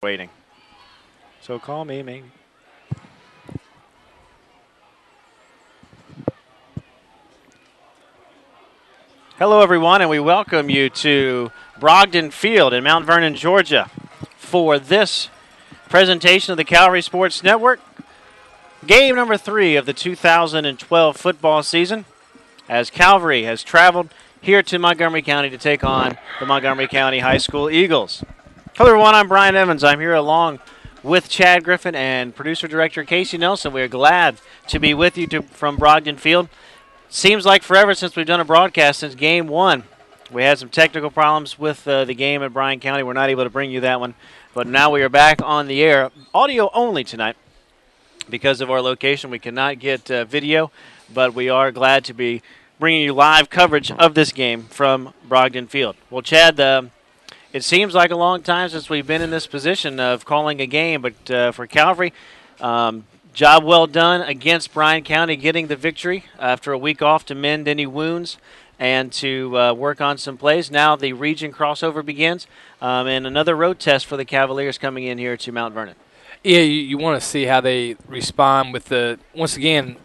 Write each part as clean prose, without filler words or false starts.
waiting. So call me, maybe. Hello, everyone, and we welcome you to Brogdon Field in Mount Vernon, Georgia, for this presentation of the Calvary Sports Network. Game number 3 of the 2012 football season, as Calvary has traveled here to Montgomery County to take on the Montgomery County High School Eagles. Hello, everyone. I'm Brian Evans. I'm here along with Chad Griffin and producer-director Casey Nelson. We are glad to be with you from Brogdon Field. Seems like forever since we've done a broadcast since Game 1. We had some technical problems with the game at Bryan County. We're not able to bring you that one. But now we are back on the air, audio only tonight. Because of our location, we cannot get video, but we are glad to be bringing you live coverage of this game from Brogdon Field. Well, Chad, it seems like a long time since we've been in this position of calling a game, but for Calvary, job well done against Bryan County, getting the victory after a week off to mend any wounds and to work on some plays. Now the region crossover begins, and another road test for the Cavaliers coming in here to Mount Vernon. Yeah, you want to see how they respond with once again,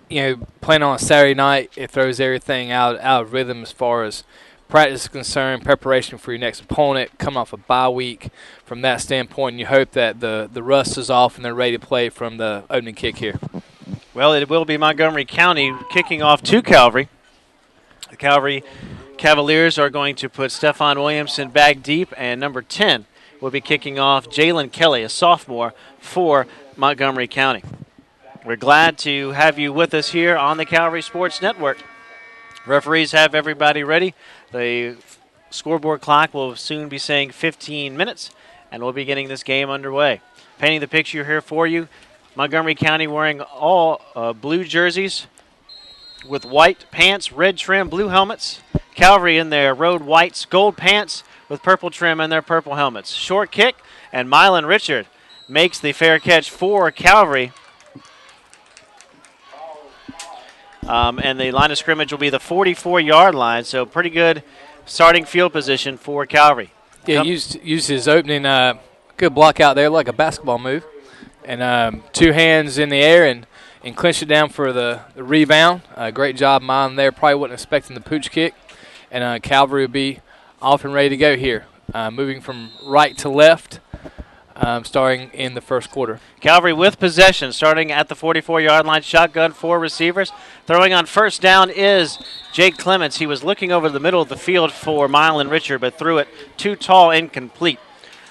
playing on a Saturday night, it throws everything out of rhythm as far as practice is concerned, preparation for your next opponent, coming off a bye week. From that standpoint, you hope that the rust is off and they're ready to play from the opening kick here. Well, it will be Montgomery County kicking off to Calvary. The Calvary Cavaliers are going to put Stephon Williamson back deep, and number 10 will be kicking off Jalen Kelly, a sophomore, for Montgomery County. We're glad to have you with us here on the Calvary Sports Network. Referees have everybody ready. The scoreboard clock will soon be saying 15 minutes, and we'll be getting this game underway. Painting the picture here for you, Montgomery County wearing all blue jerseys with white pants, red trim, blue helmets. Calvary in their road whites, gold pants with purple trim and their purple helmets. Short kick, and Mylan Richard makes the fair catch for Calvary. And the line of scrimmage will be the 44-yard line, so pretty good starting field position for Calvary. Yeah, used his opening good block out there like a basketball move. And 2 hands in the air and clinched it down for the rebound. Great job, Mylan there. Probably wasn't expecting the pooch kick. And Calvary will be off and ready to go here, moving from right to left, starting in the first quarter. Calvary with possession, starting at the 44-yard line, shotgun, 4 receivers. Throwing on first down is Jake Clements. He was looking over the middle of the field for Mylan Richard, but threw it too tall, incomplete.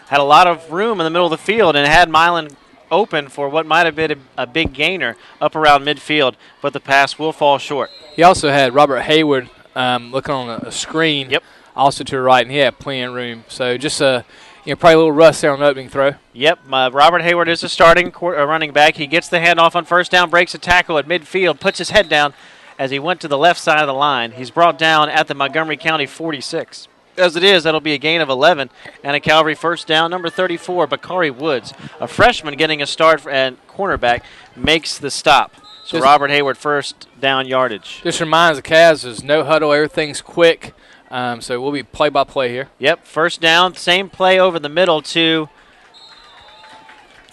Had a lot of room in the middle of the field and had Mylan open for what might have been a big gainer up around midfield, but the pass will fall short. He also had Robert Hayward looking on a screen. Yep. Also to the right, and he had plenty of room. So just probably a little rust there on the opening throw. Yep, Robert Hayward is a starting running back. He gets the handoff on first down, breaks a tackle at midfield, puts his head down as he went to the left side of the line. He's brought down at the Montgomery County 46. As it is, that'll be a gain of 11 and a Calvary first down. Number 34, Bakari Woods, a freshman getting a start at cornerback, makes the stop. So Robert Hayward first down yardage. Just reminds the Cavs there's no huddle, everything's quick. So we'll be play-by-play here. Yep, first down, same play over the middle to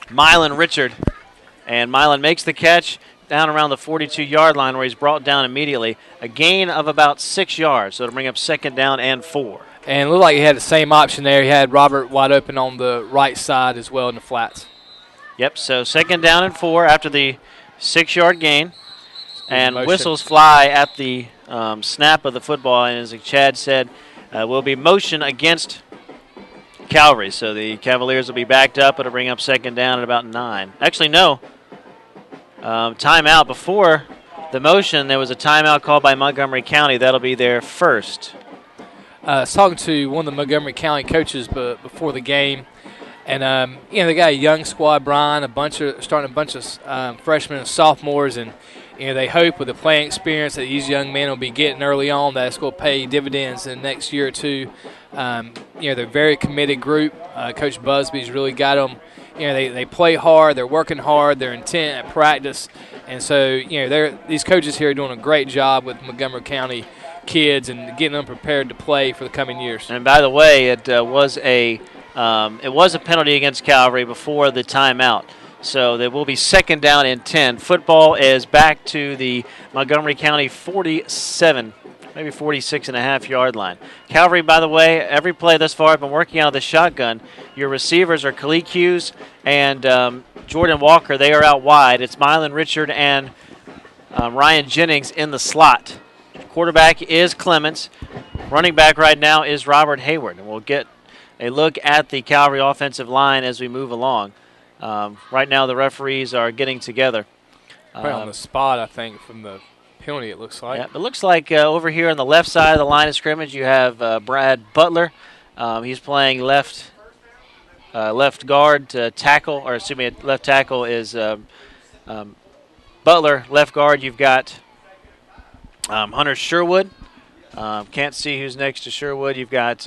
Mylan Richard. And Mylan makes the catch down around the 42-yard line where he's brought down immediately. A gain of about 6 yards, so it'll bring up second down and 4. And it looked like he had the same option there. He had Robert wide open on the right side as well in the flats. Yep, so second down and 4 after the 6-yard gain. And motion. Whistles fly at the snap of the football, and as Chad said, will be motion against Calvary. So the Cavaliers will be backed up. It'll bring up second down at about 9. Actually, no. Timeout. Before the motion, there was a timeout called by Montgomery County. That'll be their first. I was talking to one of the Montgomery County coaches before the game, and they got a young squad, Brian, starting a bunch of freshmen and sophomores, and they hope with the playing experience that these young men will be getting early on that it's going to pay dividends in the next year or two. They're a very committed group. Coach Busby's really got them. They play hard, they're working hard, they're intent at practice, and so these coaches here are doing a great job with Montgomery County kids and getting them prepared to play for the coming years. And by the way, it was a It was a penalty against Calvary before the timeout. So there will be 2nd down and 10. Football is back to the Montgomery County 47, maybe 46.5-yard line. Calvary, by the way, every play thus far have been working out of the shotgun. Your receivers are Khalid Hughes and Jordan Walker. They are out wide. It's Mylan Richard and Ryan Jennings in the slot. Quarterback is Clements. Running back right now is Robert Hayward. And we'll get a look at the Calvary offensive line as we move along. Right now the referees are getting together. Right on the spot, I think, from the penalty, it looks like. Yeah, it looks like over here on the left side of the line of scrimmage you have Brad Butler. He's playing left guard to tackle, or excuse me, left tackle is Butler. Left guard you've got Hunter Sherwood. Can't see who's next to Sherwood. You've got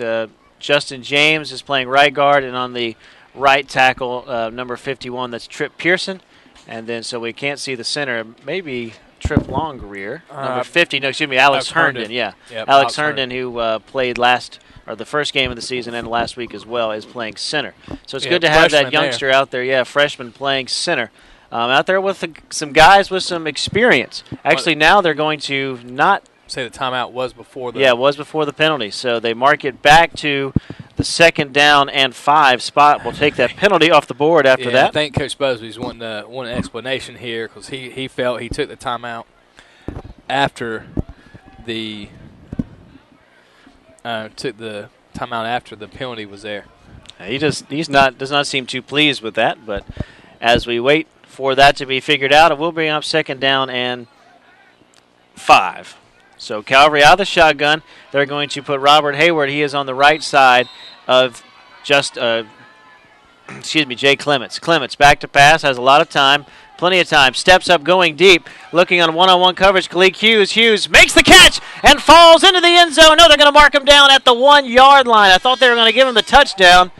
Justin James is playing right guard, and on the right tackle, number 51, that's Trip Pearson. And then so we can't see the center. Maybe Trip Longrear. Number 50, no, excuse me, Alex Herndon. Yeah, yep, Alex Herndon, who played the first game of the season and last week as well, is playing center. So it's good to have that youngster out there. Yeah, freshman playing center. Out there with some guys with some experience. Actually, now they're going to not say the timeout was before the... Yeah, it was before the penalty. So they mark it back to the 2nd down and 5 spot. We'll take that penalty off the board after that. I think Coach Busby's wanting an explanation here because he felt he took the timeout after the penalty was there. He does not seem too pleased with that, but as we wait for that to be figured out, it will bring up 2nd down and 5. So Calvary out of the shotgun. They're going to put Robert Hayward. He is on the right side of Jay Clements. Clements back to pass, has a lot of time, plenty of time. Steps up, going deep, looking on one-on-one coverage. Khalid Hughes. Hughes makes the catch and falls into the end zone. No, they're going to mark him down at the 1-yard line. I thought they were going to give him the touchdown,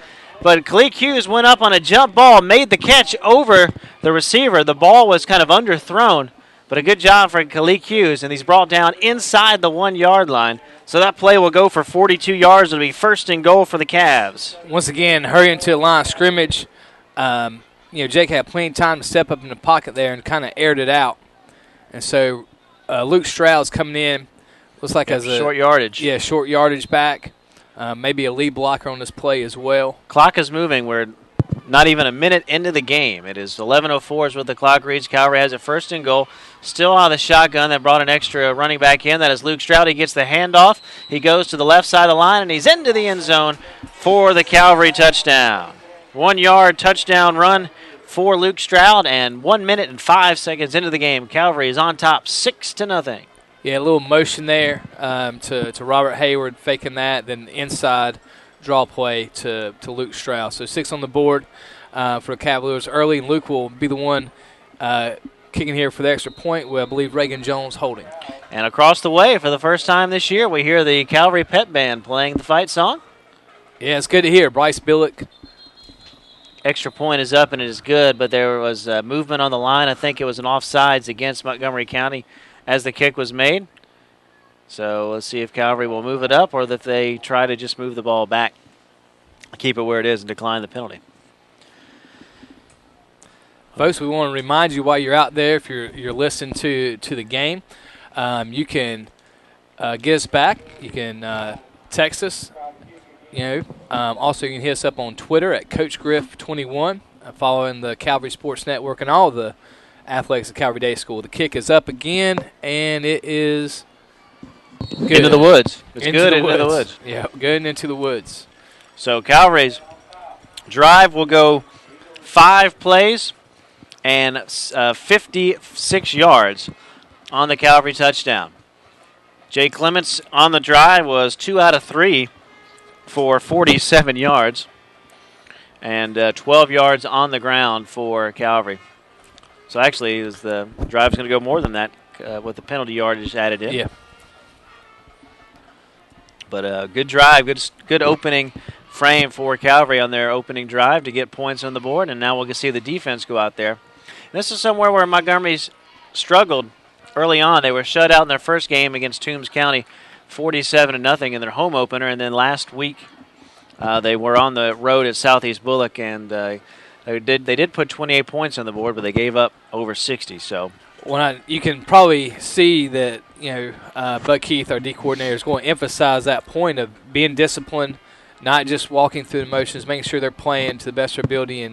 but Khalid Hughes went up on a jump ball, made the catch over the receiver. The ball was kind of underthrown. But a good job for Khalid Hughes, and he's brought down inside the 1-yard line. So that play will go for 42 yards. It'll be 1st and goal for the Cavs. Once again, hurrying to the line of scrimmage. Jake had plenty of time to step up in the pocket there and kind of aired it out. And so Luke Stroud's coming in. Looks like as a short yardage. Yeah, short yardage back. Maybe a lead blocker on this play as well. Clock is moving. We're not even a minute into the game. It is 11:04 is what the clock reads. Calvary has a 1st and goal. Still out of the shotgun. That brought an extra running back in. That is Luke Stroud. He gets the handoff. He goes to the left side of the line, and he's into the end zone for the Calvary touchdown. 1-yard touchdown run for Luke Stroud, and 1 minute and 5 seconds into the game. Calvary is on top 6-0. Yeah, a little motion there to Robert Hayward, faking that, then inside draw play to Luke Stroud. So 6 on the board for the Cavaliers early, and Luke will be the one kicking here for the extra point with, I believe, Reagan Jones holding. And across the way, for the first time this year, we hear the Calvary Pet Band playing the fight song. Yeah, it's good to hear. Bryce Billick. Extra point is up, and it is good, but there was movement on the line. I think it was an offsides against Montgomery County as the kick was made. So let's see if Calvary will move it up or if they try to just move the ball back, keep it where it is, and decline the penalty. Folks, we want to remind you while you're out there, if you're listening to the game, you can get us back. You can text us. Also you can hit us up on Twitter at CoachGriff21, following the Calvary Sports Network and all the athletics at Calvary Day School. The kick is up again, and it is good. Into the woods. It's good into the woods. Yeah, good and into the woods. So Calvary's drive will go 5 plays and 56 yards on the Calvary touchdown. Jay Clements on the drive was 2 out of 3 for 47 yards and 12 yards on the ground for Calvary. So actually, the drive's going to go more than that with the penalty yardage added in. Yeah. But good drive, good opening frame for Calvary on their opening drive to get points on the board, and now we'll see the defense go out there. And this is somewhere where Montgomery's struggled early on. They were shut out in their first game against Toombs County, 47-0 in their home opener, and then last week They were on the road at Southeast Bullock, and they did put 28 points on the board, but they gave up over 60. So you can probably see that Bud Keith, our D coordinator, is going to emphasize that point of being disciplined, not just walking through the motions, making sure they're playing to the best of their ability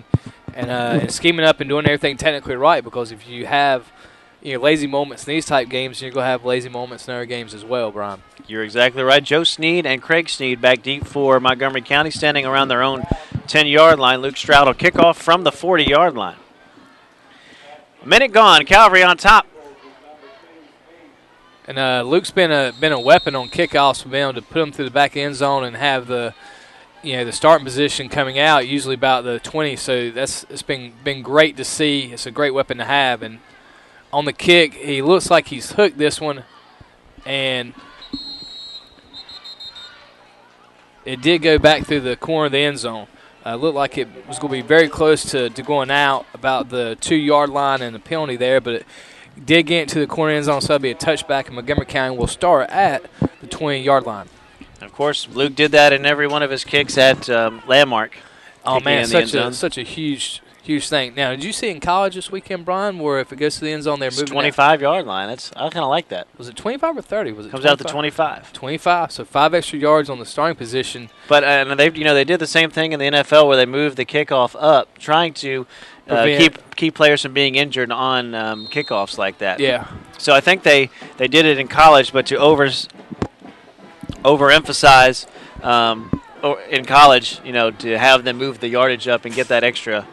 and scheming up and doing everything technically right. Because if you have lazy moments in these type games, you're going to have lazy moments in other games as well, Brian. You're exactly right. Joe Sneed and Craig Sneed back deep for Montgomery County, standing around their own 10-yard line. Luke Stroud will kick off from the 40-yard line. A minute gone. Calvary on top. And Luke's been a weapon on kickoffs, for being able to put them through the back end zone and have the starting position coming out usually about the 20. So it's been great to see. It's a great weapon to have. And on the kick, he looks like he's hooked this one, and it did go back through the corner of the end zone. Looked like it was going to be very close to going out about the 2-yard line and the penalty there, but it did get into the corner end zone, so that'll be a touchback, and Montgomery County will start at the 20-yard line. Of course, Luke did that in every one of his kicks at Landmark. Oh, man, such a huge thing. Now, did you see in college this weekend, Brian, where if it goes to the end zone, they're moving 25-yard line. I kind of like that. Was it 25 or 30? Was it comes 25? out to 25. 25, so 5 extra yards on the starting position. But they did the same thing in the NFL where they moved the kickoff up, trying to keep players from being injured on kickoffs like that. Yeah. So I think they did it in college, but to overemphasize in college, to have them move the yardage up and get that extra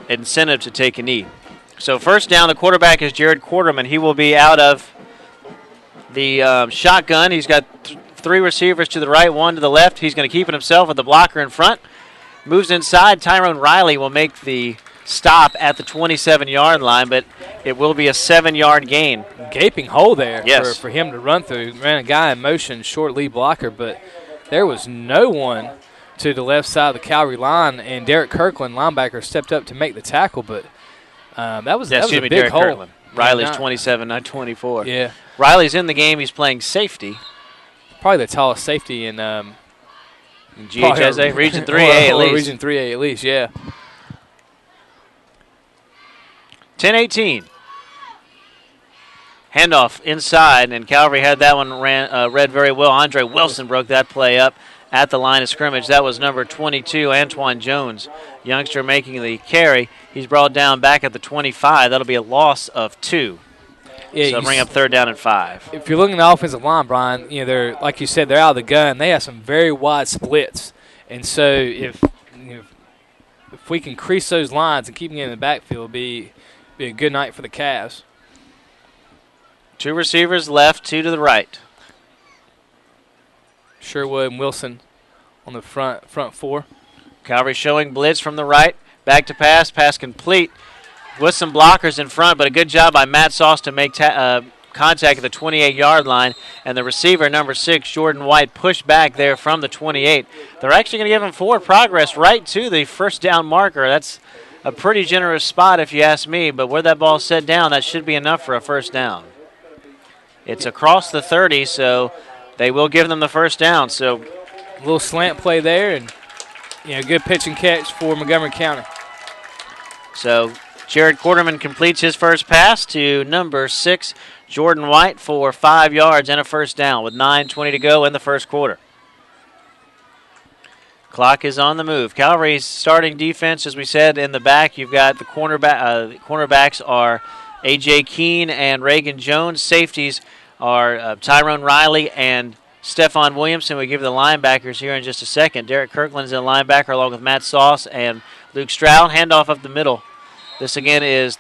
incentive to take a knee. So first down, the quarterback is Jared Quarterman. He will be out of the shotgun. He's got 3 receivers to the right, 1 to the left. He's going to keep it himself with the blocker in front. Moves inside. Tyrone Riley will make the stop at the 27-yard line, but it will be a 7-yard gain. Gaping hole there yes. for him to run through. Ran a guy in motion, short lead blocker, but there was no one to the left side of the Calvary line, and Derek Kirkland, linebacker, stepped up to make the tackle, but that was a big Derek hole. Kirkland. Riley's 27, not 24. Yeah. Riley's in the game. He's playing safety. Probably the tallest safety in GHSA, Region 3A at least. Region 3A at least, yeah. 10-18. Handoff inside, and Calvary had that one read very well. Andre Wilson broke that play up at the line of scrimmage. That was number 22, Antoine Jones, youngster making the carry. He's brought down back at the 25. That'll be a loss of 2. Yeah, so bring up 3rd down and 5. If you're looking at the offensive line, Brian, they're like you said, they're out of the gun. They have some very wide splits, and so if we can crease those lines and keep them in the backfield, it'll be a good night for the Cavs. 2 receivers left, 2 to the right. Sherwood and Wilson on the front 4. Calvary showing blitz from the right. Back to pass complete with some blockers in front, but a good job by Matt Sauce to make contact at the 28-yard line. And the receiver, number 6, Jordan White, pushed back there from the 28. They're actually going to give him forward progress right to the first down marker. That's a pretty generous spot if you ask me, but where that ball's set down, that should be enough for a first down. It's across the 30, so they will give them the first down. So a little slant play there, and good pitch and catch for Montgomery County. So Jared Quarterman completes his first pass to number 6, Jordan White, for 5 yards and a first down with 9:20 to go in the first quarter. Clock is on the move. Calvary's starting defense, as we said, in the back. You've got the cornerbacks are A.J. Keene and Reagan Jones. Safeties are Tyrone Riley and Stephon Williamson. We give the linebackers here in just a second. Derek Kirkland's in linebacker along with Matt Sauce and Luke Stroud. Handoff up the middle. This again is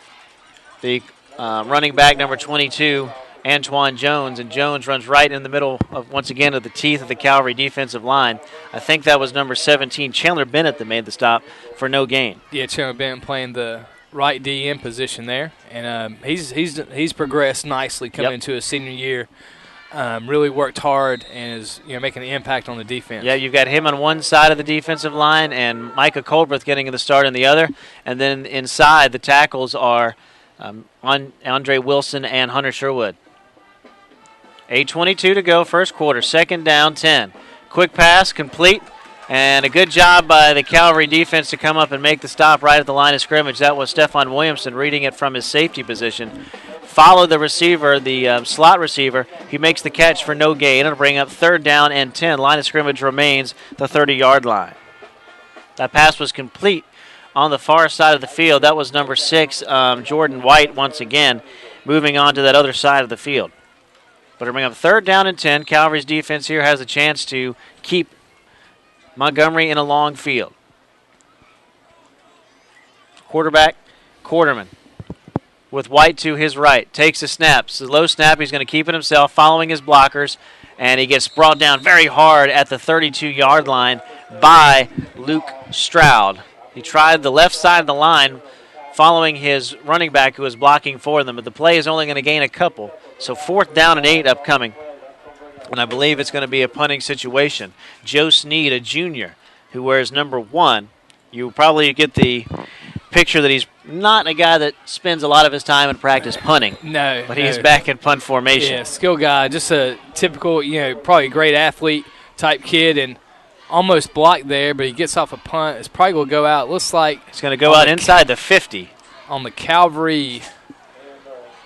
the running back number 22, Antoine Jones, and Jones runs right in the middle of, once again, of the teeth of the Calvary defensive line. I think that was number 17, Chandler Bennett, that made the stop for no gain. Yeah, Chandler Bennett playing the right DM position there, and he's progressed nicely coming into his senior year. Really worked hard and is making an impact on the defense. Yeah, you've got him on one side of the defensive line and Micah Colbreth getting the start on the other. And then inside, the tackles are Andre Wilson and Hunter Sherwood. 8:22 to go, first quarter. 2nd down, 10. Quick pass, complete And a good job by the Calvary defense to come up and make the stop right at the line of scrimmage. That was Stephon Williamson reading it from his safety position. Followed the receiver, the slot receiver. He makes the catch for no gain. It'll bring up 3rd down and 10. Line of scrimmage remains the 30-yard line. That pass was complete on the far side of the field. That was number 6, Jordan White, once again, moving on to that other side of the field. But it'll bring up 3rd down and 10. Calvary's defense here has a chance to keep Montgomery in a long field. Quarterback, Quarterman, with White to his right. Takes a snap. It's a low snap. He's going to keep it himself, following his blockers. And he gets brought down very hard at the 32-yard line by Luke Stroud. He tried the left side of the line, following his running back who was blocking for them. But the play is only going to gain a couple. So 4th down and 8 upcoming. And I believe it's going to be a punting situation. Joe Sneed, a junior, who wears number 1. You probably get the picture that he's not a guy that spends a lot of his time in practice punting. No. But he's back in punt formation. Yeah, skill guy. Just a typical, probably a great athlete type kid, and almost blocked there, but he gets off a punt. It's probably going to go out. Looks like it's going to go out inside the 50. On the Calvary,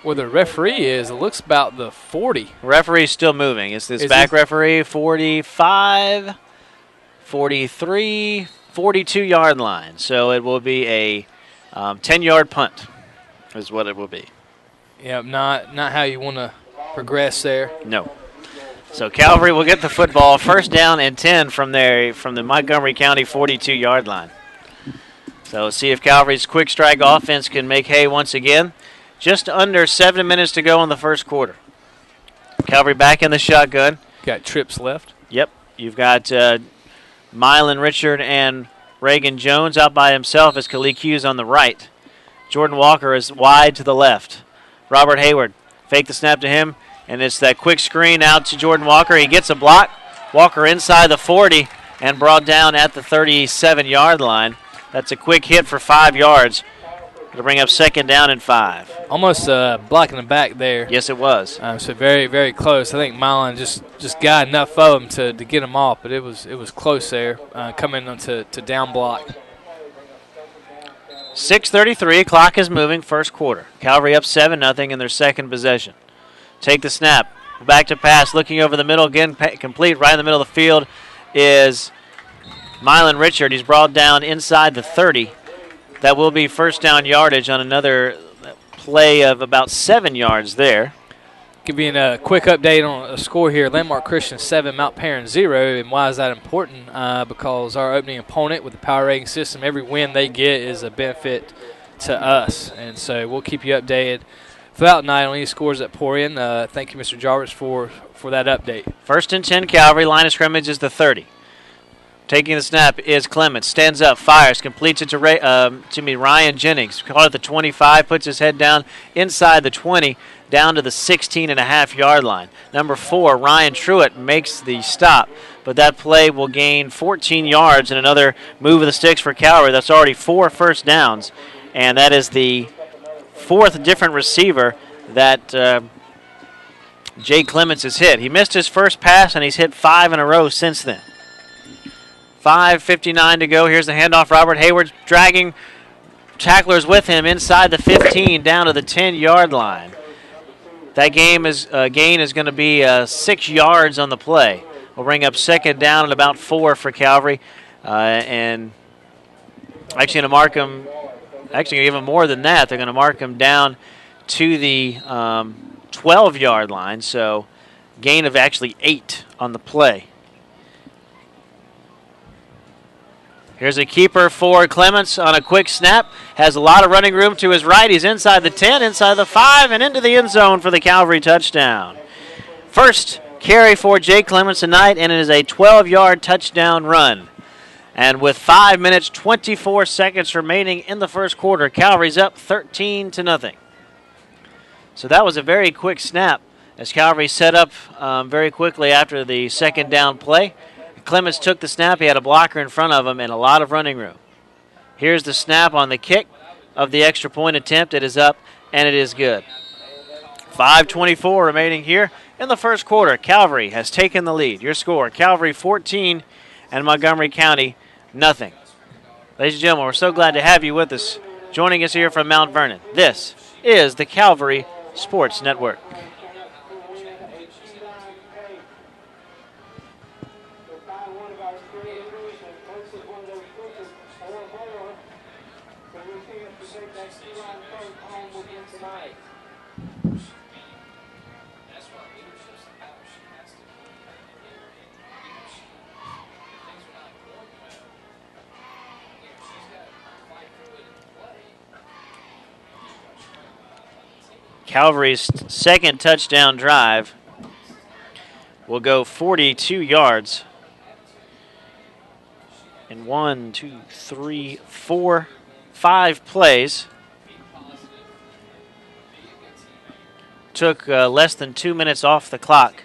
where the referee is, it looks about the 40. Referee's still moving. It's this back referee, 45, 43, 42-yard line. So it will be a 10-yard punt is what it will be. Yeah, not how you want to progress there. No. So Calvary will get the football, 1st down and 10 from the Montgomery County 42-yard line. So we'll see if Calvary's quick strike offense can make hay once again. Just under 7 minutes to go in the first quarter. Calvary back in the shotgun. Got trips left. Yep. You've got Mylan Richard and Reagan Jones out by himself as Kalik Hughes on the right. Jordan Walker is wide to the left. Robert Hayward fake the snap to him, and it's that quick screen out to Jordan Walker. He gets a block. Walker inside the 40 and brought down at the 37-yard line. That's a quick hit for 5 yards. It'll bring up 2nd down and 5. Almost blocking the back there. Yes, it was. So very, very close. I think Mylan just got enough of him to get him off, but it was close there, coming to down block. 6:33, clock is moving, first quarter. Calvary up 7-0 in their second possession. Take the snap, back to pass, looking over the middle again, complete right in the middle of the field is Mylan Richard. He's brought down inside the 30. That will be 1st down yardage on another play of about 7 yards there. Giving a quick update on a score here. Landmark Christian 7, Mount Perrin 0. And why is that important? Because our opening opponent with the power rating system, every win they get is a benefit to us. And so we'll keep you updated throughout the night on any scores that pour in. Thank you, Mr. Jarvis, for that update. 1st and 10, Calvary. Line of scrimmage is the 30. Taking the snap is Clements. Stands up, fires, completes it to Ryan Jennings. Caught at the 25, puts his head down inside the 20, down to the 16.5-yard line. Number 4, Ryan Truitt makes the stop, but that play will gain 14 yards and another move of the sticks for Calvary. That's already 4 first downs, and that is the 4th different receiver that Jay Clements has hit. He missed his first pass, and he's hit 5 in a row since then. 5:59 to go. Here's the handoff. Robert Hayward dragging tacklers with him inside the 15 down to the 10-yard line. That gain is going to be 6 yards on the play. We'll bring up 2nd down and about 4 for Calvary. And actually going to mark him, actually going to give him more than that. They're going to mark him down to the 12-yard line. So gain of actually 8 on the play. Here's a keeper for Clements on a quick snap. Has a lot of running room to his right. He's inside the 10, inside the 5, and into the end zone for the Calvary touchdown. First carry for Jake Clements tonight, and it is a 12-yard touchdown run. And with 5 minutes, 24 seconds remaining in the first quarter, Calvary's up 13-0. So that was a very quick snap as Calvary set up very quickly after the 2nd down play. Clements took the snap. He had a blocker in front of him and a lot of running room. Here's the snap on the kick of the extra point attempt. It is up, and it is good. 5:24 remaining here in the first quarter. Calvary has taken the lead. Your score, Calvary 14 and Montgomery County, nothing. Ladies and gentlemen, we're so glad to have you with us. Joining us here from Mount Vernon, this is the Calvary Sports Network. Calvary's second touchdown drive will go 42 yards. In 5 plays. Took less than 2 minutes off the clock.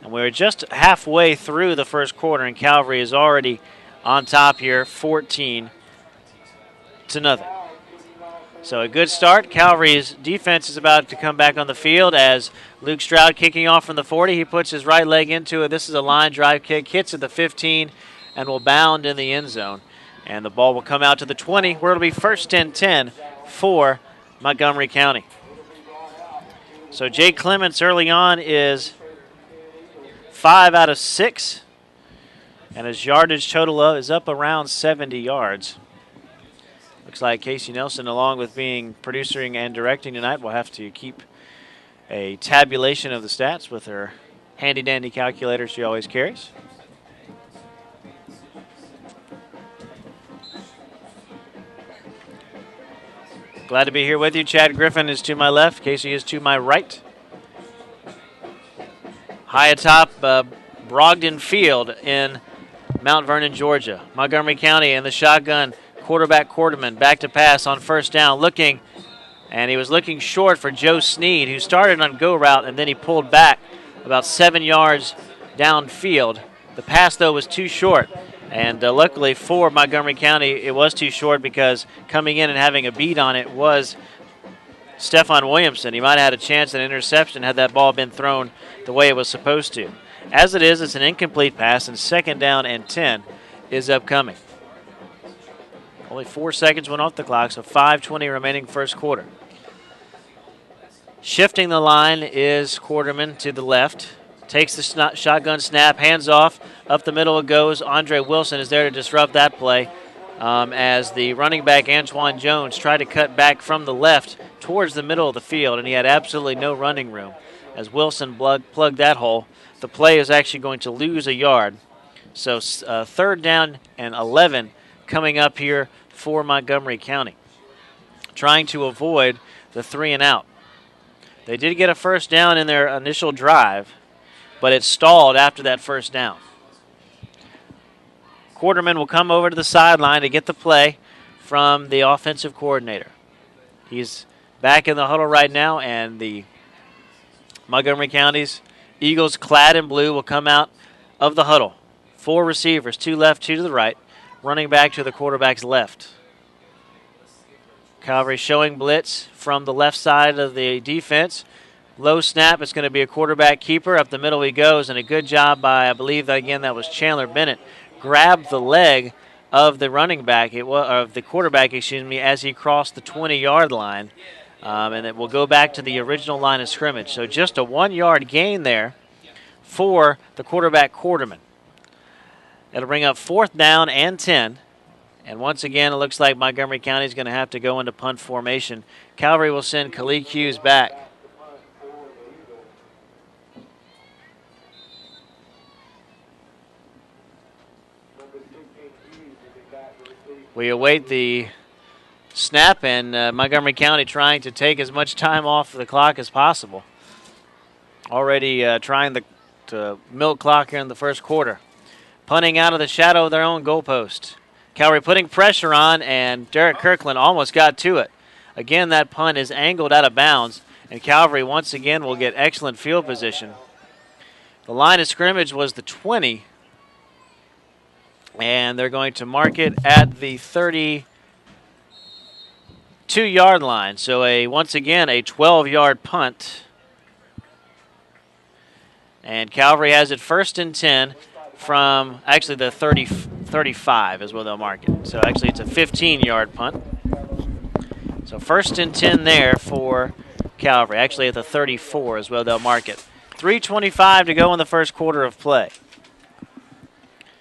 And we're just halfway through the first quarter, and Calvary is already on top here, 14-0. So a good start. Calvary's defense is about to come back on the field as Luke Stroud kicking off from the 40. He puts his right leg into it. This is a line drive kick. Hits at the 15 and will bound in the end zone. And the ball will come out to the 20 where it'll be first and 10 for Montgomery County. So Jay Clements early on is 5 out of 6. And his yardage total is up around 70 yards. Looks like Casey Nelson, along with being producing and directing tonight, will have to keep a tabulation of the stats with her handy-dandy calculator she always carries. Glad to be here with you. Chad Griffin is to my left. Casey is to my right. High atop Brogdon Field in Mount Vernon, Georgia. Montgomery County in the shotgun. Quarterback Quarterman back to pass on first down, looking, and he was looking short for Joe Sneed, who started on go route, and then he pulled back about 7 yards downfield. The pass, though, was too short, and luckily for Montgomery County, it was too short because coming in and having a beat on it was Stephon Williamson. He might have had a chance at an interception had that ball been thrown the way it was supposed to. As it is, it's an incomplete pass, and second down and 10 is upcoming. Only 4 seconds went off the clock, so 5:20 remaining first quarter. Shifting the line is Quarterman to the left. Takes the shotgun snap, hands off, up the middle it goes. Andre Wilson is there to disrupt that play as the running back Antoine Jones tried to cut back from the left towards the middle of the field, and he had absolutely no running room. As Wilson plugged that hole, the play is actually going to lose a yard. So third down and 11 coming up here for Montgomery County, trying to avoid the 3 and out. They did get a first down in their initial drive, but it stalled after that first down. Quarterman will come over to the sideline to get the play from the offensive coordinator. He's back in the huddle right now, and the Montgomery County's Eagles clad in blue will come out of the huddle. 4 receivers, 2 left, 2 to the right. Running back to the quarterback's left. Calvary showing blitz from the left side of the defense. Low snap. It's going to be a quarterback keeper. Up the middle he goes, and a good job by, I believe, again, that was Chandler Bennett. Grabbed the leg of the running back, of the quarterback, as he crossed the 20-yard line. And it will go back to the original line of scrimmage. So just a 1-yard gain there for the quarterback Quarterman. It'll bring up fourth down and 10. And once again, it looks like Montgomery County is going to have to go into punt formation. Calvary will send Khalid Hughes back. We await the snap, and Montgomery County trying to take as much time off the clock as possible. Already trying to milk clock here in the first quarter. Punting out of the shadow of their own goalpost. Calvary putting pressure on, and Derek Kirkland almost got to it. Again, that punt is angled out of bounds, and Calvary once again will get excellent field position. The line of scrimmage was the 20, and they're going to mark it at the 32-yard line. So once again, a 12-yard punt. And Calvary has it first and 10 from actually the 35 is where they'll mark it. So actually it's a 15-yard punt. So 1st and 10 there for Calvary. Actually at the 34 is where they'll mark it. 3:25 to go in the first quarter of play.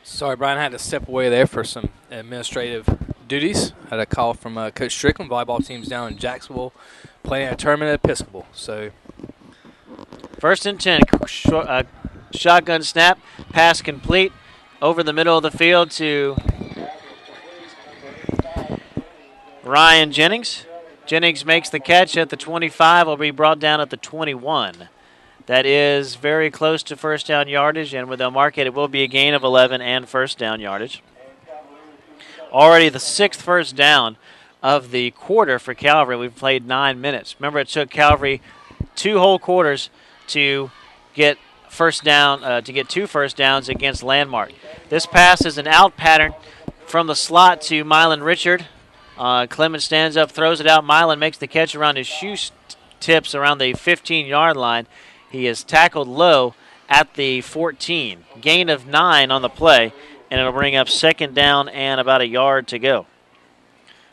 Sorry, Brian, I had to step away there for some administrative duties. I had a call from Coach Strickland. Volleyball team's down in Jacksonville playing a tournament at Episcopal. So 1st and 10. Shotgun snap. Pass complete. Over the middle of the field to Ryan Jennings. Jennings makes the catch at the 25. Will be brought down at the 21. That is very close to first down yardage, and with they'll mark it, it will be a gain of 11 and first down yardage. Already the 6th first down of the quarter for Calvary. We've played 9 minutes. Remember, it took Calvary 2 whole quarters to get first down, to get 2 first downs against Landmark. This pass is an out pattern from the slot to Mylan Richard. Clemens stands up, throws it out. Mylan makes the catch around his shoe tips around the 15-yard line. He is tackled low at the 14. Gain of 9 on the play, and it'll bring up 2nd down and about a yard to go.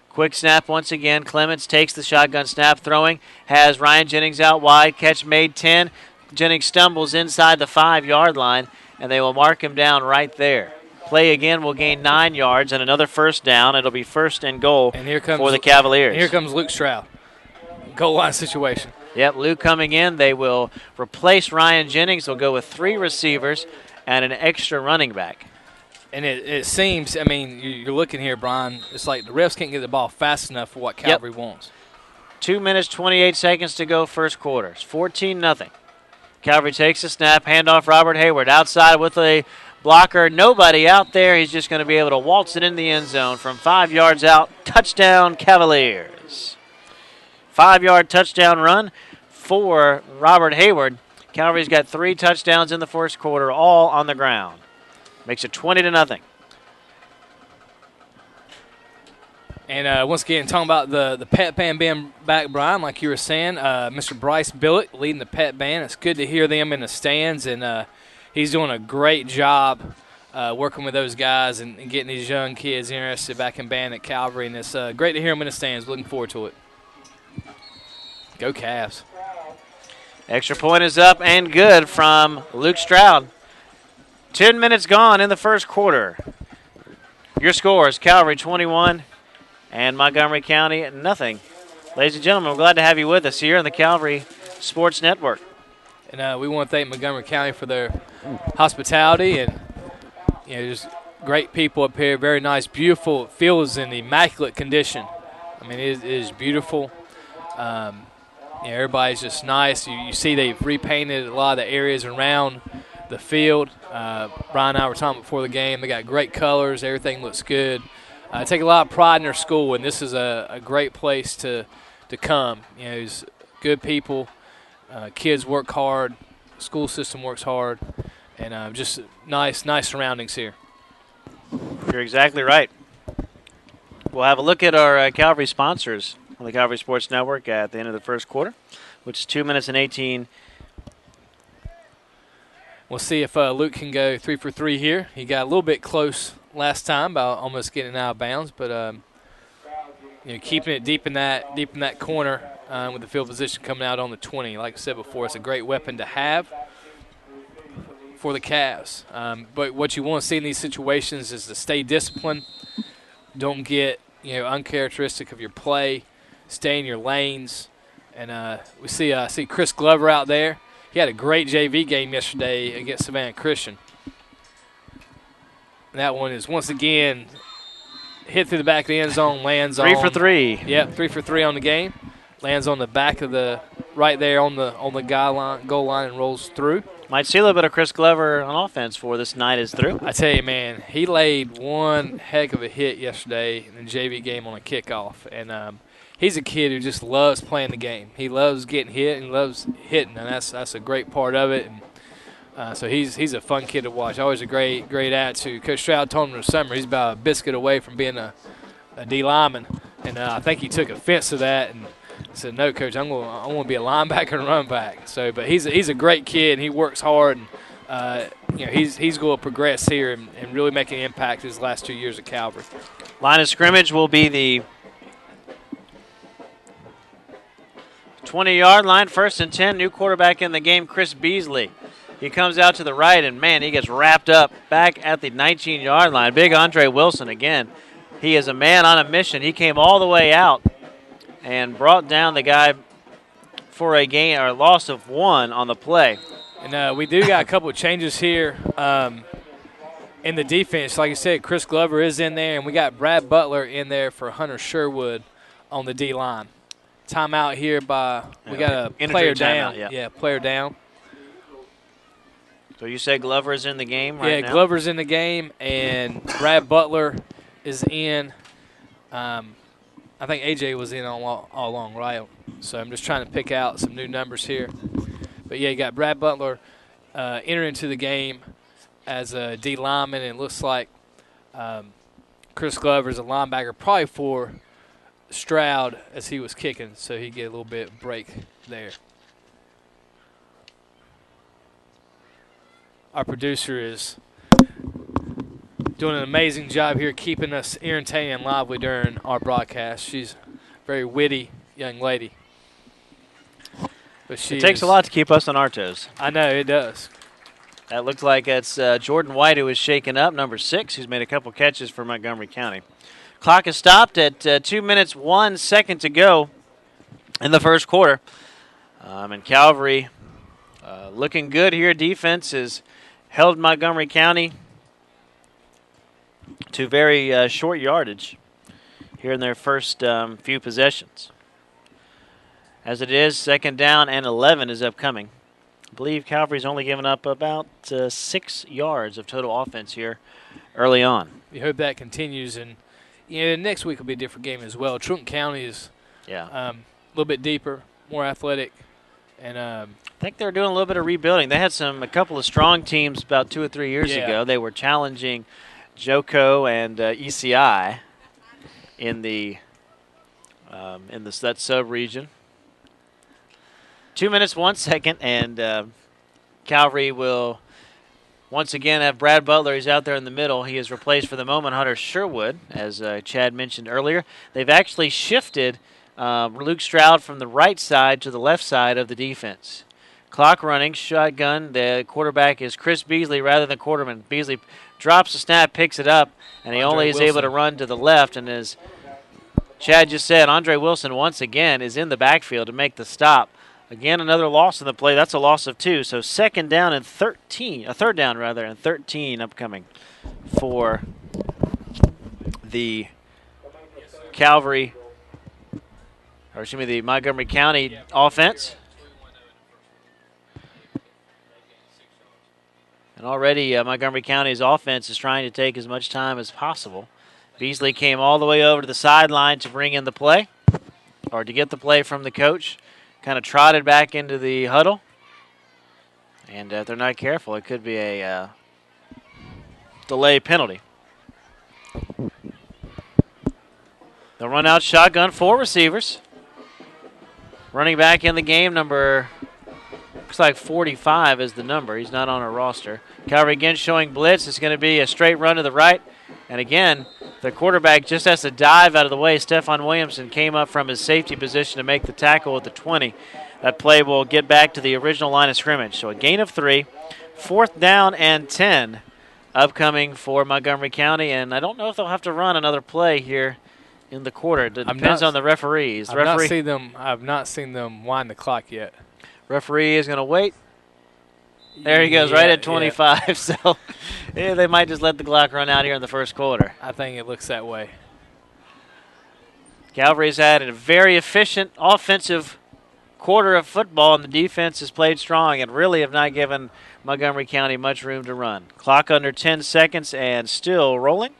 Quick snap once again. Clemens takes the shotgun snap, throwing. Has Ryan Jennings out wide. Catch made 10. Jennings stumbles inside the 5-yard line, and they will mark him down right there. Play again will gain 9 yards and another first down. It'll be 1st and goal for the Cavaliers. And here comes Luke Stroud. Goal line situation. Yep, Luke coming in. They will replace Ryan Jennings. They'll go with 3 receivers and an extra running back. And it seems, I mean, you're looking here, Brian, it's like the refs can't get the ball fast enough for what Calvary wants. 2 minutes, 28 seconds to go first quarter. 14-0. Calvary takes the snap, handoff Robert Hayward outside with a blocker. Nobody out there. He's just going to be able to waltz it in the end zone from 5 yards out. Touchdown, Cavaliers. 5-yard touchdown run for Robert Hayward. Calvary's got 3 touchdowns in the first quarter, all on the ground. Makes it 20-0. And once again, talking about the pet band being back, Brian, like you were saying, Mr. Bryce Billick leading the pet band. It's good to hear them in the stands, and he's doing a great job working with those guys and getting these young kids interested back in band at Calvary. And it's great to hear them in the stands. Looking forward to it. Go Cavs. Extra point is up and good from Luke Stroud. 10 minutes gone in the first quarter. Your scores, Calvary 21 and Montgomery County nothing. Ladies and gentlemen, we're glad to have you with us here on the Calvary Sports Network. And we want to thank Montgomery County for their hospitality and just great people up here. Very nice, beautiful. It feels in immaculate condition. I mean, it is beautiful. Everybody's just nice. You see they've repainted a lot of the areas around the field. Brian and I were talking before the game. They got great colors. Everything looks good. Take a lot of pride in their school, and this is a great place to come. There's good people. Kids work hard. School system works hard. And just nice surroundings here. You're exactly right. We'll have a look at our Calvary sponsors on the Calvary Sports Network at the end of the first quarter, which is 2 minutes and 18. We'll see if Luke can go 3 for 3 here. He got a little bit close last time by almost getting out of bounds, but keeping it deep in that corner with the field position coming out on the 20. Like I said before, it's a great weapon to have for the Cavs. But what you want to see in these situations is to stay disciplined. Don't get uncharacteristic of your play. Stay in your lanes. And we see Chris Glover out there. He had a great JV game yesterday against Savannah Christian. And that one is once again hit through the back of the end zone, lands 3 for 3. Yep, 3 for 3 on the game. Lands on the back of right there on the goal line and rolls through. Might see a little bit of Chris Glover on offense for this night is through. I tell you, man, he laid one heck of a hit yesterday in the JV game on a kickoff. And he's a kid who just loves playing the game. He loves getting hit and loves hitting, and that's a great part of it. And so he's a fun kid to watch. Always a great attitude. Coach Stroud told him in the summer he's about a biscuit away from being a D lineman, and I think he took offense to that and said, "No, Coach, I want to be a linebacker and run back." So, but he's a great kid and he works hard. he's going to progress here and really make an impact his last 2 years at Calvary. Line of scrimmage will be the 20-yard line, 1st and 10. New quarterback in the game, Chris Beasley. He comes out to the right, and, man, he gets wrapped up back at the 19-yard line. Big Andre Wilson again. He is a man on a mission. He came all the way out and brought down the guy for a gain or a loss of 1 on the play. And we do got a couple of changes here in the defense. Like I said, Chris Glover is in there, and we got Brad Butler in there for Hunter Sherwood on the D-line. Timeout here by we got a player down. Yeah, player down. So you say Glover is in the game right now? Yeah, Glover's in the game, and Brad Butler is in. I think AJ was in all along, right? So I'm just trying to pick out some new numbers here. But, yeah, you got Brad Butler entering into the game as a D lineman, and it looks like Chris Glover is a linebacker, probably for Stroud as he was kicking, so he get a little bit of break there. Our producer is doing an amazing job here keeping us entertaining and lively during our broadcast. She's a very witty young lady. But it takes a lot to keep us on our toes. I know, it does. That looks like it's Jordan White who is shaken up, number 6, who's made a couple catches for Montgomery County. Clock is stopped at 2 minutes, 1 second to go in the first quarter. And Calvary looking good here. Defense has held Montgomery County to very short yardage here in their first few possessions. As it is, 2nd down and 11 is upcoming. I believe Calvary's only given up about 6 yards of total offense here early on. We hope that continues, and next week will be a different game as well. Truton County is a little bit deeper, more athletic, and I think they're doing a little bit of rebuilding. They had a couple of strong teams about 2 or 3 years ago. They were challenging JOCO and ECI in that sub-region. 2 minutes, 1 second, and Calvary will once again have Brad Butler. He's out there in the middle. He is replaced for the moment Hunter Sherwood, as Chad mentioned earlier. They've actually shifted Luke Stroud from the right side to the left side of the defense. Clock running, shotgun. The quarterback is Chris Beasley rather than Quarterman. Beasley drops the snap, picks it up, and he only is able to run to the left. And as Chad just said, Andre Wilson once again is in the backfield to make the stop. Again, another loss in the play. That's a loss of 2. So 2nd down and 13, a 3rd down rather, and 13 upcoming for the Calvary, or excuse me, the Montgomery County offense. And already Montgomery County's offense is trying to take as much time as possible. Beasley came all the way over to the sideline to bring in the play, or to get the play from the coach. Kind of trotted back into the huddle. And if they're not careful, it could be a delay penalty. They'll run out shotgun, 4 receivers. Running back in the game, looks like 45 is the number. He's not on our roster. Calvary again showing blitz. It's going to be a straight run to the right. And again, the quarterback just has to dive out of the way. Stephon Williamson came up from his safety position to make the tackle at the 20. That play will get back to the original line of scrimmage. So a gain of 3, 4th down and 10 upcoming for Montgomery County. And I don't know if they'll have to run another play here in the quarter. It depends on the referees. I've not seen them wind the clock yet. Referee is going to wait. There he goes, right at 25. Yeah. So they might just let the clock run out here in the first quarter. I think it looks that way. Calvary's had a very efficient offensive quarter of football, and the defense has played strong and really have not given Montgomery County much room to run. Clock under 10 seconds and still rolling.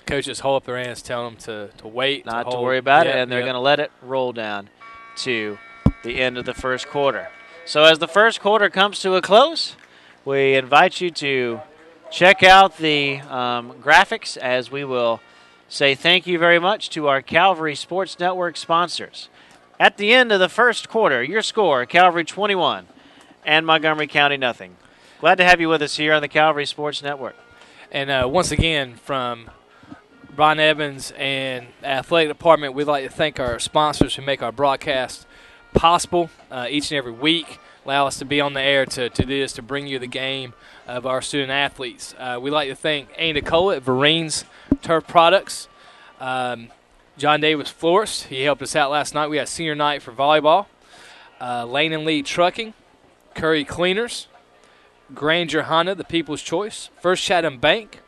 Coaches hold up their hands, telling them to wait. Not to worry about it, and they're going to let it roll down to the end of the first quarter. So as the first quarter comes to a close, we invite you to check out the graphics as we will say thank you very much to our Calvary Sports Network sponsors. At the end of the first quarter, your score, Calvary 21 and Montgomery County nothing. Glad to have you with us here on the Calvary Sports Network. And once again, from Brian Evans and the athletic department, we'd like to thank our sponsors who make our broadcast possible each and every week, allow us to be on the air to do this, to bring you the game of our student athletes. We'd like to thank Andy Cole at Vereen's Turf Products, John Davis Florist. He helped us out last night. We had senior night for volleyball. Lane and Lee Trucking, Curry Cleaners, Granger Honda, the People's Choice, First Chatham Bank,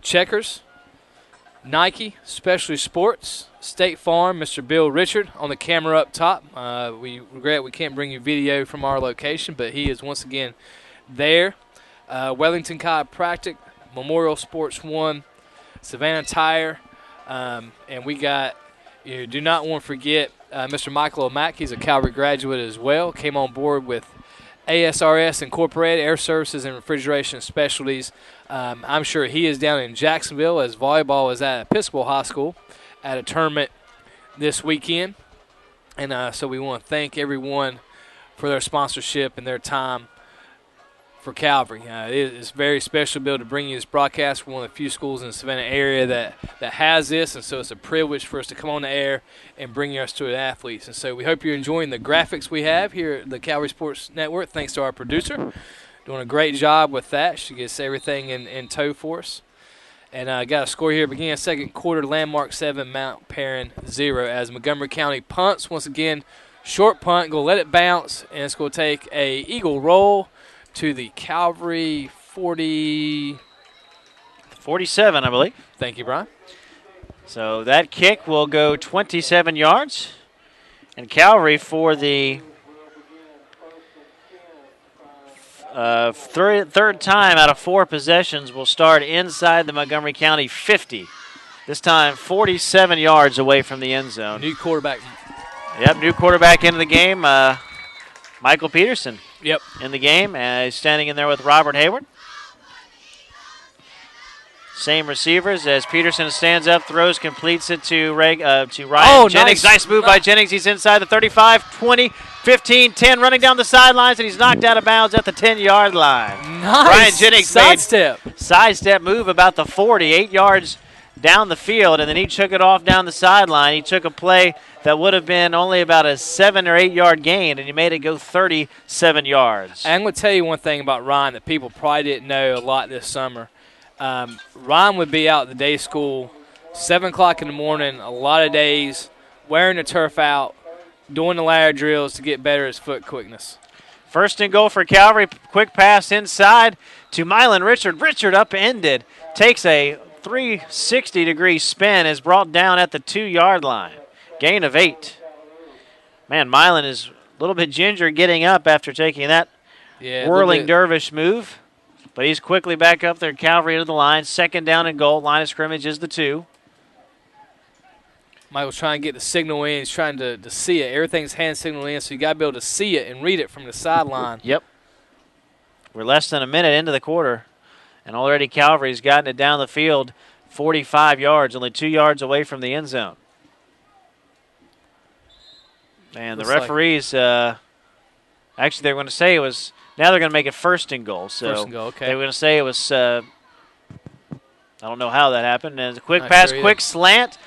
Checkers, Nike, Specialty Sports, State Farm, Mr. Bill Richard on the camera up top. We regret we can't bring you video from our location, but he is once again there. Wellington Chiropractic, Memorial Sports One, Savannah Tire, and we got, you do not want to forget Mr. Michael O'Mack. He's a Calvary graduate as well. Came on board with ASRS Incorporated, Air Services and Refrigeration Specialties. I'm sure he is down in Jacksonville as volleyball is at Episcopal High School at a tournament this weekend. And so we want to thank everyone for their sponsorship and their time for Calvary. It is very special to be able to bring you this broadcast. We're one of the few schools in the Savannah area that has this, and so it's a privilege for us to come on the air and bring you our student athletes. And so we hope you're enjoying the graphics we have here at the Calvary Sports Network, thanks to our producer. Doing a great job with that. She gets everything in tow for us. And got a score here. Beginning of second quarter, Landmark 7, Mount Perrin 0. As Montgomery County punts once again, short punt, go let it bounce, and it's going to take a eagle roll to the Calvary 47, I believe. Thank you, Brian. So that kick will go 27 yards. And Calvary for the third time out of 4 possessions will start inside the Montgomery County 50. This time 47 yards away from the end zone. New quarterback. Yep, new quarterback into the game. Michael Peterson. Yep. In the game. He's standing in there with Robert Hayward. Same receivers as Peterson stands up, throws, completes it to Ryan Jennings. Nice move by Jennings. He's inside the 35, 20, 15, 10, running down the sidelines, and he's knocked out of bounds at the 10-yard line. Nice. Ryan Jennings sidestep move about the 40, 8 yards down the field, and then he took it off down the sideline. He took a play that would have been only about a 7 or 8 yard gain, and he made it go 37 yards. I'm going to tell you one thing about Ryan that people probably didn't know a lot this summer. Ryan would be out at the day school 7 o'clock in the morning a lot of days, wearing the turf out, doing the ladder drills to get better at his foot quickness. First and goal for Calvary. Quick pass inside to Mylan Richard. Richard upended, takes a 360-degree spin, is brought down at the 2-yard line. Gain of 8. Man, Mylan is a little bit ginger getting up after taking that whirling dervish move. But he's quickly back up there, Calvary into the line. Second down and goal. Line of scrimmage is the 2. Michael's trying to get the signal in. He's trying to see it. Everything's hand signal in, so you got to be able to see it and read it from the sideline. Yep. We're less than a minute into the quarter, and already Calvary's gotten it down the field 45 yards, only 2 yards away from the end zone. And the referees, actually they're going to say it was, now they're going to make it first and goal. So first and goal, okay. They were going to say it was, I don't know how that happened. And a quick pass, quick slant.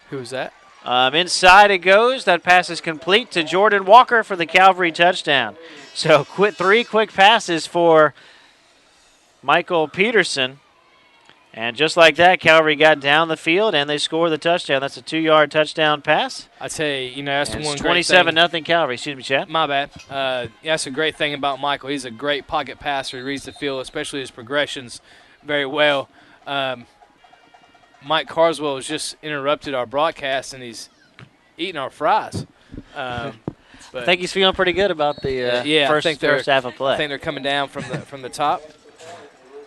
Who was that? Inside it goes. That pass is complete to Jordan Walker for the Calvary touchdown. So 3 quick passes for Michael Peterson. And just like that, Calvary got down the field, and they scored the touchdown. That's a 2-yard touchdown pass. I tell you, that's the one 27-0 Calvary. Excuse me, Chad. My bad. That's a great thing about Michael. He's a great pocket passer. He reads the field, especially his progressions, very well. Mike Carswell has just interrupted our broadcast, and he's eating our fries. I think he's feeling pretty good about the first half of play. I think they're coming down from the top.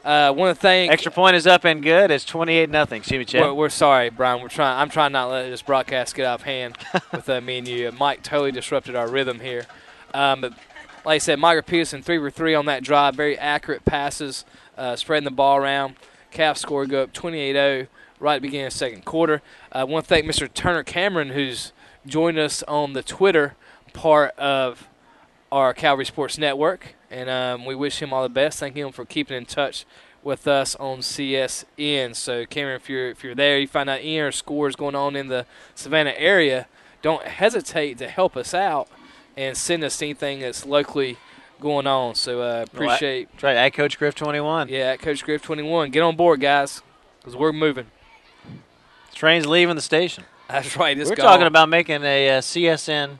Want to thank. Extra point is up and good. It's 28-0. Excuse me, Chad. We're sorry, Brian. I'm trying not to let this broadcast get off hand with me and you. Mike totally disrupted our rhythm here. But like I said, Michael Peterson 3 for 3 on that drive. Very accurate passes, spreading the ball around. Calf score go up 28-0 right at the beginning of the second quarter. I want to thank Mr. Turner Cameron, who's joined us on the Twitter part of our Calvary Sports Network. and we wish him all the best. Thank him for keeping in touch with us on CSN. So, Cameron, if you're there, you find out any scores going on in the Savannah area, don't hesitate to help us out and send us anything that's locally going on. So, appreciate. That's right, at Coach Griff 21. Yeah, at Coach Griff 21. Get on board, guys, because we're moving. Train's leaving the station. That's right. We're talking about making a CSN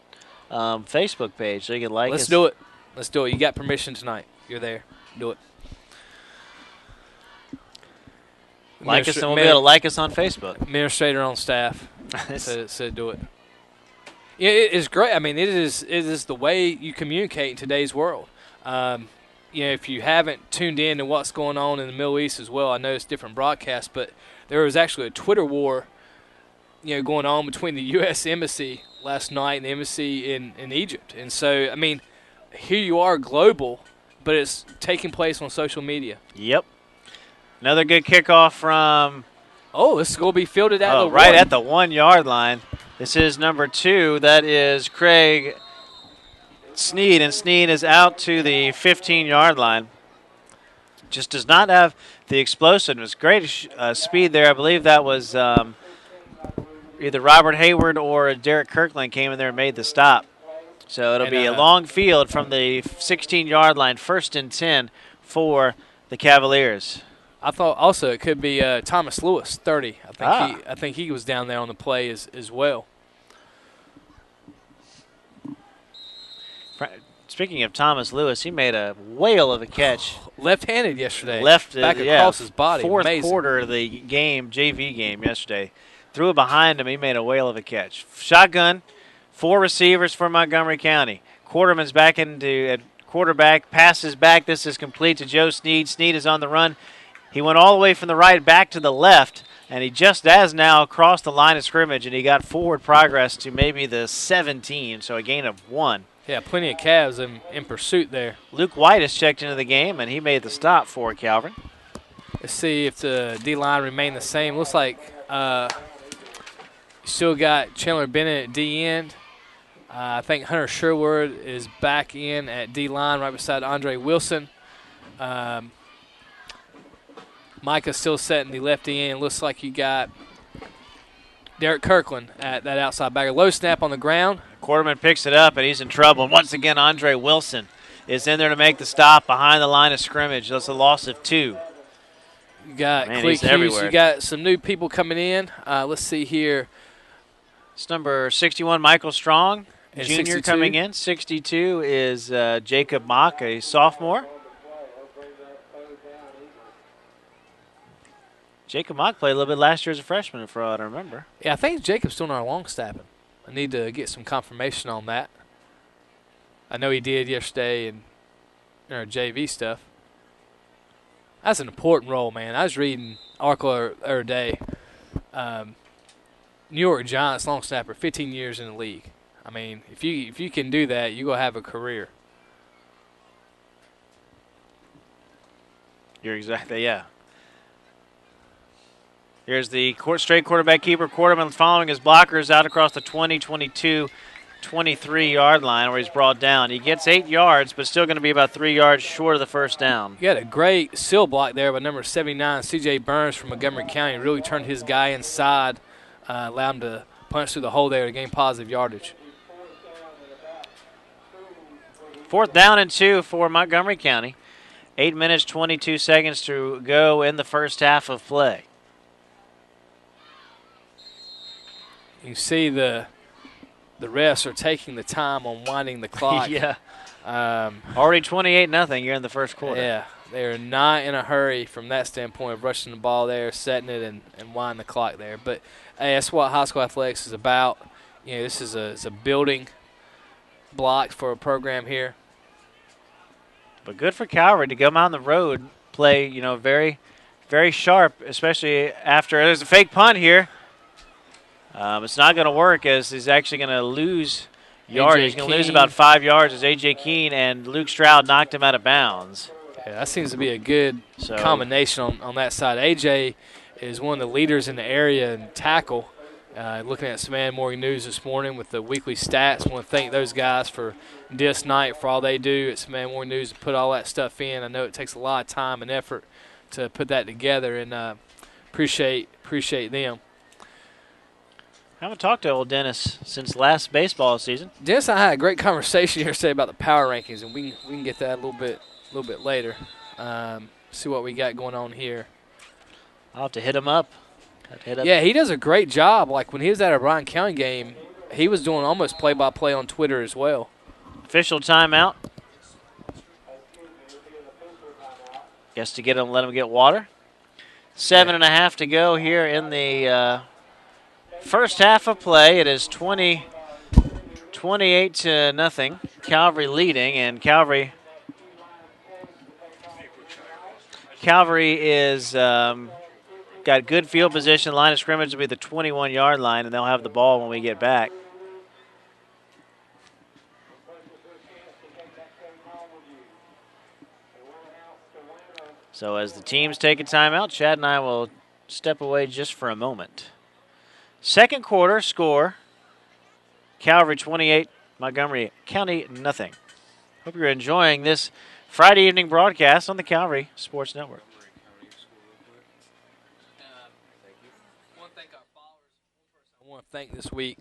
Facebook page so you can like us. Let's do it. Let's do it. You got permission tonight. You're there. Do it. Like us, and we'll be able to like us on Facebook. Administrator on staff said do it. Yeah, it's great. I mean, it is the way you communicate in today's world. If you haven't tuned in to what's going on in the Middle East as well, I know it's different broadcasts, but there was actually a Twitter war, going on between the U.S. Embassy last night and the embassy in Egypt. And so, I mean, here you are global, but it's taking place on social media. Yep. Another good kickoff from. Oh, this is going to be fielded at the right at the 1 yard line. This is number 2. That is Craig Sneed, and Sneed is out to the 15-yard line. Just does not have the explosiveness. Great speed there. I believe that was either Robert Hayward or Derek Kirkland came in there and made the stop. So it'll be a long field from the 16-yard line, 1st and 10 for the Cavaliers. I thought also it could be Thomas Lewis, 30. I think he was down there on the play as well. Speaking of Thomas Lewis, he made a whale of a catch. Left-handed yesterday. Back across his body. Fourth Amazing. Quarter of the game, JV game yesterday. Threw it behind him. He made a whale of a catch. Shotgun, 4 receivers for Montgomery County. Quarterman's back into quarterback. Passes back. This is complete to Joe Sneed. Sneed is on the run. He went all the way from the right back to the left, and he just as now crossed the line of scrimmage, and he got forward progress to maybe the 17, so a gain of 1. Yeah, plenty of Cavs in pursuit there. Luke White has checked into the game, and he made the stop for Calvary. Let's see if the D-line remained the same. Looks like you still got Chandler Bennett at D-end. I think Hunter Sherwood is back in at D-line right beside Andre Wilson. Micah's still setting the left end. Looks like you got Derek Kirkland at that outside backer. Low snap on the ground. Quarterman picks it up, and he's in trouble. And once again, Andre Wilson is in there to make the stop behind the line of scrimmage. That's a loss of 2. You got he's everywhere. You got some new people coming in. Let's see here. It's number 61, Michael Strong, and junior 62. coming in. 62 is Jacob Mock, a sophomore. Jacob Mock played a little bit last year as a freshman, for all I remember. Yeah, I think Jacob's still not long snapping. I need to get some confirmation on that. I know he did yesterday in our JV stuff. That's an important role, man. I was reading article the other day. New York Giants long snapper, 15 years in the league. I mean, if you can do that, you're going to have a career. You're exactly, yeah. Here's the straight quarterback keeper. Quarterman following his blockers out across the 20, 22, 23-yard line where he's brought down. He gets 8 yards, but still going to be about 3 yards short of the first down. You had a great seal block there by number 79, C.J. Burns from Montgomery County. Really turned his guy inside, allowed him to punch through the hole there to gain positive yardage. 4th down and 2 for Montgomery County. 8 minutes, 22 seconds to go in the first half of play. You see the refs are taking the time on winding the clock. Yeah. Already 28-0 here in the first quarter. Yeah. They're not in a hurry from that standpoint of rushing the ball there, setting it, and winding the clock there. But hey, that's what high school athletics is about. This is a building block for a program here. But good for Calvary to come out on the road, play, very, very sharp, especially after there's a fake punt here. It's not going to work as he's actually going to lose yardage. He's going to lose about 5 yards as A.J. Keene and Luke Stroud knocked him out of bounds. Yeah, that seems to be a good combination on that side. A.J. is one of the leaders in the area in tackle, Looking at Savannah Morgan News this morning with the weekly stats. I want to thank those guys for this night, for all they do at Savannah Morgan News to put all that stuff in. I know it takes a lot of time and effort to put that together, and appreciate them. I haven't talked to old Dennis since last baseball season. Dennis and I had a great conversation here today about the power rankings, and we can get that a little bit later. See what we got going on here. I'll have to hit him up. Yeah, he does a great job. Like when he was at a Bryan County game, he was doing almost play-by-play on Twitter as well. Official timeout. Guess to let him get water. 7.5 to go here in the first half of play. It is 28 to nothing. Calvary leading, and Calvary is got good field position. Line of scrimmage will be the 21-yard line, and they'll have the ball when we get back. So as the teams take a timeout, Chad and I will step away just for a moment. Second quarter score, Calvary 28, Montgomery County nothing. Hope you're enjoying this Friday evening broadcast on the Calvary Sports Network. I want to thank this week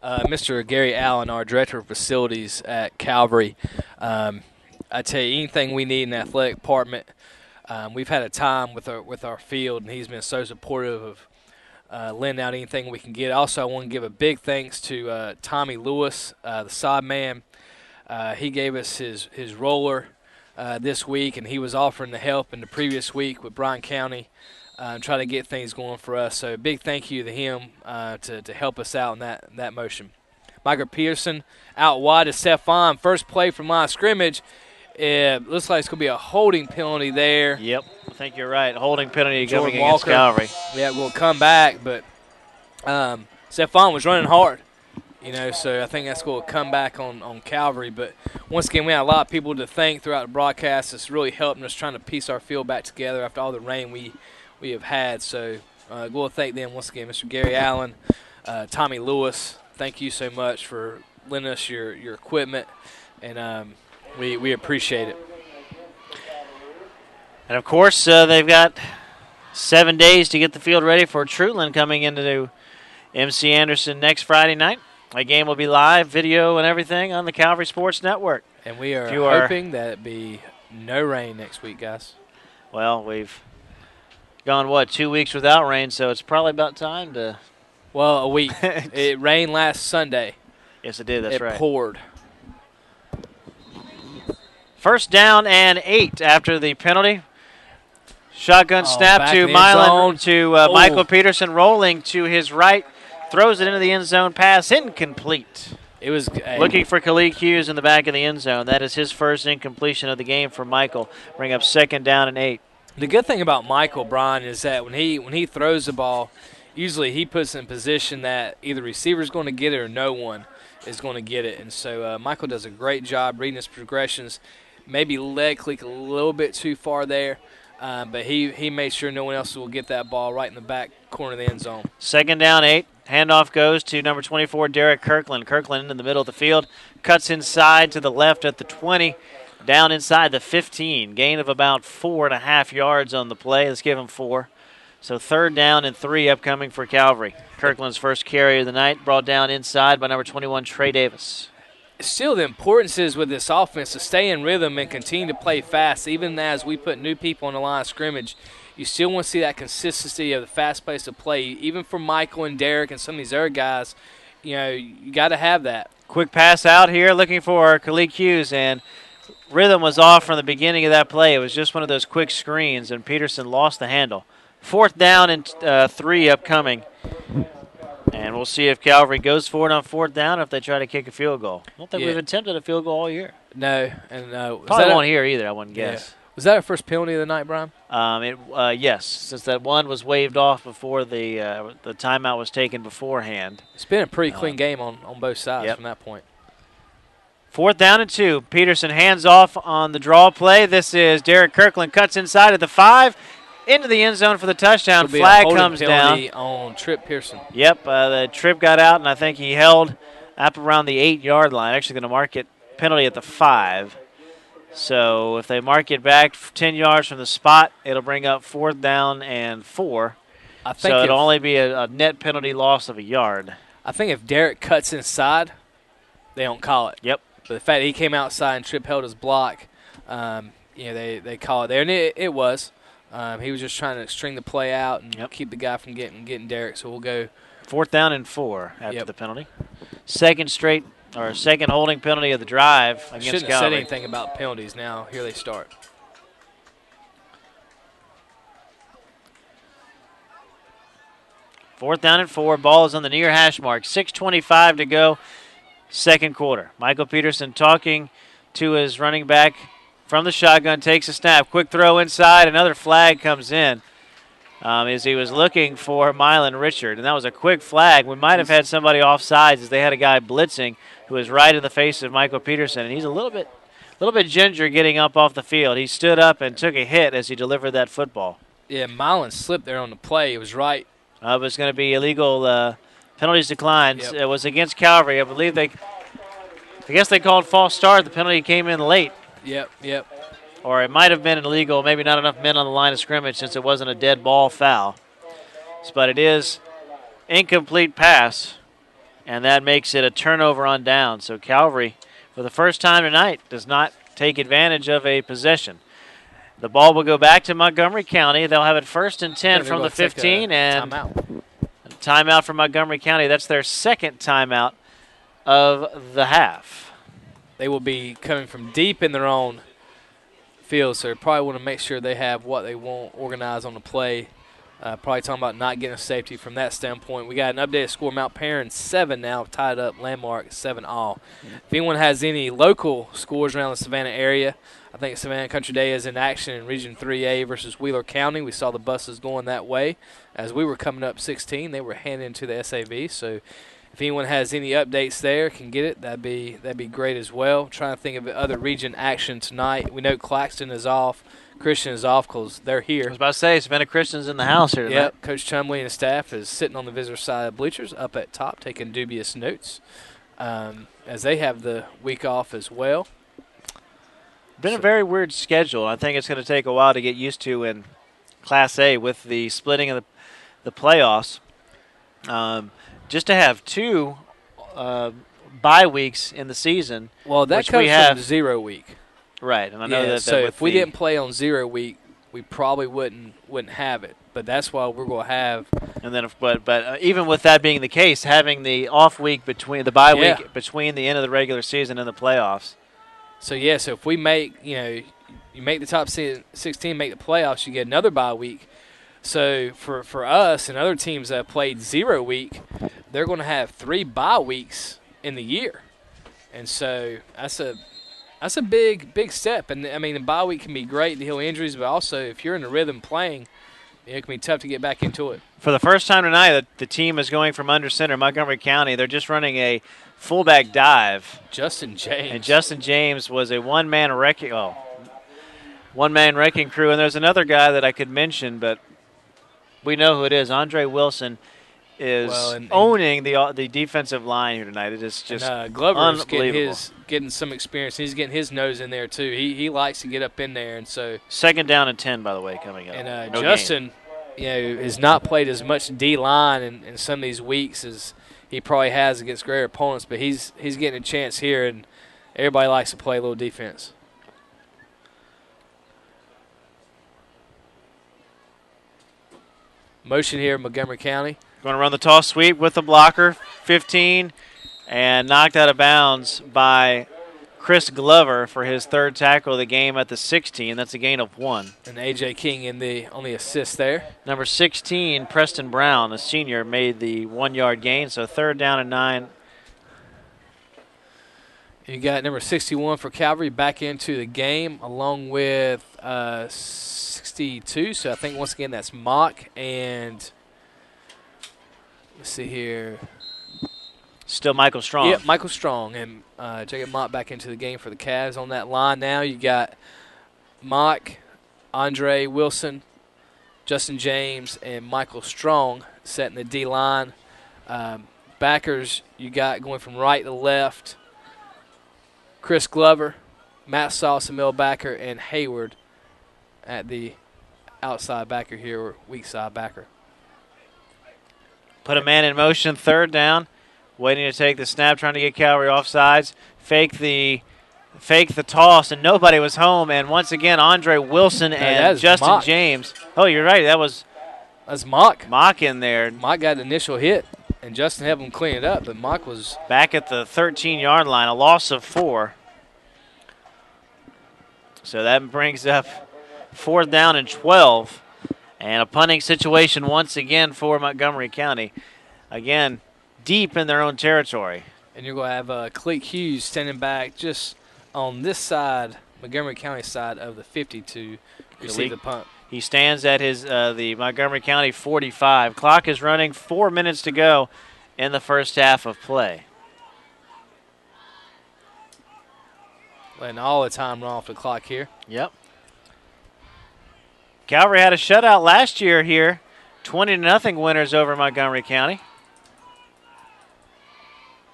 Mr. Gary Allen, our Director of Facilities at Calvary. I tell you, anything we need in the athletic department, we've had a time with our field, and he's been so supportive of lending out anything we can get. Also, I want to give a big thanks to Tommy Lewis, the sod man. He gave us his roller this week, and he was offering the help in the previous week with Bryan County. Try to get things going for us. So a big thank you to him to help us out in that motion. Michael Peterson out wide to Stephon. First play from line of scrimmage. It looks like it's going to be a holding penalty there. Yep, I think you're right. Holding penalty Jordan coming against Calvary. Yeah, we'll come back, but Stephon was running hard. So I think that's going to come back on Calvary. But once again, we had a lot of people to thank throughout the broadcast. It's really helping us trying to piece our field back together after all the rain we have had. So we'll thank them once again, Mr. Gary Allen, Tommy Lewis. Thank you so much for lending us your equipment, and we appreciate it. And, of course, they've got 7 days to get the field ready for Truitland coming into MC Anderson next Friday night. That game will be live, video, and everything on the Calvary Sports Network. And we are hoping that it be no rain next week, guys. Well, we've gone, 2 weeks without rain, so it's probably about time to – well, a week. It rained last Sunday. Yes, it did. That's right. It poured. First down and 8 after the penalty. Shotgun snap to Michael Peterson, rolling to his right. Throws it into the end zone pass. Incomplete. It was looking for Khalid Hughes in the back of the end zone. That is his first incompletion of the game for Michael. Bring up second down and 8. The good thing about Michael, Brian, is that when he throws the ball, usually he puts in position that either receiver is going to get it or no one is going to get it. And so Michael does a great job reading his progressions. Maybe leg click a little bit too far there, but he made sure no one else will get that ball right in the back corner of the end zone. Second down, 8. Handoff goes to number 24, Derek Kirkland. Kirkland in the middle of the field. Cuts inside to the left at the 20. Down inside the 15. Gain of about 4.5 yards on the play. Let's give him 4. So third down and 3 upcoming for Calvary. Kirkland's first carry of the night brought down inside by number 21, Trey Davis. Still, the importance is with this offense to stay in rhythm and continue to play fast. Even as we put new people on the line of scrimmage, you still want to see that consistency of the fast pace of play. Even for Michael and Derek and some of these other guys, you got to have that. Quick pass out here looking for Khalid Hughes, and rhythm was off from the beginning of that play. It was just one of those quick screens, and Peterson lost the handle. Fourth down and 3 upcoming. And we'll see if Calvary goes for it on fourth down or if they try to kick a field goal. I don't think we've attempted a field goal all year. No. And probably won't here either, I wouldn't guess. Was that our first penalty of the night, Brian? Yes, since that one was waved off before the timeout was taken beforehand. It's been a pretty clean game on both sides from that point. Fourth down and 2. Peterson hands off on the draw play. This is Derek Kirkland, cuts inside at the 5. into the end zone for the touchdown. It'll be Flag a holding comes penalty down on Trip Pearson. Yep, the Trip got out, and I think he held up around the 8-yard line. Actually going to mark it penalty at the 5. So if they mark it back 10 yards from the spot, it'll bring up 4th down and 4. I think so it'll only be a net penalty loss of a yard. I think if Derek cuts inside, they don't call it. Yep. But the fact that he came outside and Trip held his block, they call it there. And it was. He was just trying to string the play out and keep the guy from getting Derek. So we'll go 4th down and 4 after the penalty. Second holding penalty of the drive against Calvary. Shouldn't have said anything about penalties. Now here they start. Fourth down and 4. Ball is on the near hash mark. 6:25 to go. Second quarter. Michael Peterson talking to his running back from the shotgun. Takes a snap. Quick throw inside. Another flag comes in. As he was looking for Mylan Richard, and that was a quick flag. We might have had somebody offsides as they had a guy blitzing who was right in the face of Michael Peterson, and he's a little bit ginger getting up off the field. He stood up and took a hit as he delivered that football. Yeah, Mylan slipped there on the play. It was right. It was going to be illegal. Penalties declined. Yep. It was against Calvary. I believe I guess they called false start. The penalty came in late. Yep. Or it might have been illegal, maybe not enough men on the line of scrimmage since it wasn't a dead ball foul. But it is incomplete pass, and that makes it a turnover on down. So Calvary, for the first time tonight, does not take advantage of a possession. The ball will go back to Montgomery County. They'll have it 1st and 10 from the 15. And timeout for Montgomery County. That's their second timeout of the half. They will be coming from deep in their own field, so they probably want to make sure they have what they want organized on the play. Probably talking about not getting a safety from that standpoint. We got an updated score. Mount Perrin 7 now, tied up. Landmark 7 all. If anyone has any local scores around the Savannah area, I think Savannah Country Day is in action in Region 3A versus Wheeler County. We saw the buses going that way. As we were coming up 16, they were heading into the SAV. So if anyone has any updates there, can get it, that'd be great as well. Trying to think of other region action tonight. We know Claxton is off. Christian is off because they're here. I was about to say, Savannah Christian's in the house here tonight. Yep, Coach Chumley and staff is sitting on the visitor side of bleachers up at top taking dubious notes as they have the week off as well. Been a very weird schedule. I think it's going to take a while to get used to in Class A with the splitting of the playoffs. Just to have 2 bye weeks in the season. Well, that comes from 0 week. Right, and I know that. So if we didn't play on 0 week, we probably wouldn't have it. But that's why we're going to have. And then, but even with that being the case, having the off week between the bye week between the end of the regular season and the playoffs. So so if we make you make the top 16, make the playoffs, you get another bye week. So for us and other teams that have played 0 week, they're going to have 3 bye weeks in the year, and so that's a big step. And I mean, the bye week can be great to heal injuries, but also if you're in the rhythm playing, it can be tough to get back into it. For the first time tonight, the team is going from under center. Montgomery County, they're just running a fullback dive. Justin James. And Justin James was a one-man wrecking crew. And there's another guy that I could mention, but we know who it is. Andre Wilson is owning the defensive line here tonight. It is just Glover's unbelievable. Getting some experience. He's getting his nose in there too. He likes to get up in there, and so 2nd down and 10, by the way, coming up. And Justin, has not played as much D line in some of these weeks as he probably has against greater opponents, but he's getting a chance here, and everybody likes to play a little defense. Motion here, Montgomery County. Going to run the toss sweep with the blocker, 15, and knocked out of bounds by Chris Glover for his 3rd tackle of the game at the 16. That's a gain of 1. And A.J. King on the assist there. Number 16, Preston Brown, a senior, made the 1-yard gain, so 3rd down and 9. You got number 61 for Calvary back into the game along with 62. So I think, once again, that's Mock and – let's see here. Still Michael Strong. Yep, Michael Strong. And Jacob Mock back into the game for the Cavs. On that line now, you got Mock, Andre Wilson, Justin James and Michael Strong setting the D-line. Backers, you got going from right to left, Chris Glover, Matt Sauce, a middle backer, and Hayward at the outside backer here, or weak side backer. Put a man in motion, third down, waiting to take the snap, trying to get Calvary offsides. Fake the toss, and nobody was home. And once again, Andre Wilson and Justin Mock. James. Oh, you're right. That's Mock. Mock in there. Mock got an initial hit, and Justin helped him clean it up, but Mock was back at the 13-yard line, a loss of 4. So that brings up 4th down and 12, and a punting situation once again for Montgomery County. Again, deep in their own territory. And you're going to have Cleek Hughes standing back just on this side, Montgomery County side of the 50 to receive the punt. He stands at his the Montgomery County 45. Clock is running, 4 minutes to go in the first half of play. Letting all the time run off the clock here. Yep. Calvary had a shutout last year here, 20-0 winners over Montgomery County.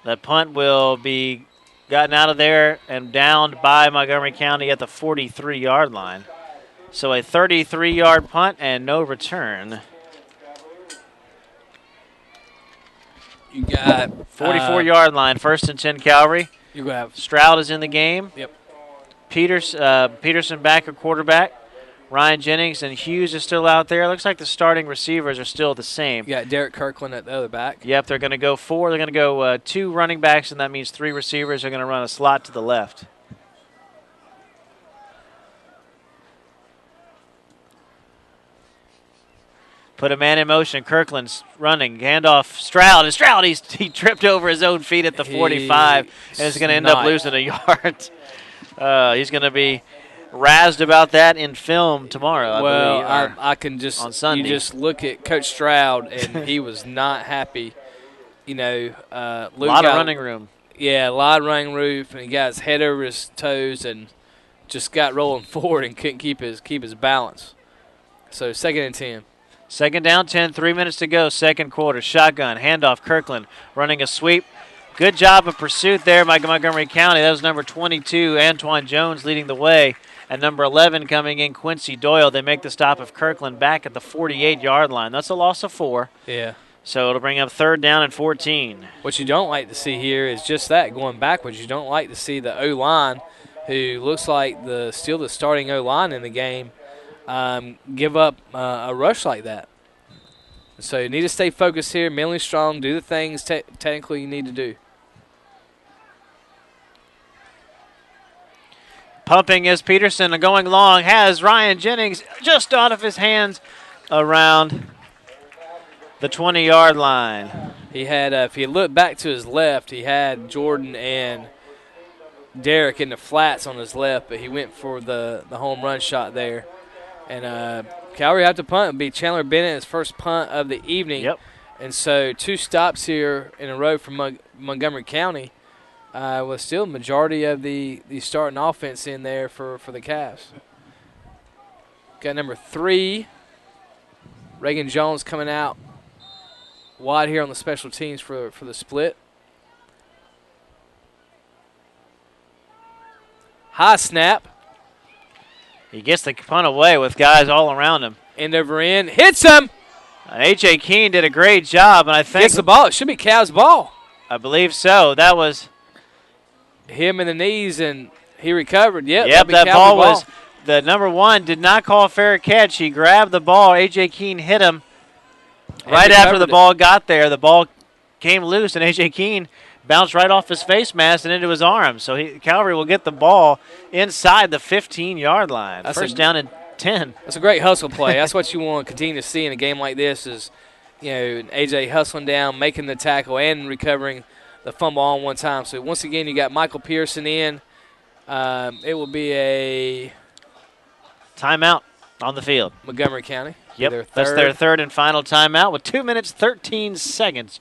That punt will be gotten out of there and downed by Montgomery County at the 43-yard line. So a 33-yard punt and no return. You got 44-yard line, 1st and 10 Calvary. You have Stroud is in the game. Yep. Peterson back at quarterback. Ryan Jennings and Hughes is still out there. Looks like the starting receivers are still the same. You got Derek Kirkland at the other back. Yep, they're going to go 4. They're going to go 2 running backs, and that means 3 receivers are going to run a slot to the left. Put a man in motion. Kirkland's running. Handoff. Stroud. And Stroud, he tripped over his own feet at the 45 and is going to end up losing a yard. He's going to be razzed about that in film tomorrow, I believe. I can just on Sunday. You just look at Coach Stroud, and he was not happy. You know, a lot of running room. Yeah, a lot of running room, and he got his head over his toes and just got rolling forward and couldn't keep his balance. So 2nd and 10. 2nd down, 10, 3 minutes to go, second quarter. Shotgun, handoff, Kirkland running a sweep. Good job of pursuit there by Montgomery County. That was number 22, Antoine Jones, leading the way. And number 11 coming in, Quincy Doyle. They make the stop of Kirkland back at the 48-yard line. That's a loss of 4. Yeah. So it'll bring up 3rd down and 14. What you don't like to see here is just that, going backwards. You don't like to see the O-line, who looks like still the starting O-line in the game, give up a rush like that. So you need to stay focused here, mentally strong, do the things technically you need to do. Pumping is Peterson, going long, has Ryan Jennings just out of his hands around the 20-yard line. He had, if you look back to his left, he had Jordan and Derek in the flats on his left, but he went for the home run shot there. And Calvary have to punt. It'll be Chandler Bennett, his first punt of the evening. Yep. And so 2 stops here in a row from Montgomery County. With still the majority of the starting offense in there for the Cavs. Got number 3, Reagan Jones coming out wide here on the special teams for the split. High snap. He gets the punt away with guys all around him. End over end. Hits him. A.J. Keene did a great job, and I think gets the ball. It should be Cavs' ball. I believe so. That was him in the knees, and he recovered. Yep, that ball was the number 1 did not call a fair catch. He grabbed the ball. A.J. Keene hit him right after the ball got there. The ball came loose, and A.J. Keene bounced right off his face mask and into his arm. So Calvary will get the ball inside the 15-yard line. That's first down and 10. That's a great hustle play. That's what you want to continue to see in a game like this is, A.J. hustling down, making the tackle, and recovering the fumble on one time. So once again, you got Michael Pearson in. It will be a timeout on the field. Montgomery County. Yep, that's their 3rd and final timeout with 2 minutes, 13 seconds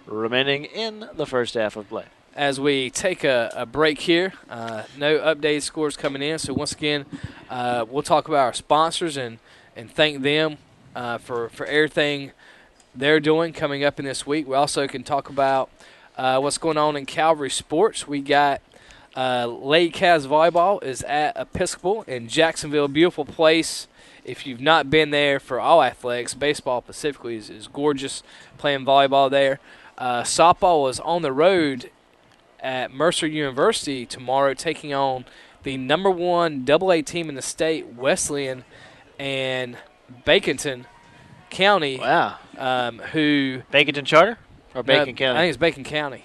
remaining in the first half of play. As we take a break here, no updated scores coming in. So once again, we'll talk about our sponsors and thank them for everything they're doing coming up in this week. We also can talk about what's going on in Calvary sports. We got Lady Cavs volleyball is at Episcopal in Jacksonville. Beautiful place. If you've not been there for all athletics, baseball specifically is gorgeous, playing volleyball there. Softball is on the road at Mercer University tomorrow, taking on the number 1 AA team in the state, Wesleyan, and Baconton County. Wow. Who Baconton Charter or Bacon County? I think it's Bacon County.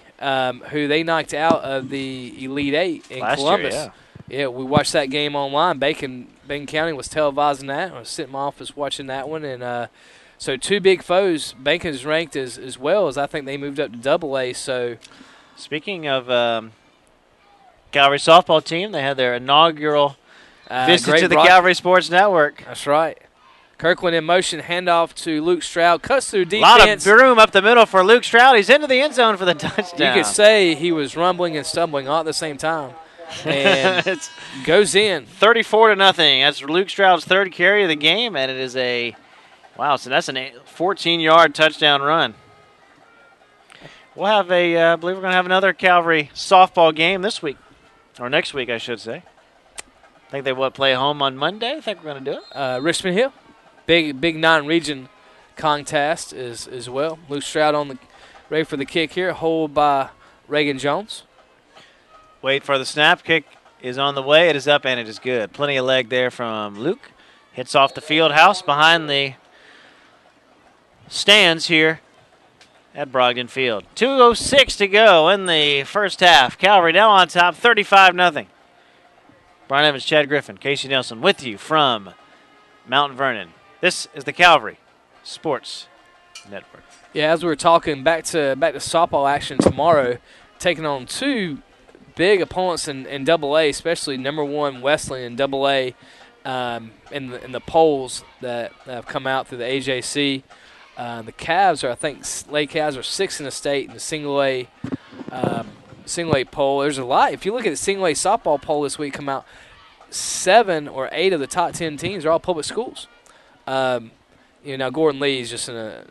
Who they knocked out of the Elite Eight in last Columbus. year, Yeah, we watched that game online. Bacon County was televising that. I was sitting in my office watching that one. And so 2 big foes. Bacon's ranked as well as I think they moved up to AA. So, speaking of Calvary softball team, they had their inaugural visit to the Calvary Sports Network. That's right. Kirkland in motion, handoff to Luke Stroud. Cuts through defense. A lot of room up the middle for Luke Stroud. He's into the end zone for the touchdown. You could say he was rumbling and stumbling all at the same time. And goes in. 34-0. That's Luke Stroud's 3rd carry of the game, and it is so that's a 14-yard touchdown run. We'll have I believe we're going to have another Calvary softball game this week, or next week, I should say. I think they play home on Monday. I think we're going to do it. Richmond Hill, big non-region contest as well. Luke Stroud ready for the kick here, hold by Reagan Jones. Wait for the snap. Kick is on the way. It is up, and it is good. Plenty of leg there from Luke. Hits off the field house behind the stands here at Brogdon Field. 2:06 to go in the first half. Calvary now on top, 35-0. Brian Evans, Chad Griffin, Casey Nelson with you from Mount Vernon. This is the Calvary Sports Network. Yeah, as we were talking, back to softball action tomorrow, taking on 2 big opponents in AA, especially number 1 Wesleyan in AA in the polls that have come out through the AJC. The Cavs Lake Cavs are 6th in the state in the single A poll. There's a lot. If you look at the single A softball poll this week, come out 7 or 8 of the top 10 teams are all public schools. Now Gordon Lee is just in a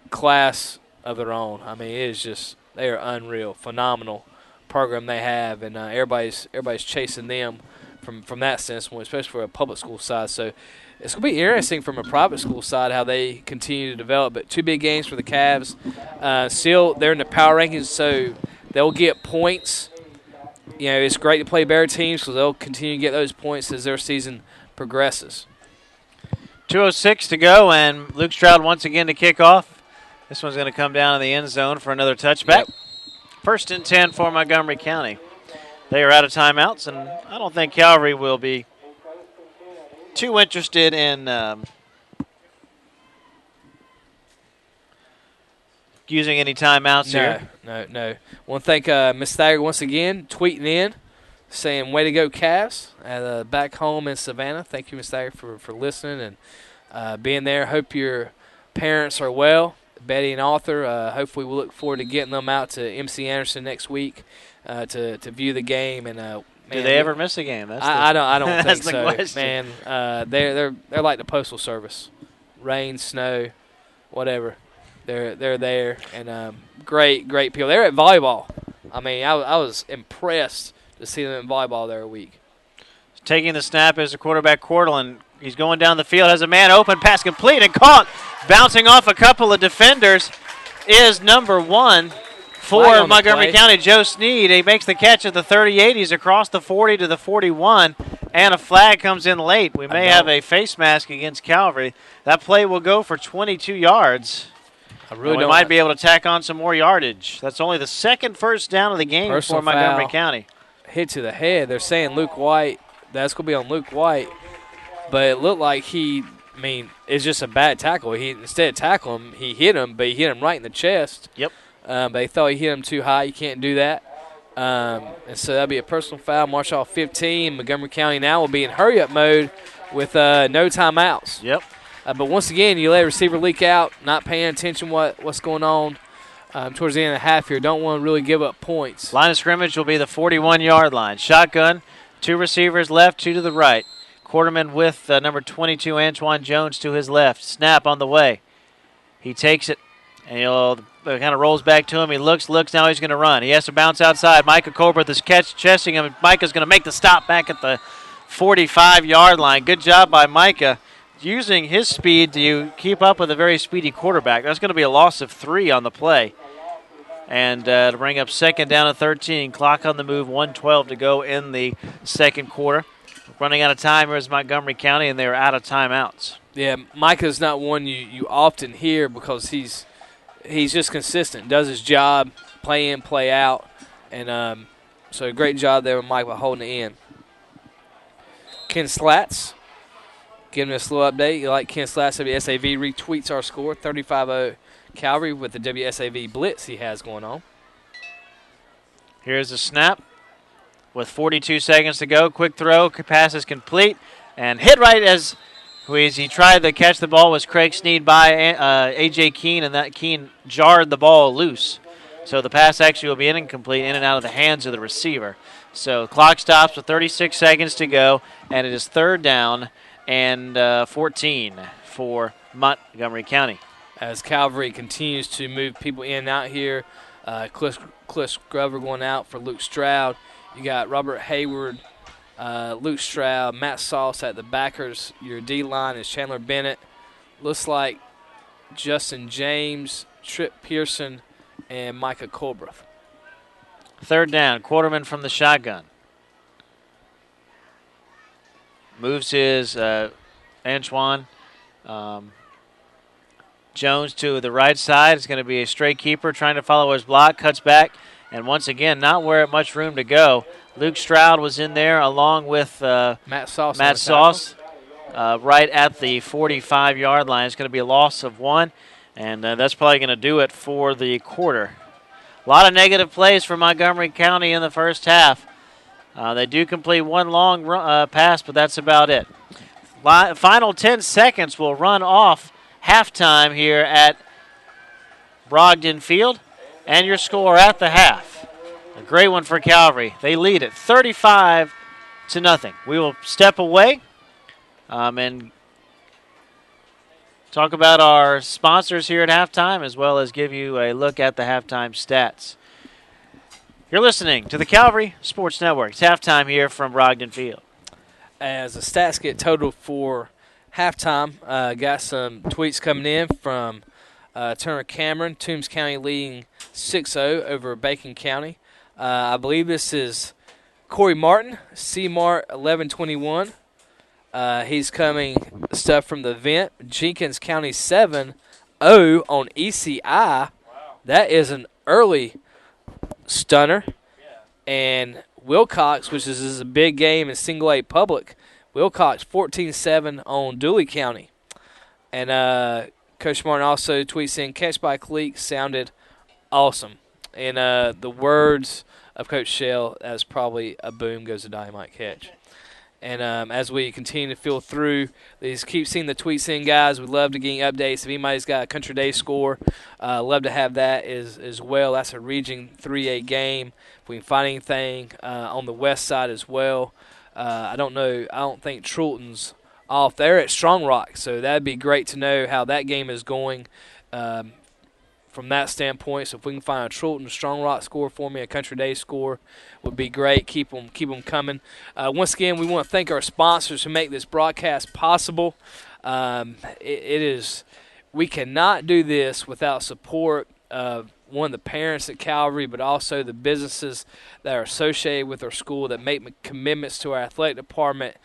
class of their own. I mean, it is just they are unreal, phenomenal program they have, and everybody's chasing them from that sense, especially for a public school side. So it's going to be interesting from a private school side how they continue to develop. But 2 big games for the Cavs. Still, they're in the power rankings, so they'll get points. It's great to play better teams because they'll continue to get those points as their season progresses. 2:06 to go, and Luke Stroud once again to kick off. This one's going to come down in the end zone for another touchback. Yep. 1st and 10 for Montgomery County. They are out of timeouts, and I don't think Calvary will be too interested in using any timeouts here. No. Want to thank Miss Thayer once again, tweeting in, saying, way to go, Cavs, back home in Savannah. Thank you, Miss Thayer, for listening and being there. Hope your parents are well. Betty and Arthur, hopefully we'll look forward to getting them out to MC Anderson next week to view the game. And man, do they ever miss a game? I don't think so. Question. Man, they're like the Postal Service. Rain, snow, whatever. They're there, and great people. They're at volleyball. I mean, I was impressed to see them in volleyball there a week. Taking the snap is the quarterback, Cortland. He's going down the field, has a man open, pass complete and caught. Bouncing off a couple of defenders is number 1 for Montgomery County, Joe Sneed. He makes the catch at the 38. He's across the 40 to the 41, and a flag comes in late. We may have a face mask against Calvary. That play will go for 22 yards. We might be able to tack on some more yardage. That's only the 2nd first down of the game for Montgomery County. Hit to the head. They're saying Luke White. That's going to be on Luke White. But it looked like it's just a bad tackle. Instead of tackling him, he hit him, but he hit him right in the chest. Yep. But they thought he hit him too high. You can't do that. And so that'll be a personal foul. March off 15. Montgomery County now will be in hurry-up mode with no timeouts. Yep. But once again, you let a receiver leak out, not paying attention what's going on towards the end of the half here. Don't want to really give up points. Line of scrimmage will be the 41-yard line. Shotgun, 2 receivers left, 2 to the right. Quarterman with number 22, Antoine Jones, to his left. Snap on the way. He takes it, and he'll kind of rolls back to him. He looks. Now he's going to run. He has to bounce outside. Micah Colbert is chesting him. Micah's going to make the stop back at the 45-yard line. Good job by Micah using his speed to keep up with a very speedy quarterback. That's going to be a loss of 3 on the play. And to bring up second down at 13. Clock on the move, 1:12 to go in the second quarter. Running out of time here is Montgomery County, and they're out of timeouts. Yeah, Micah's not one you often hear because he's just consistent, does his job, play in, play out. And so great job there with Mike by holding it in. Ken Slats, giving us a little update. You like Ken Slats, WSAV retweets our score, 35-0 Calvary with the WSAV blitz he has going on. Here's the snap with 42 seconds to go. Quick throw, pass is complete, and hit right as he tried to catch the ball was Craig Sneed by A.J. Keene, and that Keene jarred the ball loose. So the pass actually will be incomplete, in and out of the hands of the receiver. So clock stops with 36 seconds to go, and it is third down and 14 for Montgomery County. As Calvary continues to move people in and out here, Cliff Grover going out for Luke Stroud. You got Robert Hayward, Luke Stroud, Matt Sauce at the backers. Your D-line is Chandler Bennett. Looks like Justin James, Trip Pearson, and Micah Colbreth. Third down, Quarterman from the shotgun. Moves his Antoine Jones to the right side. It's going to be a straight keeper trying to follow his block. Cuts back, and once again, not where much room to go. Luke Stroud was in there along with Matt Sauce right at the 45-yard line. It's going to be a loss of 1, and that's probably going to do it for the quarter. A lot of negative plays for Montgomery County in the first half. They do complete one long pass, but that's about it. Final 10 seconds will run off halftime here at Brogdon Field, and your score at the half. A great one for Calvary. They lead it 35-0. We will step away and talk about our sponsors here at halftime, as well as give you a look at the halftime stats. You're listening to the Calvary Sports Network. It's halftime here from Brogdon Field. As the stats get totaled for halftime, got some tweets coming in from Turner Cameron. Toombs County leading 6-0 over Bacon County. I believe this is Corey Martin, C-Mart 1121. He's coming stuff from the vent. Jenkins County 7-0 on ECI. Wow. That is an early stunner. And Wilcox, which is a big game in single A public, Wilcox 14-7 on Dooley County. And Coach Martin also tweets in, catch by Cleek sounded awesome. And the words of Coach Shell, that's probably a boom goes a dynamite catch. And as we continue to feel through these, keep seeing the tweets in, guys. We'd love to get updates. If anybody's got a Country Day score, love to have that as well. That's a Region 3A game. If we can find anything on the west side as well. I don't know. I don't think Trulton's off there at Strong Rock, so that'd be great to know how that game is going from that standpoint. So if we can find a Trulton Strong Rock score for me, a Country Day score would be great. Keep them coming. Once again, we want to thank our sponsors who make this broadcast possible. We cannot do this without support of one of the parents at Calvary, but also the businesses that are associated with our school that make commitments to our athletic department.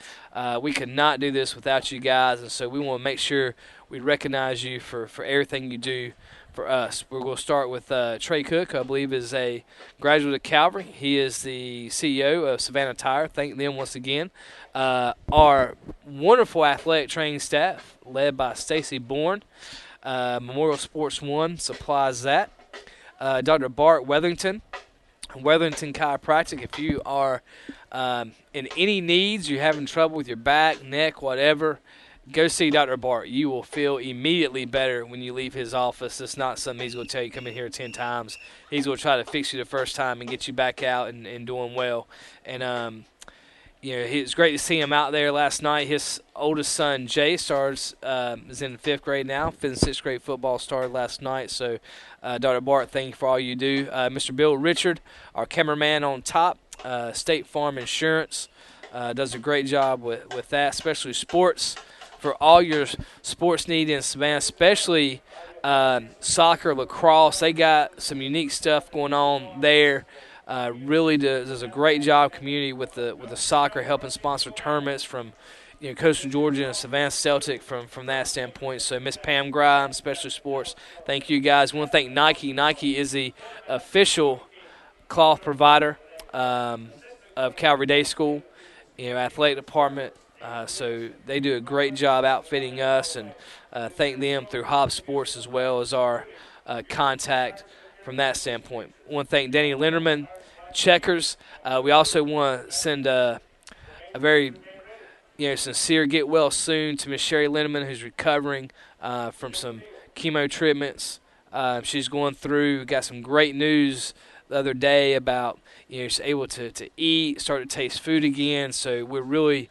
We could not do this without you guys, and so we want to make sure we recognize you for everything you do for us. We're going to start with Trey Cook, who I believe is a graduate of Calvary. He is the CEO of Savannah Tire. Thank them once again. Our wonderful athletic training staff, led by Stacy Bourne. Memorial Sports One supplies that. Dr. Bart Weatherington Chiropractic. If you are in any needs, you're having trouble with your back, neck, whatever, go see Dr. Bart. You will feel immediately better when you leave his office. It's not something he's going to tell you come in here 10 times. He's going to try to fix you the first time and get you back out and doing well. And It's great to see him out there last night. His oldest son, Jay, is in 5th grade now. 5th and 6th grade football started last night. So, Dr. Bart, thank you for all you do. Mr. Bill Richard, our cameraman on top, State Farm Insurance, does a great job with that, especially sports. For all your sports needs in Savannah, especially soccer, lacrosse. They got some unique stuff going on there. Really does a great job community with the soccer, helping sponsor tournaments from Coastal Georgia and Savannah Celtic from that standpoint. So Miss Pam Grimes, Specialty Sports, thank you guys. I want to thank Nike. Nike is the official cloth provider of Calvary Day School, athletic department. So they do a great job outfitting us, and thank them through Hobbs Sports as well as our contact from that standpoint. I want to thank Danny Linderman, Checkers. We also want to send a very sincere get well soon to Miss Sherry Linderman, who's recovering from some chemo treatments she's going through. Got some great news the other day about she's able to eat, start to taste food again. So we're really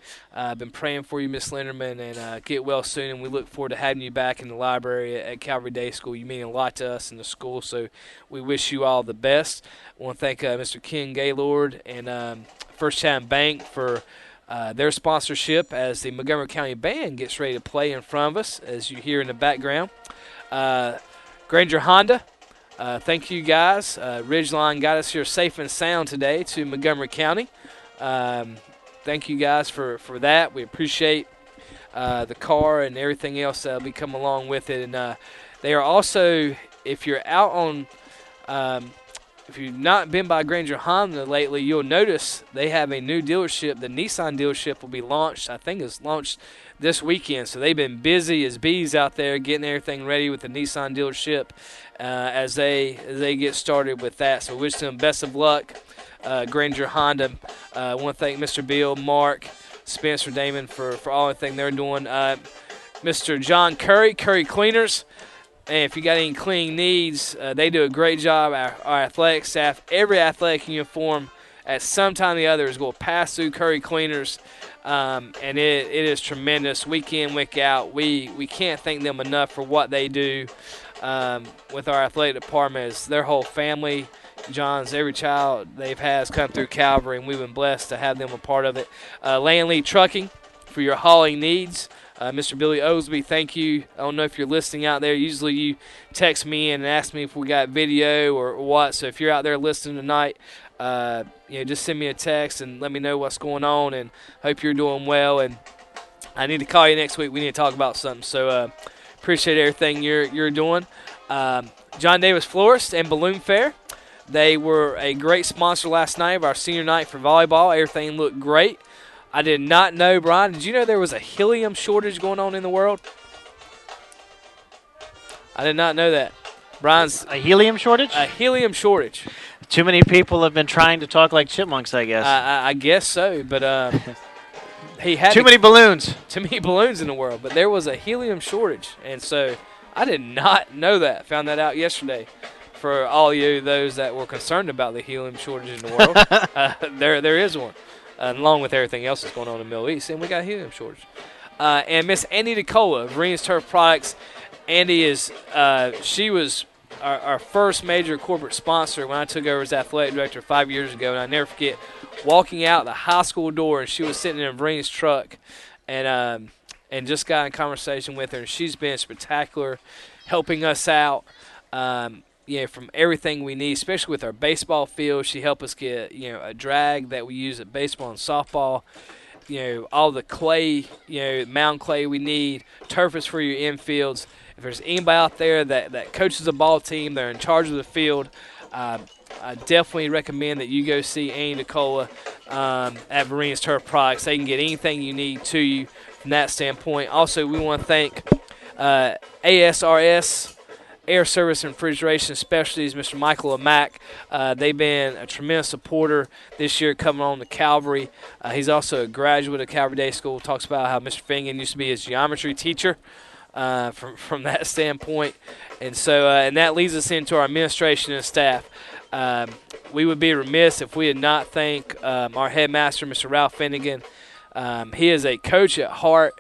been praying for you, Miss Linderman, and get well soon. And we look forward to having you back in the library at Calvary Day School. You mean a lot to us in the school, so we wish you all the best. I want to thank Mr. Ken Gaylord and First Time Bank for their sponsorship as the Montgomery County Band gets ready to play in front of us, as you hear in the background. Granger Honda. Thank you, guys. Ridgeline got us here safe and sound today to Montgomery County. Thank you, guys, for that. We appreciate the car and everything else that will be coming along with it. And they are also, if you're out on if you've not been by Granger Honda lately, you'll notice they have a new dealership. The Nissan dealership will be launched. I think it's launched this weekend. So they've been busy as bees out there getting everything ready with the Nissan dealership as they get started with that. So wish them best of luck, Granger Honda. I want to thank Mr. Bill, Mark, Spencer, Damon for all the thing they're doing. Mr. John Curry, Curry Cleaners. And if you got any cleaning needs, they do a great job. Our athletic staff, every athletic uniform at some time or the other is going to pass through Curry Cleaners, and it is tremendous week in, week out. We can't thank them enough for what they do with our athletic department. As their whole family, John's, every child they've had has come through Calvary, and we've been blessed to have them a part of it. Landley Trucking for your hauling needs. Mr. Billy Osby, thank you. I don't know if you're listening out there. Usually you text me and ask me if we got video or what. So if you're out there listening tonight, just send me a text and let me know what's going on, and hope you're doing well. And I need to call you next week. We need to talk about something. So appreciate everything you're doing. John Davis Florist and Balloon Fair. They were a great sponsor last night of our senior night for volleyball. Everything looked great. I did not know, Brian, did you know there was a helium shortage going on in the world? I did not know that. Brian's a helium shortage? A helium shortage. Too many people have been trying to talk like chipmunks, I guess. I guess so, but he had too many balloons. Too many balloons in the world, but there was a helium shortage, and so I did not know that. Found that out yesterday. For all you those that were concerned about the helium shortage in the world, there is one. Along with everything else that's going on in the Middle East, and we got a helium shortage. And Miss Andy DeCola of Vernon Turf Products. Andy she was our first major corporate sponsor when I took over as athletic director 5 years ago, and I never forget walking out the high school door, and she was sitting in a Vernon's truck, and just got in conversation with her, and she's been spectacular, helping us out. From everything we need, especially with our baseball field. She helped us get, a drag that we use at baseball and softball. All the clay, mound clay we need, turfs for your infields. If there's anybody out there that coaches a ball team, they're in charge of the field, I definitely recommend that you go see Andy DeCola at Vernon Turf Products. They can get anything you need to you from that standpoint. Also, we want to thank ASRS Air Service and Refrigeration Specialties, Mr. Michael Amack. They've been a tremendous supporter this year coming on to Calvary. He's also a graduate of Calvary Day School. Talks about how Mr. Fingan used to be his geometry teacher from that standpoint. And so and that leads us into our administration and staff. Um, we would be remiss if we did not thank our headmaster, Mr. Ralph Finnegan. He is a coach at heart.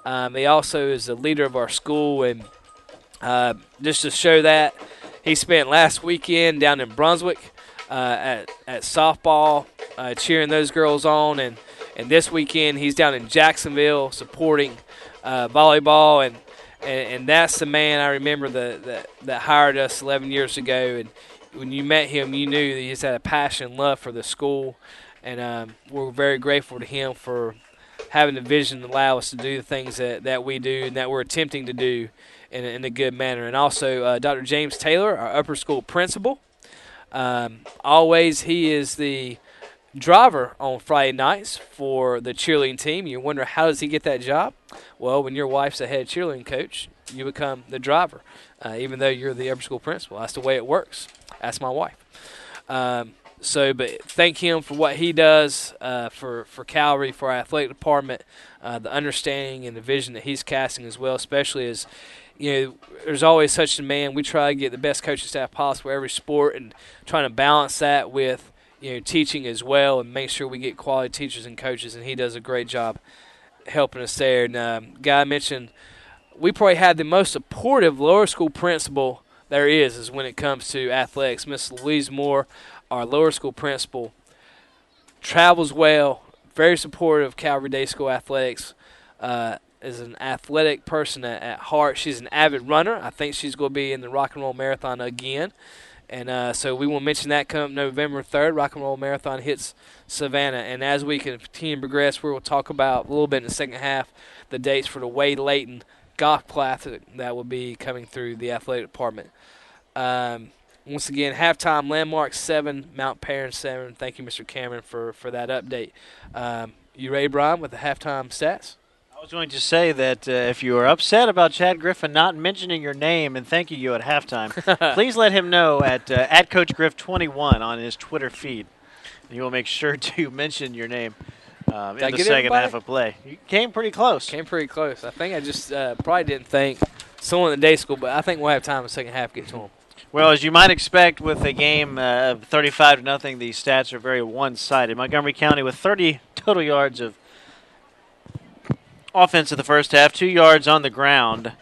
He also is the leader of our school, and just to show that, he spent last weekend down in Brunswick at softball, cheering those girls on, and this weekend he's down in Jacksonville supporting volleyball, and that's the man I remember that hired us 11 years ago. And when you met him, you knew that he just had a passion and love for the school, and we're very grateful to him for having the vision to allow us to do the things that we do and that we're attempting to do in a good manner. And also Dr. James Taylor, our upper school principal. Always he is the driver on Friday nights for the cheerleading team. You wonder, how does he get that job? Well, when your wife's a head cheerleading coach, you become the driver, even though you're the upper school principal. That's the way it works. That's my wife. But thank him for what he does for Calvary, for our athletic department, the understanding and the vision that he's casting as well, especially as, there's always such demand. We try to get the best coaching staff possible for every sport and trying to balance that with, teaching as well and make sure we get quality teachers and coaches, and he does a great job helping us there. And Guy mentioned we probably had the most supportive lower school principal there is when it comes to athletics. Miss Louise Moore, our lower school principal, travels well, very supportive of Calvary Day School athletics, is an athletic person at heart. She's an avid runner. I think she's going to be in the Rock and Roll Marathon again. And so we will mention that come November 3rd. Rock and Roll Marathon hits Savannah. And as we continue to progress, we will talk about a little bit in the second half the dates for the Wade Layton Golf Classic that will be coming through the athletic department. Once again, halftime landmark 7, Mount Perrin 7. Thank you, Mr. Cameron, for that update. You ready, Brian, with the halftime stats? I was going to say that if you are upset about Chad Griffin not mentioning your name and thanking you at halftime, please let him know at CoachGriff21 on his Twitter feed. He will make sure to mention your name in the second half of play. You came pretty close. I think I just probably didn't thank someone in the day school, but I think we'll have time in the second half to get to him. Well, as you might expect with a game of 35-0, the stats are very one-sided. Montgomery County with 30 total yards of offense in the first half, 2 yards on the ground.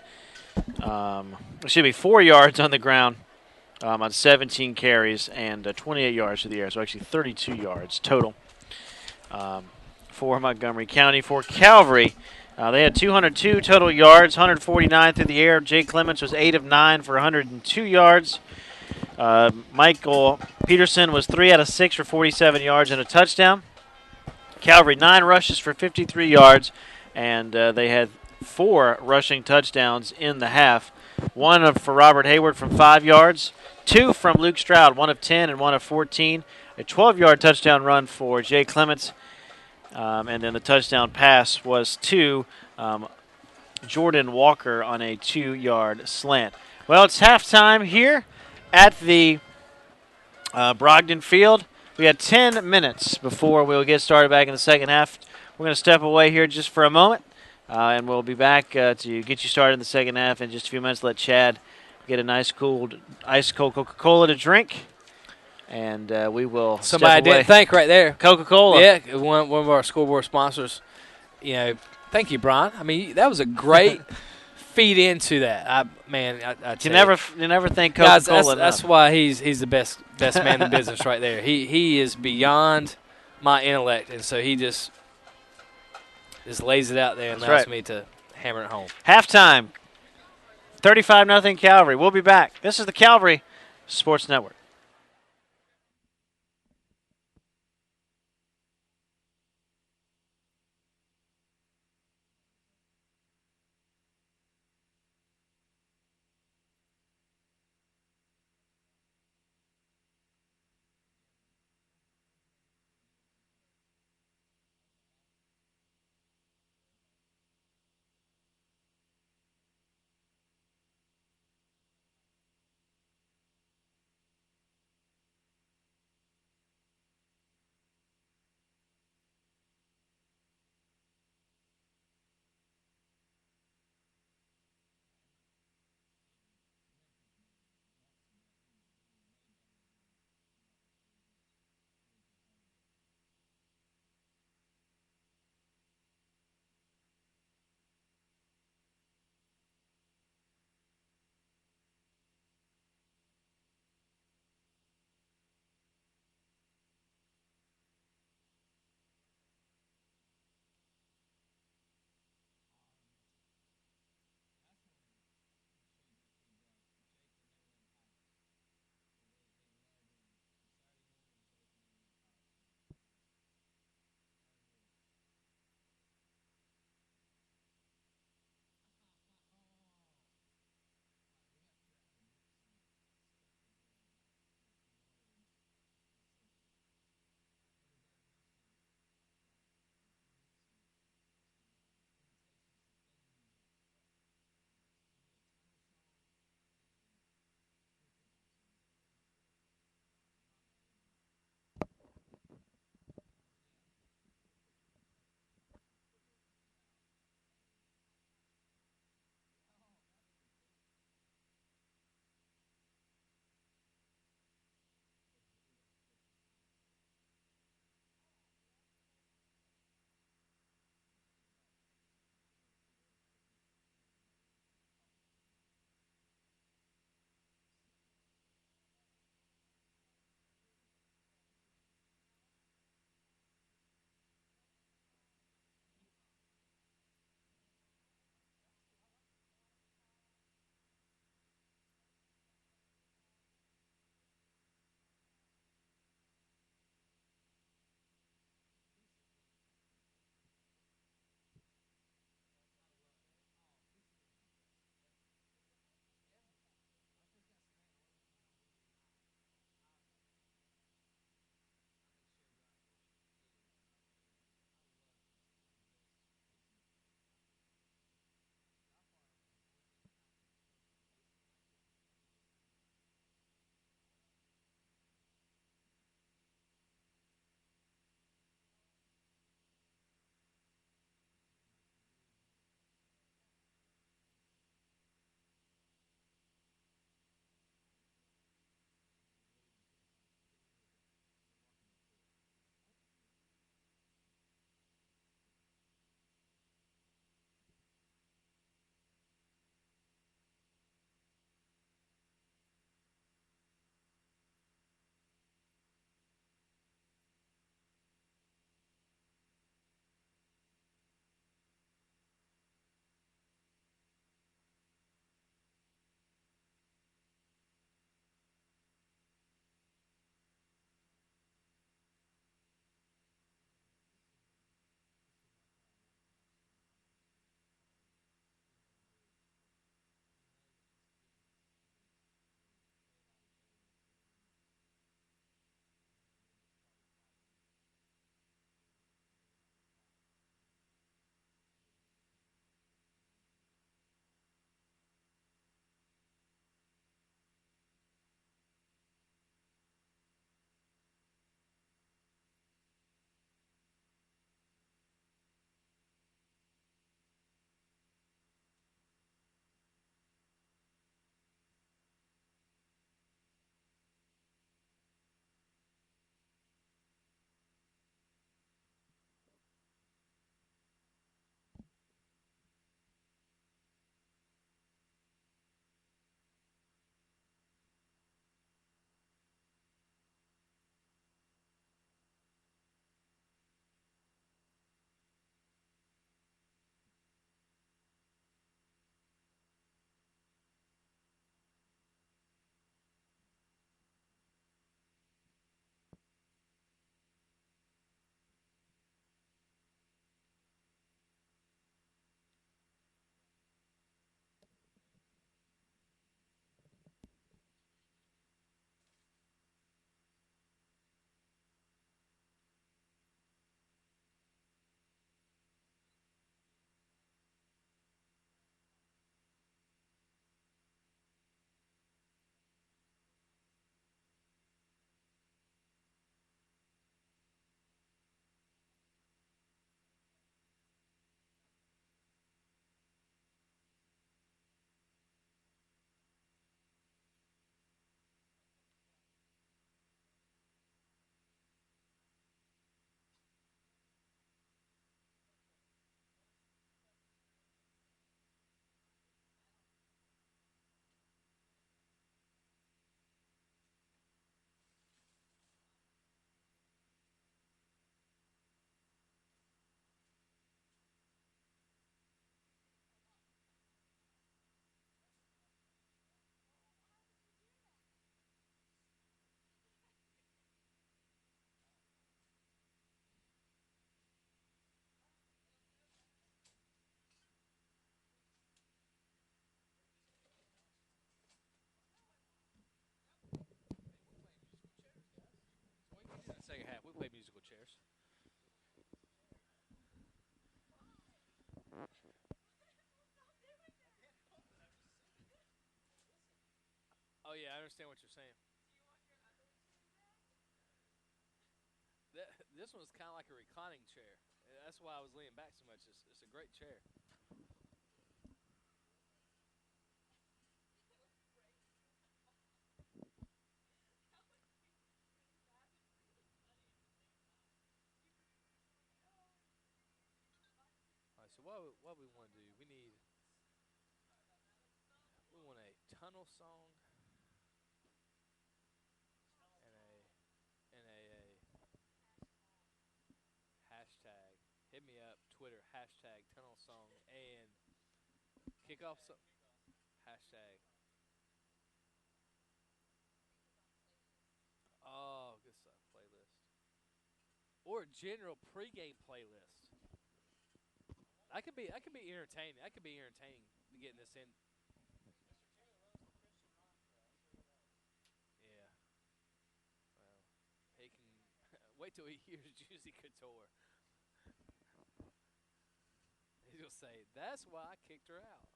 4 yards on the ground on 17 carries and 28 yards to the air, so actually 32 yards total for Montgomery County. For Calvary, they had 202 total yards, 149 through the air. Jay Clements was 8 of 9 for 102 yards. Michael Peterson was 3 out of 6 for 47 yards and a touchdown. Calvary, 9 rushes for 53 yards, and they had 4 rushing touchdowns in the half. 1 for Robert Hayward from 5 yards, 2 from Luke Stroud, 1 of 10 and 1 of 14. A 12-yard touchdown run for Jay Clements, and then the touchdown pass was to Jordan Walker on a 2-yard slant. Well, it's halftime here at the Brogdon Field. We had 10 minutes before we'll get started back in the second half. We're going to step away here just for a moment, and we'll be back to get you started in the second half in just a few minutes. Let Chad get a nice ice cold Coca-Cola to drink, and we will Somebody step away. didn't thank right there. Coca-Cola. Yeah, one of our scoreboard sponsors. Thank you, Brian. I mean, that was a great feed into that. I you never think Coca-Cola guys, that's why he's the best man in business right there. He is beyond my intellect, and so he just lays it out there and allows me to hammer it home. Halftime, 35-0 Calvary. We'll be back. This is the Calvary Sports Network. Oh yeah, I understand what you're saying. This one's kind of like a reclining chair. That's why I was leaning back so much. It's a great chair. All right, so what we want to do? We want a tunnel song and a hashtag. Hit me up, Twitter, hashtag tunnel song and kickoff hashtag. Oh, good stuff. Playlist or general pregame playlist. I could be entertaining. I could be entertaining getting this in. Yeah. Well, he can wait till he hears Juicy Couture. He'll say, "That's why I kicked her out."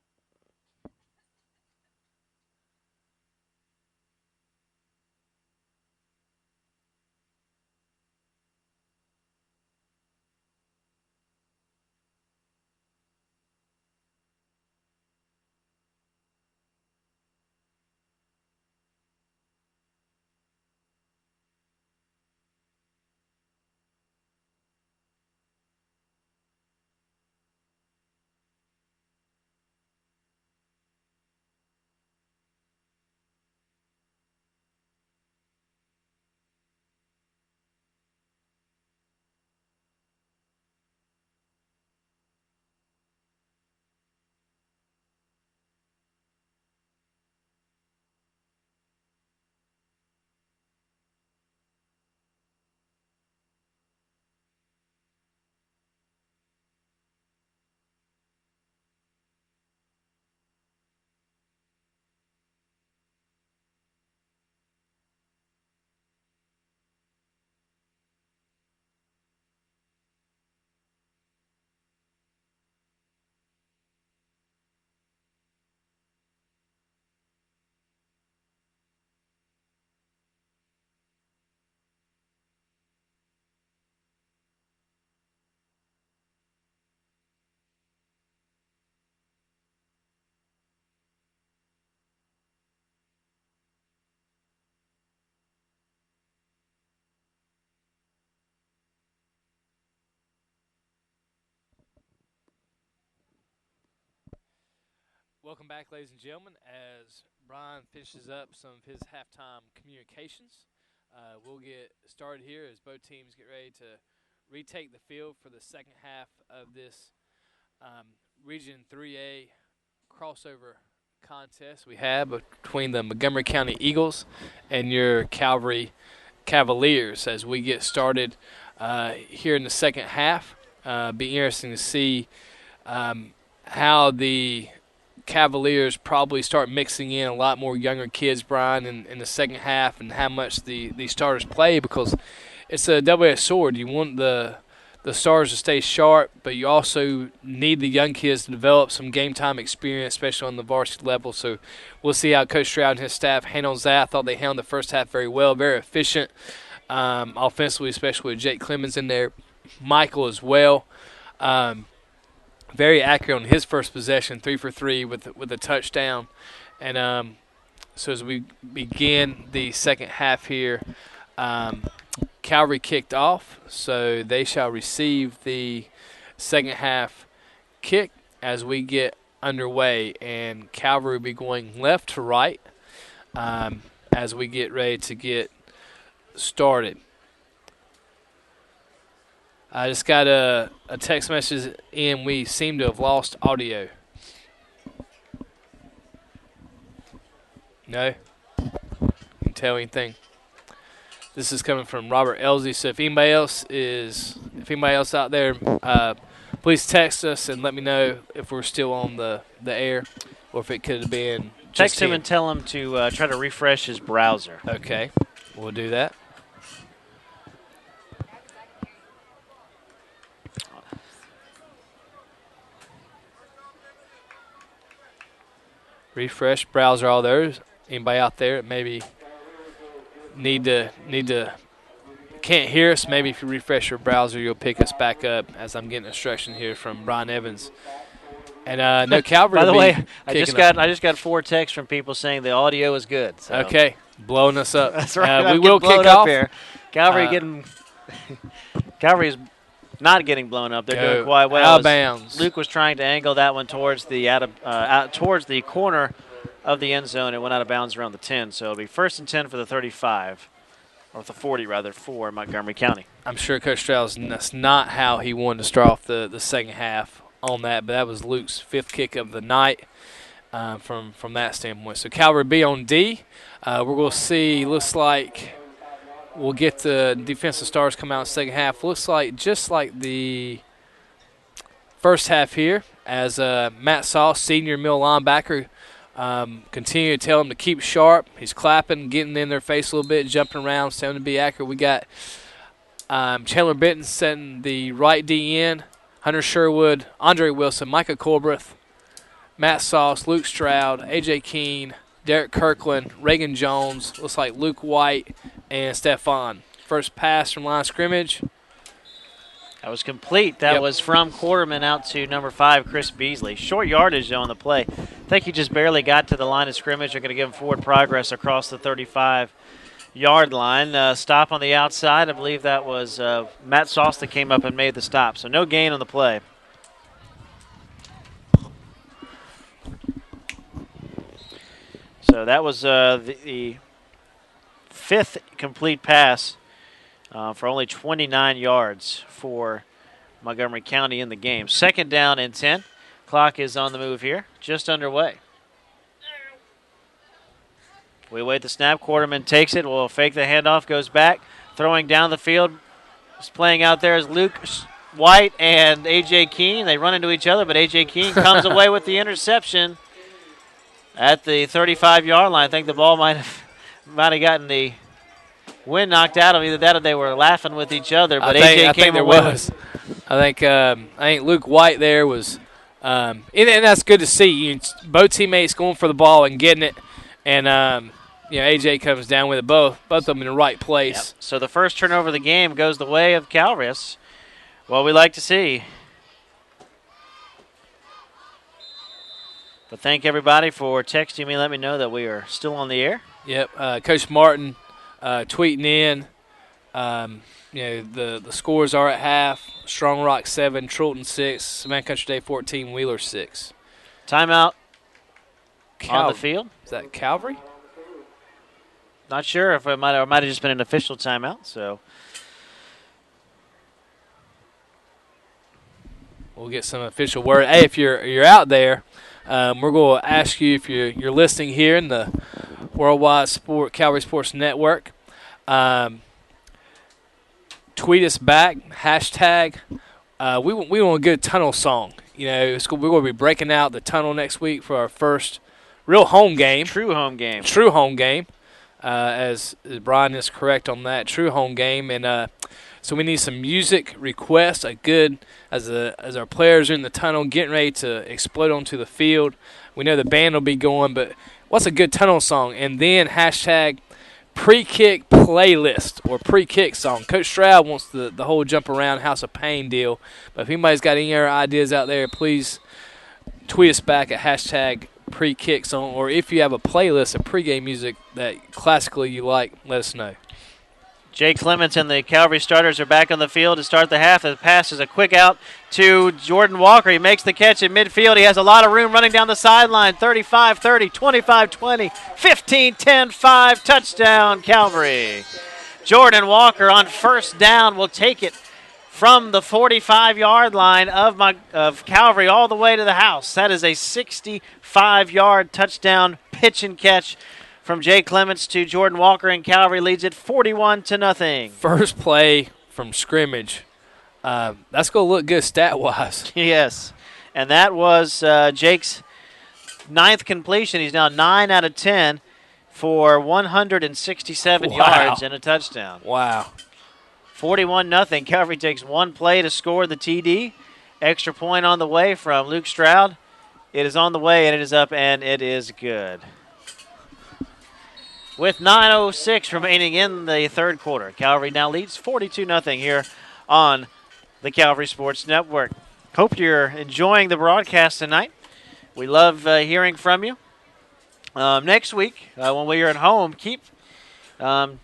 Welcome back, ladies and gentlemen, as Brian finishes up some of his halftime communications. We'll get started here as both teams get ready to retake the field for the second half of this Region 3A crossover contest we have between the Montgomery County Eagles and your Calvary Cavaliers as we get started here in the second half. Be interesting to see how the Cavaliers probably start mixing in a lot more younger kids, Brian, in the second half, and how much the starters play, because it's a double-edged sword. You want the stars to stay sharp, but you also need the young kids to develop some game time experience, especially on the varsity level. So we'll see how Coach Stroud and his staff handles that. I thought they handled the first half very well, very efficient offensively, especially with Jake Clemens in there, Michael as well. Very accurate on his first possession, 3 for 3 with a touchdown. And so as we begin the second half here, Calvary kicked off, so they shall receive the second half kick as we get underway. And Calvary will be going left to right as we get ready to get started. I just got a text message in. We seem to have lost audio. No? Can tell anything? This is coming from Robert Elsie. So if anybody else out there, please text us and let me know if we're still on the air or if it could have been just text him and tell him to try to refresh his browser. Okay, we'll do that. refresh browser all those. Anybody out there that maybe need to can't hear us, maybe if you refresh your browser, you'll pick us back up as I'm getting instruction here from Brian Evans. And no, Calvary. By the way, I just got 4 texts from people saying the audio is good. So. Okay, blowing us up. That's right. We will kick off here. Calvary Calvary's not getting blown up. They're doing quite well. Out of bounds. Luke was trying to angle that one towards the towards the corner of the end zone. It went out of bounds around the 10. So it'll be 1st and 10 for the 35. Or the 40, rather, for Montgomery County. I'm sure Coach Strauss, that's not how he wanted to start off the second half on that, but that was Luke's 5th kick of the night from that standpoint. So Calvary B on D. We're going to see, looks like we'll get the defensive stars come out in the second half. Looks like just like the first half here as Matt Sauce, senior middle linebacker, continue to tell him to keep sharp. He's clapping, getting in their face a little bit, jumping around, telling him to be accurate. We got Chandler Benton setting the right D in, Hunter Sherwood, Andre Wilson, Micah Colbreth, Matt Sauce, Luke Stroud, A.J. Keene, Derek Kirkland, Reagan Jones, looks like Luke White, and Stefan. First pass from line of scrimmage. That was complete. That was from Quarterman out to number 5, Chris Beasley. Short yardage, though, on the play. I think he just barely got to the line of scrimmage. They're going to give him forward progress across the 35-yard line. Stop on the outside. I believe that was Matt Sauce that came up and made the stop. So no gain on the play. So that was the 5th complete pass for only 29 yards for Montgomery County in the game. 2nd down and 10. Clock is on the move here, just underway. We wait the snap. Quarterman takes it. Will fake the handoff, goes back, throwing down the field. Is playing out there is Luke White and A.J. Keene. They run into each other, but A.J. Keene comes away with the interception at the 35-yard line. I think the ball might have gotten the wind knocked out of either that or they were laughing with each other. But A.J. came away. I think Luke White there was, and that's good to see. Both teammates going for the ball and getting it, and A.J. comes down with it. Both of them in the right place. Yep. So the first turnover of the game goes the way of Calvary. That's what we like to see. But thank everybody for texting me. Let me know that we are still on the air. Yep. Coach Martin tweeting in. The scores are at half. Strong Rock 7, Trulton 6, Savannah Country Day 14, Wheeler 6. Timeout on the field. Is that Calvary? Not sure if it might have just been an official timeout. So we'll get some official word. Hey, if you're out there, we're going to ask you if you're listening here in the Worldwide Calvary Sports Network. Tweet us back, hashtag. We want a good tunnel song. We're going to be breaking out the tunnel next week for our first real home game. True home game. As Brian is correct on that, true home game. And so we need some music requests. As our players are in the tunnel getting ready to explode onto the field. We know the band will be going, but what's a good tunnel song? And then hashtag pre-kick playlist or pre-kick song. Coach Stroud wants the whole jump around House of Pain deal. But if anybody's got any other ideas out there, please tweet us back at hashtag pre-kick song. Or if you have a playlist of pregame music that classically you like, let us know. Jay Clements and the Calvary starters are back on the field to start the half. The pass is a quick out to Jordan Walker. He makes the catch at midfield. He has a lot of room running down the sideline. 35-30, 25-20, 15-10, 5, touchdown Calvary. Jordan Walker on first down will take it from the 45-yard line of Calvary all the way to the house. That is a 65-yard touchdown pitch and catch from Jay Clements to Jordan Walker, and Calvary leads it 41-0. First play from scrimmage. That's going to look good stat-wise. Yes, and that was Jake's 9th completion. He's now 9 out of 10 for 167 yards and a touchdown. Wow. 41-0. Calvary takes one play to score the TD. Extra point on the way from Luke Stroud. It is on the way, and it is up, and it is good. With 9:06 remaining in the third quarter, Calvary now leads 42-0 here on the Calvary Sports Network. Hope you're enjoying the broadcast tonight. We love hearing from you. Next week, when we are at home, keep talking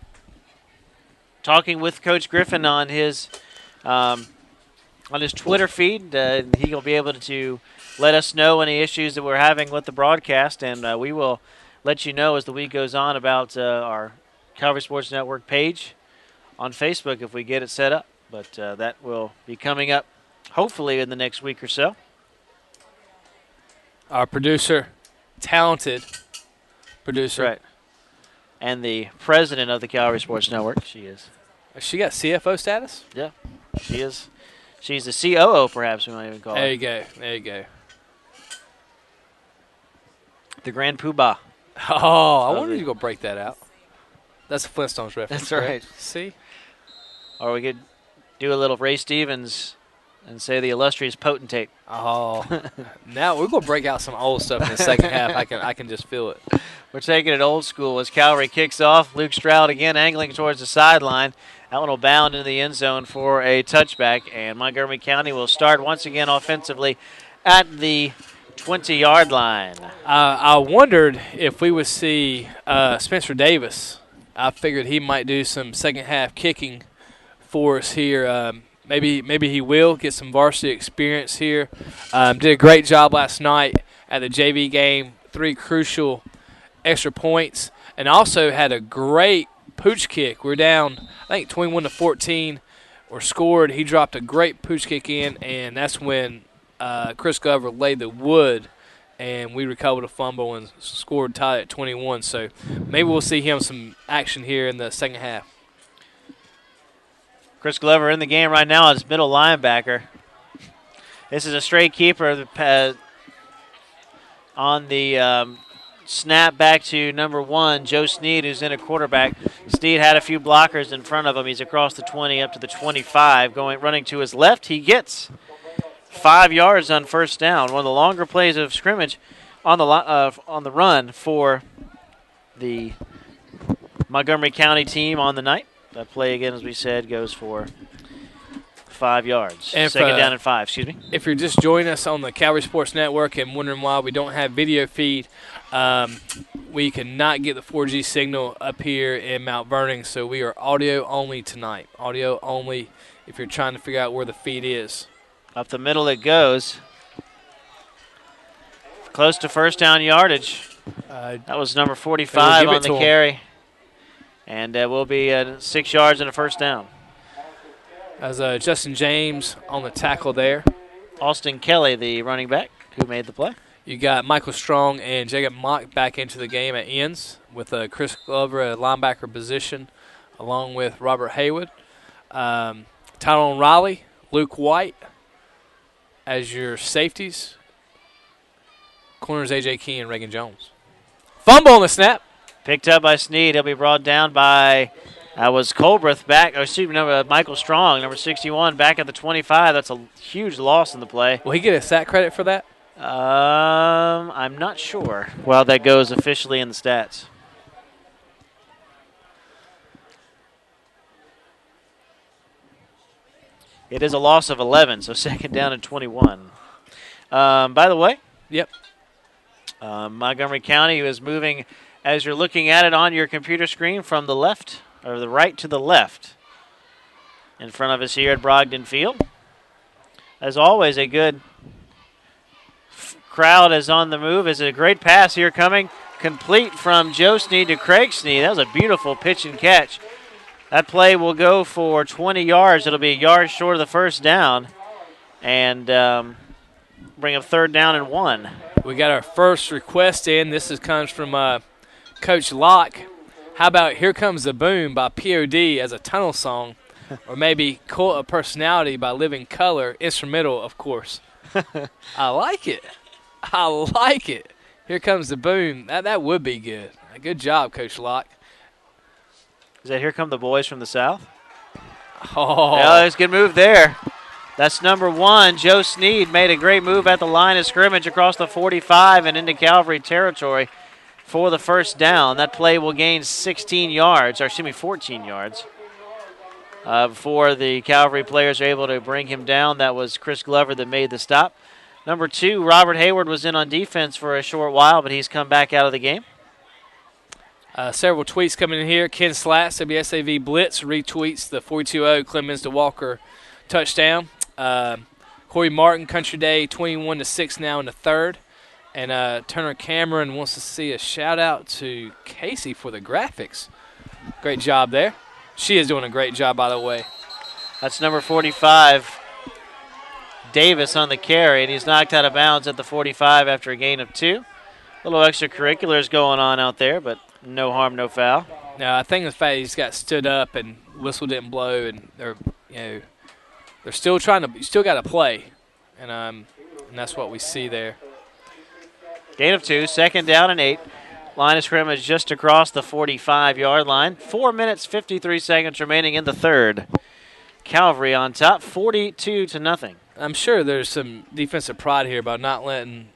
with Coach Griffin on his Twitter feed. He'll be able to let us know any issues that we're having with the broadcast, and we will let you know as the week goes on about our Calvary Sports Network page on Facebook if we get it set up. But that will be coming up hopefully in the next week or so. Our producer, talented producer. Right. And the president of the Calvary Sports Network, she is. She got CFO status? Yeah, she is. She's the COO, perhaps we might even call her. There you go. There you go. The Grand Poobah. Oh, I wonder if you're going to break that out. That's a Flintstones reference. That's right. See? Or we could do a little Ray Stevens and say the illustrious potentate. Oh. Now we're going to break out some old stuff in the second half. I can just feel it. We're taking it old school as Calvary kicks off. Luke Stroud again angling towards the sideline. That one will bound into the end zone for a touchback. And Montgomery County will start once again offensively at the 20-yard line. I wondered if we would see Spencer Davis. I figured he might do some second-half kicking for us here. Maybe he will get some varsity experience here. Did a great job last night at the JV game. 3 crucial extra points. And also had a great pooch kick. We're down, I think, 21-14 or scored. He dropped a great pooch kick in, and that's when Chris Glover laid the wood, and we recovered a fumble and scored tied at 21. So maybe we'll see him some action here in the second half. Chris Glover in the game right now as middle linebacker. This is a straight keeper on the snap back to number 1, Joe Sneed, who's in a quarterback. Sneed had a few blockers in front of him. He's across the 20 up to the 25. Running to his left, he gets 5 yards on first down. One of the longer plays of scrimmage on the run for the Montgomery County team on the night. That play, again, as we said, goes for 5 yards. And second down and 5, excuse me. If you're just joining us on the Calvary Sports Network and wondering why we don't have video feed, we cannot get the 4G signal up here in Mount Vernon, so we are audio only tonight. Audio only if you're trying to figure out where the feed is. Up the middle it goes. Close to first down yardage. That was number 45 on the carry. And will be 6 yards and a first down. As Justin James on the tackle there. Austin Kelly, the running back, who made the play. You got Michael Strong and Jacob Mock back into the game at ends with Chris Glover at linebacker position, along with Robert Haywood. Tyrone Riley, Luke White as your safeties. Corners A.J. Key and Reagan Jones. Fumble on the snap. Picked up by Sneed. He'll be brought down by Colbreth back. Michael Strong, number 61, back at the 25. That's a huge loss in the play. Will he get a sack credit for that? I'm not sure. Well, that goes officially in the stats. It is a loss of 11, so second down and 21. By the way, yep. Montgomery County is moving, as you're looking at it on your computer screen, from the left or the right to the left. In front of us here at Brogdon Field. As always, a good crowd is on the move. Is a great pass here coming, complete from Joe Sneed to Craig Sneed. That was a beautiful pitch and catch. That play will go for 20 yards. It'll be a yard short of the first down, and bring up third down and 1. We got our first request in. This comes from Coach Locke. How about Here Comes the Boom by P.O.D. as a tunnel song, or maybe Cult of Personality by Living Color, instrumental, of course. I like it. I like it. Here Comes the Boom. That would be good. Good job, Coach Locke. Is that Here Come the Boys from the South? Oh. Yeah, there's a good move there. That's number 1. Joe Sneed made a great move at the line of scrimmage across the 45 and into Calvary territory for the first down. That play will gain 14 yards before the Calvary players are able to bring him down. That was Chris Glover that made the stop. Number 2, Robert Hayward was in on defense for a short while, but he's come back out of the game. Several tweets coming in here. Ken Slats, WSAV Blitz, retweets the 42-0 Clemens to Walker touchdown. Corey Martin, Country Day, 21-6 now in the third. And Turner Cameron wants to see a shout-out to Casey for the graphics. Great job there. She is doing a great job, by the way. That's number 45, Davis, on the carry, and he's knocked out of bounds at the 45 after a gain of 2. A little extracurriculars going on out there, but no harm, no foul. No, I think the fact he's got stood up and whistle didn't blow, and they're still trying to, you still got to play, and that's what we see there. Gain of 2, second down and 8. Line of scrimmage just across the 45-yard line. 4 minutes, 53 seconds remaining in the third. Calvary on top, 42-0. I'm sure there's some defensive pride here by not letting,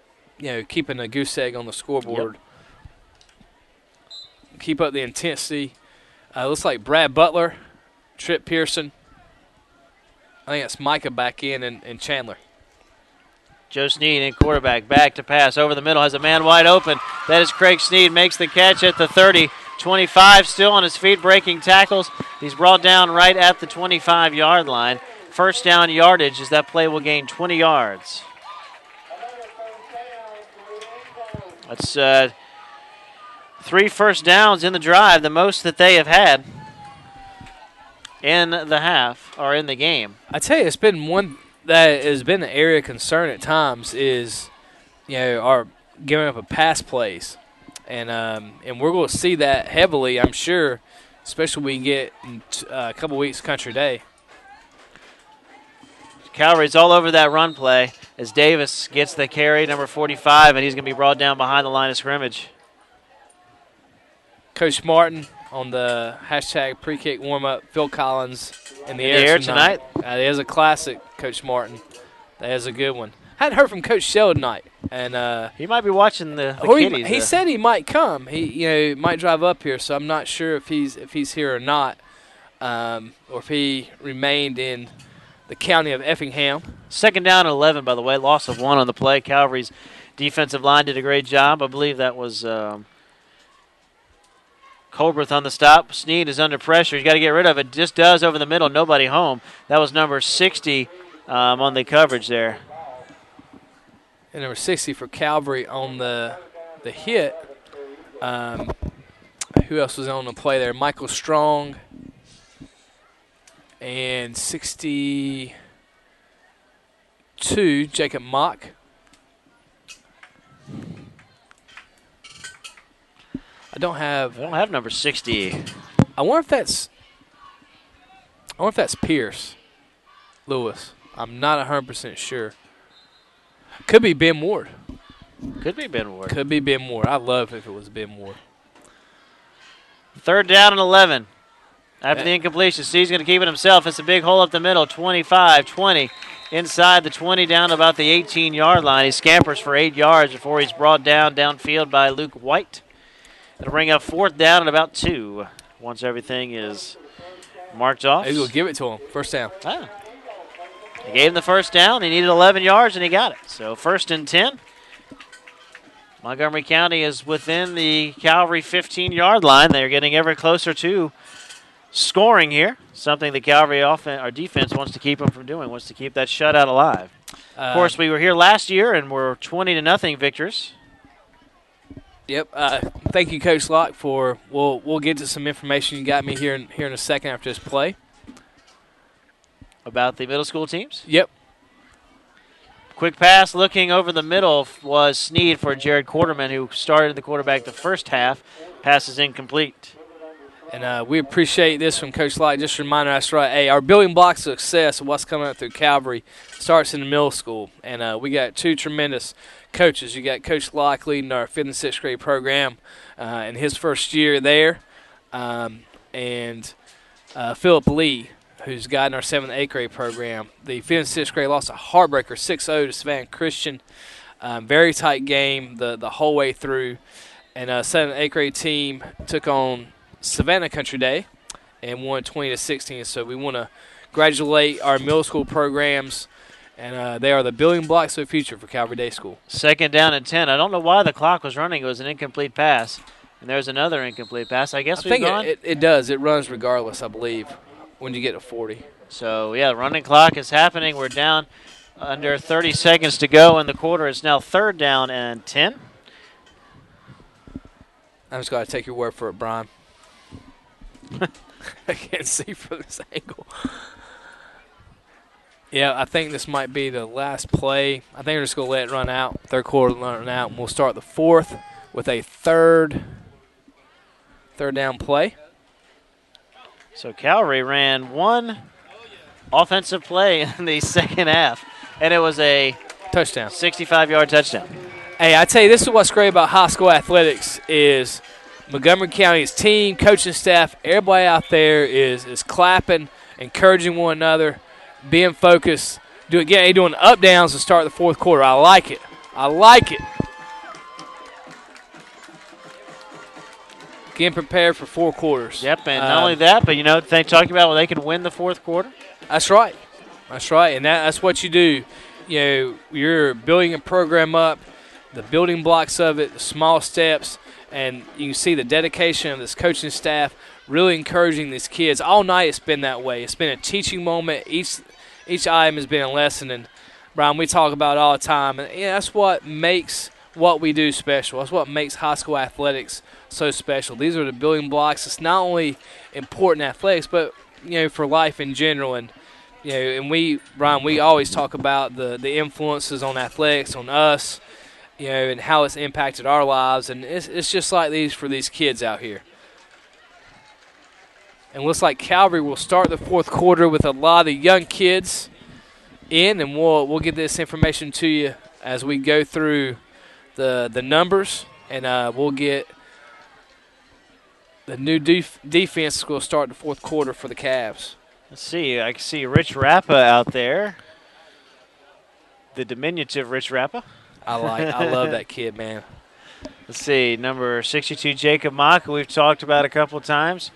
keeping a goose egg on the scoreboard. Yep. Keep up the intensity. Looks like Brad Butler, Trip Pearson. I think that's Micah back in and Chandler. Joe Sneed in quarterback, back to pass. Over the middle, has a man wide open. That is Craig Sneed, makes the catch at the 30. 25, still on his feet, breaking tackles. He's brought down right at the 25-yard line. First down yardage as that play will gain 20 yards. That's 3 first downs in the drive, the most that they have had in the half or in the game. I tell you, it's been one that has been an area of concern at times is, our giving up a pass plays. And we're going to see that heavily, I'm sure, especially when we get in a couple weeks Country Day. Calvary's all over that run play as Davis gets the carry, number 45, and he's going to be brought down behind the line of scrimmage. Coach Martin on the hashtag pre-kick warm-up, Phil Collins in the air tonight. That is a classic, Coach Martin. That is a good one. Hadn't heard from Coach Shell tonight, and he might be watching the kiddies. He said he might come. He might drive up here, so I'm not sure if he's here or not, or if he remained in the county of Effingham. Second down and 11, by the way. Loss of 1 on the play. Calvary's defensive line did a great job. I believe that was Colbreth on the stop. Sneed is under pressure. He's got to get rid of it. Just does over the middle. Nobody home. That was number 60 on the coverage there. And number 60 for Calvary on the hit. Who else was on the play there? Michael Strong. And 62, Jacob Mock. I don't have number 60. I wonder if that's Pierce Lewis. I'm not 100% sure. Could be Ben Ward. Could be Ben Ward. I'd love if it was Ben Ward. Third down and 11. After the incompletion, Steve's going to keep it himself. It's a big hole up the middle, 25, 20. Inside the 20, down about the 18-yard line. He scampers for 8 yards before he's brought downfield by Luke White. It'll bring up fourth down and about 2 once everything is marked off. Maybe we'll give it to him. First down. He gave him the first down. He needed 11 yards, and he got it. So first and 10. Montgomery County is within the Calvary 15-yard line. They're getting ever closer to scoring here, something the Calvary defense wants to keep them from doing, wants to keep that shutout alive. Of course, we were here last year, and we're 20-0 victors. Yep. Thank you, Coach Locke, for we'll get to some information you got me here in a second after this play. About the middle school teams? Yep. Quick pass looking over the middle was Sneed for Jared Quarterman, who started the quarterback the first half. Pass is incomplete. And we appreciate this from Coach Locke. Just a reminder, that's right. Hey, our building blocks of success of what's coming up through Calvary starts in the middle school. And we got 2 tremendous coaches. You got Coach Locke leading our 5th and 6th grade program in his first year there. And Philip Lee, who's guiding our 7th and 8th grade program. The 5th and 6th grade lost a heartbreaker 6-0 to Savannah Christian. Very tight game the whole way through. And 7th and 8th grade team took on Savannah Country Day and won 20-16. So we want to congratulate our middle school programs, and they are the building blocks of the future for Calvary Day School. 2nd down and 10. I don't know why the clock was running. It was an incomplete pass. And there's another incomplete pass. I guess we've gone. It does. It runs regardless, I believe, when you get to 40. So, yeah, the running clock is happening. We're down under 30 seconds to go in the quarter. It's now 3rd down and 10. I'm just going to take your word for it, Brian. I can't see from this angle. Yeah, I think this might be the last play. I think we're just going to let it run out. 3rd quarter run out, and we'll start the 4th with a third down play. So Calvary ran one offensive play in the 2nd half, and it was a touchdown, 65-yard touchdown. Hey, I tell you, this is what's great about high school athletics is Montgomery County's team, coaching staff, everybody out there is clapping, encouraging one another, being focused. Doing up downs to start the 4th quarter. I like it. Getting prepared for 4 quarters. Yep, and not only that, but, they talking about they could win the 4th quarter. That's right, and that's what you do. You're building a program up, the building blocks of it, the small steps, and you can see the dedication of this coaching staff really encouraging these kids. All night it's been that way. It's been a teaching moment. Each item has been a lesson, and, Brian, we talk about it all the time. And that's what makes what we do special. That's what makes high school athletics so special. These are the building blocks. It's not only important in athletics, but for life in general. And and Brian, we always talk about the influences on athletics, on us, and how it's impacted our lives. And it's just like these for these kids out here. And looks like Calvary will start the 4th quarter with a lot of the young kids in, and we'll get this information to you as we go through the numbers, and we'll get the new defense will start the 4th quarter for the Cavs. Let's see. I can see Rich Rappa out there. The diminutive Rich Rappa. I love that kid, man. Let's see. Number 62, Jacob Mock, who we've talked about a couple times.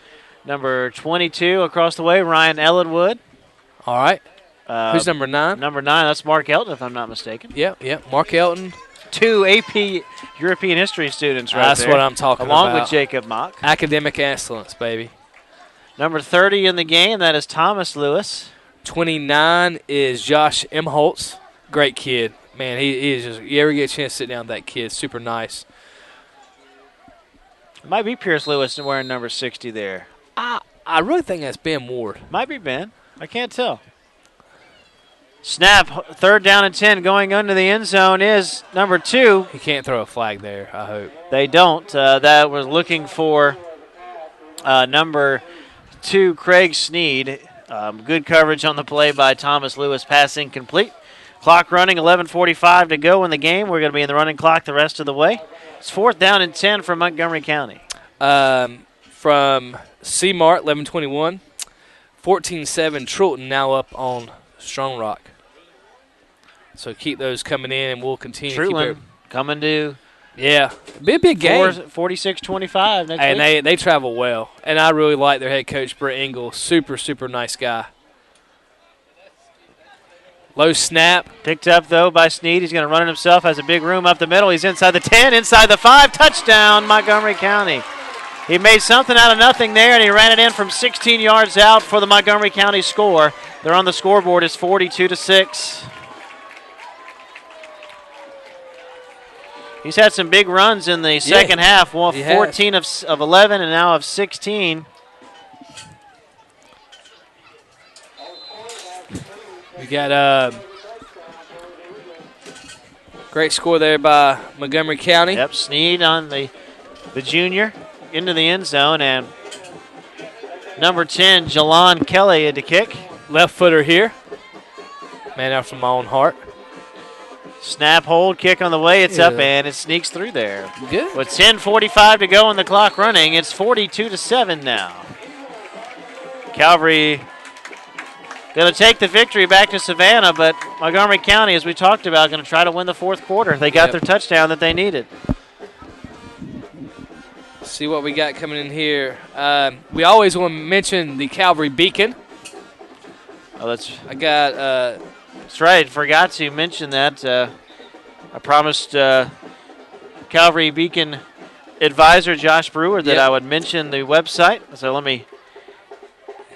Number 22 across the way, Ryan Ellenwood. All right. Who's number 9? Number 9, that's Mark Elton, if I'm not mistaken. Yep. Mark Elton. 2 AP European history students right That's there. That's what I'm talking along about. With Jacob Mock. Academic excellence, baby. Number 30 in the game, that is Thomas Lewis. 29 is Josh Imholtz. Great kid. Man, he is just – you ever get a chance to sit down with that kid, super nice. It might be Pierce Lewis wearing number 60 there. I really think that's Ben Ward. Might be Ben. I can't tell. Snap, 3rd down and 10, going under the end zone is number 2. He can't throw a flag there, I hope. They don't. That was looking for number 2, Craig Sneed. Good coverage on the play by Thomas Lewis, pass incomplete. Clock running, 11:45 to go in the game. We're going to be in the running clock the rest of the way. It's 4th down and 10 for Montgomery County. From C-Mart, 11:21. 14-7, Trulton now up on Strong Rock. So keep those coming in, and we'll continue to keep it. Coming to be a big game. 46-25 next week. And they travel well. And I really like their head coach, Brett Engel. Super, super nice guy. Low snap. Picked up, though, by Sneed. He's going to run it himself. Has a big room up the middle. He's inside the 10, inside the 5. Touchdown, Montgomery County. He made something out of nothing there, and he ran it in from 16 yards out for the Montgomery County score. They're on the scoreboard. It's 42-6. He's had some big runs in the second half. 14 of 11 and now of 16. We got a great score there by Montgomery County. Yep, Sneed on the junior into the end zone, and number 10, Jalon Kelly at the kick. Left footer here. Man after my own heart. Snap, hold, kick on the way. It's up, and it sneaks through there. Good. With 10:45 to go and the clock running, it's 42-7 now. Calvary going to take the victory back to Savannah, but Montgomery County, as we talked about, going to try to win the fourth quarter. They got their touchdown that they needed. See what we got coming in here. We always want to mention the Calvary Beacon. Oh, that's right. Forgot to mention that. I promised Calvary Beacon advisor Josh Brewer that I would mention the website. So let me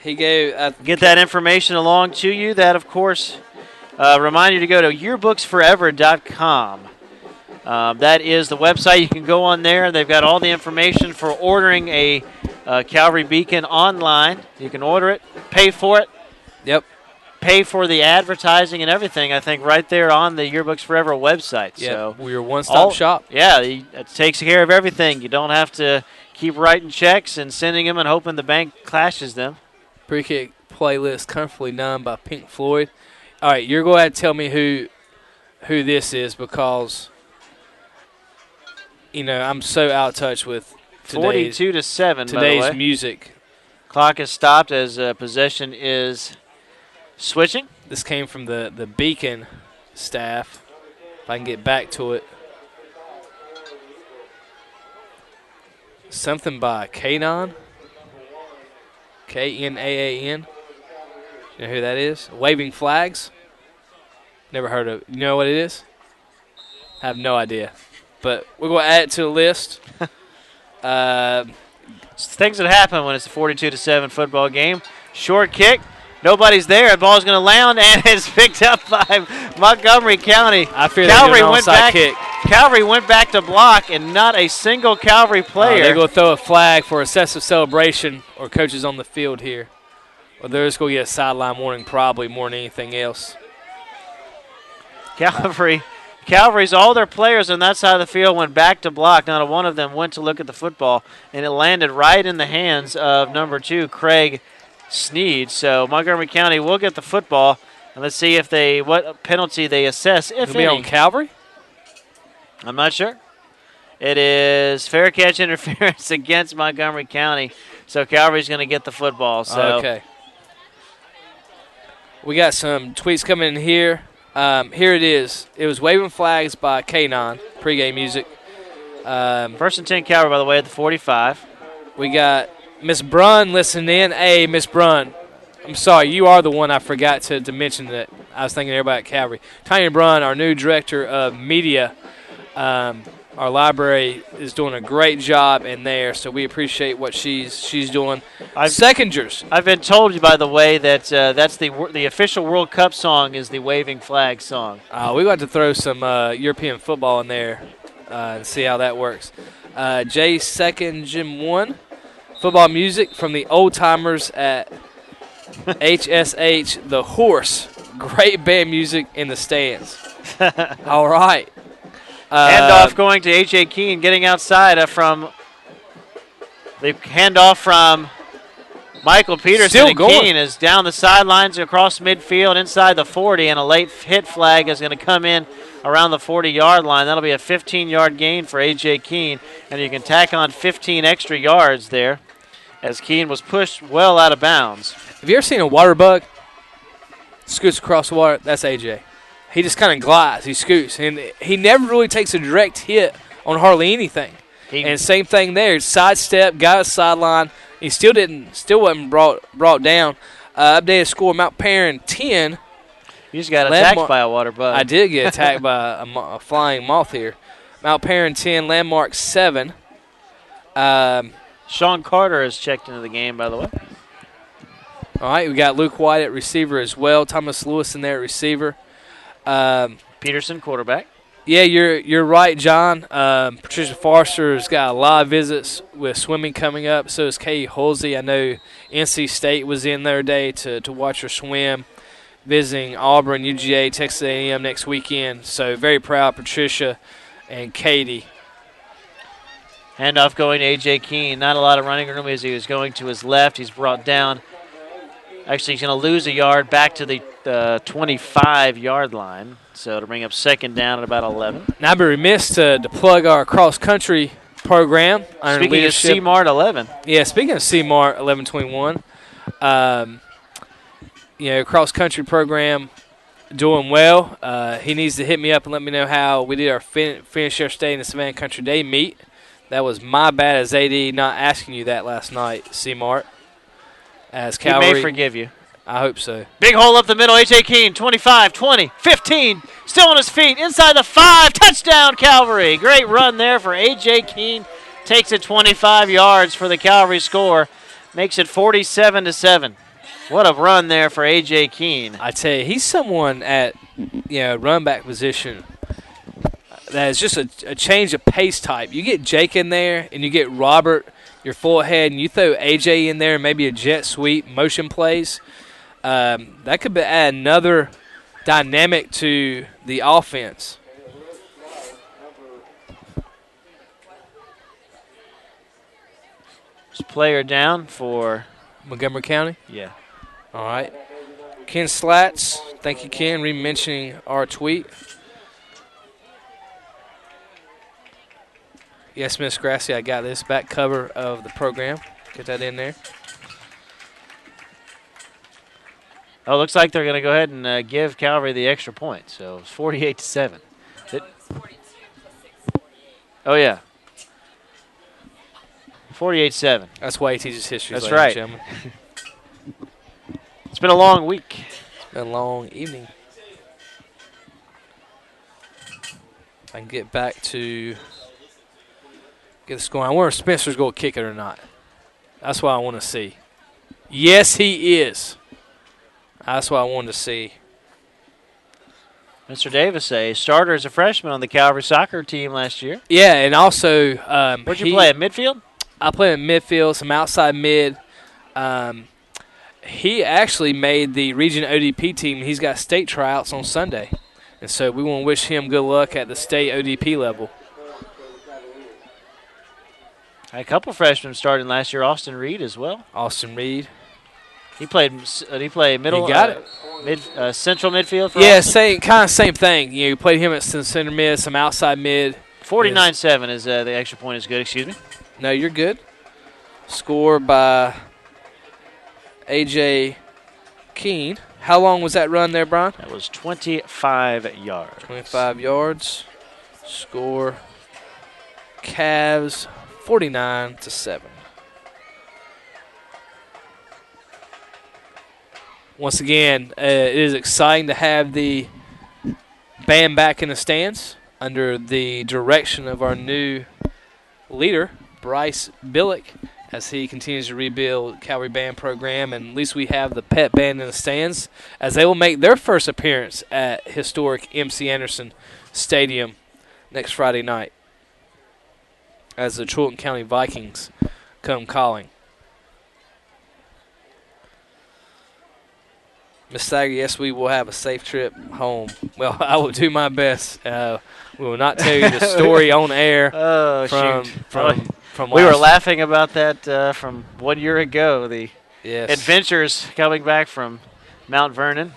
get that information along to you. That, of course, remind you to go to yearbooksforever.com. That is the website. You can go on there. They've got all the information for ordering a Calvary Beacon online. You can order it, pay for it. Yep. Pay for the advertising and everything, I think, right there on the Yearbooks Forever website. Yeah, so we're your one-stop shop. Yeah, it takes care of everything. You don't have to keep writing checks and sending them and hoping the bank clashes them. Pre-kick playlist comfortably done by Pink Floyd. All right, you're going to have to tell me who this is because, I'm so out of touch with 42-7, today's music. Clock is stopped as possession is switching. This came from the Beacon staff. If I can get back to it. Something by Kanan. Knaan. You know who that is? Waving Flags. Never heard of it. You know what it is? I have no idea. But we're going to add it to the list. Things that happen when it's a 42-7 football game. Short kick. Nobody's there. The ball's going to land, and it's picked up by Montgomery County. I fear Calvary went back. Kick. Calvary went back to block, and not a single Calvary player. They're going to throw a flag for excessive celebration or coaches on the field here. Or they're just going to get a sideline warning probably more than anything else. Calvary's all their players on that side of the field went back to block. Not a one of them went to look at the football, and it landed right in the hands of number 2, Craig Sneed. So Montgomery County will get the football, and let's see what penalty they assess, if any. On Calvary? I'm not sure. It is fair catch interference against Montgomery County, so Calvary's going to get the football. So okay. We got some tweets coming in here. Here it is. It was Waving Flags by Kanan, pregame music. First and 10 Calvary, by the way, at the 45. We got Miss Brunn listening in. Hey, Miss Brunn, I'm sorry. You are the one I forgot to mention that I was thinking everybody at Calvary. Tanya Brunn, our new director of media. Our library is doing a great job in there, so we appreciate what she's doing. Seconders. I've been told, by the way, that that's the official World Cup song is the Waving Flag song. We got to throw some European football in there and see how that works. Jay Second Gym 1. Football music from the old timers at HSH The Horse. Great band music in the stands. All right. Handoff going to A.J. Keene, getting outside from the handoff from Michael Peterson. And Keene is down the sidelines across midfield inside the 40, and a late hit flag is going to come in around the 40-yard line. That'll be a 15-yard gain for A.J. Keene, and you can tack on 15 extra yards there as Keene was pushed well out of bounds. Have you ever seen a water bug scoots across the water? That's A.J. He just kind of glides. He scoots. And he never really takes a direct hit on hardly anything. And same thing there. Sidestep, got a sideline. He still wasn't brought down. Updated score, Mount Perrin 10. You just got attacked by a water bug. I did get attacked by a flying moth here. Mount Perrin 10, Landmark 7. Sean Carter has checked into the game, by the way. All right, we got Luke White at receiver as well. Thomas Lewis in there at receiver. Peterson, quarterback. Yeah, you're right, John. Patricia Foster's got a lot of visits with swimming coming up. So is Katie Holsey. I know NC State was in there today to watch her swim, visiting Auburn, UGA, Texas A&M next weekend. So very proud, Patricia and Katie. Handoff going to A.J. Keene. Not a lot of running room as he was going to his left. He's brought down. Actually, he's going to lose a yard back to the 25-yard line. So to bring up second down at about 11. Now I'd be remiss to plug our cross-country program. Speaking of CMART 11. Yeah, speaking of CMART 1121, cross-country program doing well. He needs to hit me up and let me know how we did our finish our stay in the Savannah Country Day meet. That was my bad as AD not asking you that last night, C-Mart. As Calvary, he may forgive you. I hope so. Big hole up the middle, A.J. Keene, 25, 20, 15, still on his feet, inside the 5, touchdown Calvary. Great run there for A.J. Keene. Takes it 25 yards for the Calvary score. Makes it 47-7. What a run there for A.J. Keene. I tell you, he's someone at run back position that is just a change of pace type. You get Jake in there and you get Robert, your full head, and you throw A.J. in there and maybe a jet sweep, motion plays. That could add another dynamic to the offense. Player down for Montgomery County? Yeah. All right. Ken Slats, thank you, Ken, re-mentioning our tweet. Yes, Miss Grassy, I got this back cover of the program. Get that in there. Oh, looks like they're going to go ahead and give Calvary the extra point. So it's 48-7. Oh, yeah. 48-7. That's why he teaches history. That's right. Gentlemen. It's been a long week. It's been a long evening. If I can get back to get the score. I wonder if Spencer's going to kick it or not. That's what I want to see. Yes, he is. That's what I wanted to see. Mr. Davis, a starter as a freshman on the Calvary soccer team last year. Yeah, and also where'd you play, at midfield? I played in midfield, some outside mid. He actually made the region ODP team. He's got state tryouts on Sunday. And so we want to wish him good luck at the state ODP level. A couple freshmen starting last year. Austin Reed as well. Austin Reed. He played middle. You got it. Central midfield. For yeah, Austin? same thing. You played him at center mid, some outside mid. 49-7 is the extra point is good. Excuse me. No, you're good. Score by A.J. Keene. How long was that run there, Brian? That was 25 yards. 25 yards. Score Cavs 49-7. Once again, it is exciting to have the band back in the stands under the direction of our new leader, Bryce Billick, as he continues to rebuild Calvary Band program. And at least we have the pet band in the stands as they will make their first appearance at historic MC Anderson Stadium next Friday night as the Chilton County Vikings come calling. Ms. Stagger, yes, we will have a safe trip home. Well, I will do my best. We will not tell you the story on air. From we were laughing about that from 1 year ago. The adventures coming back from Mount Vernon.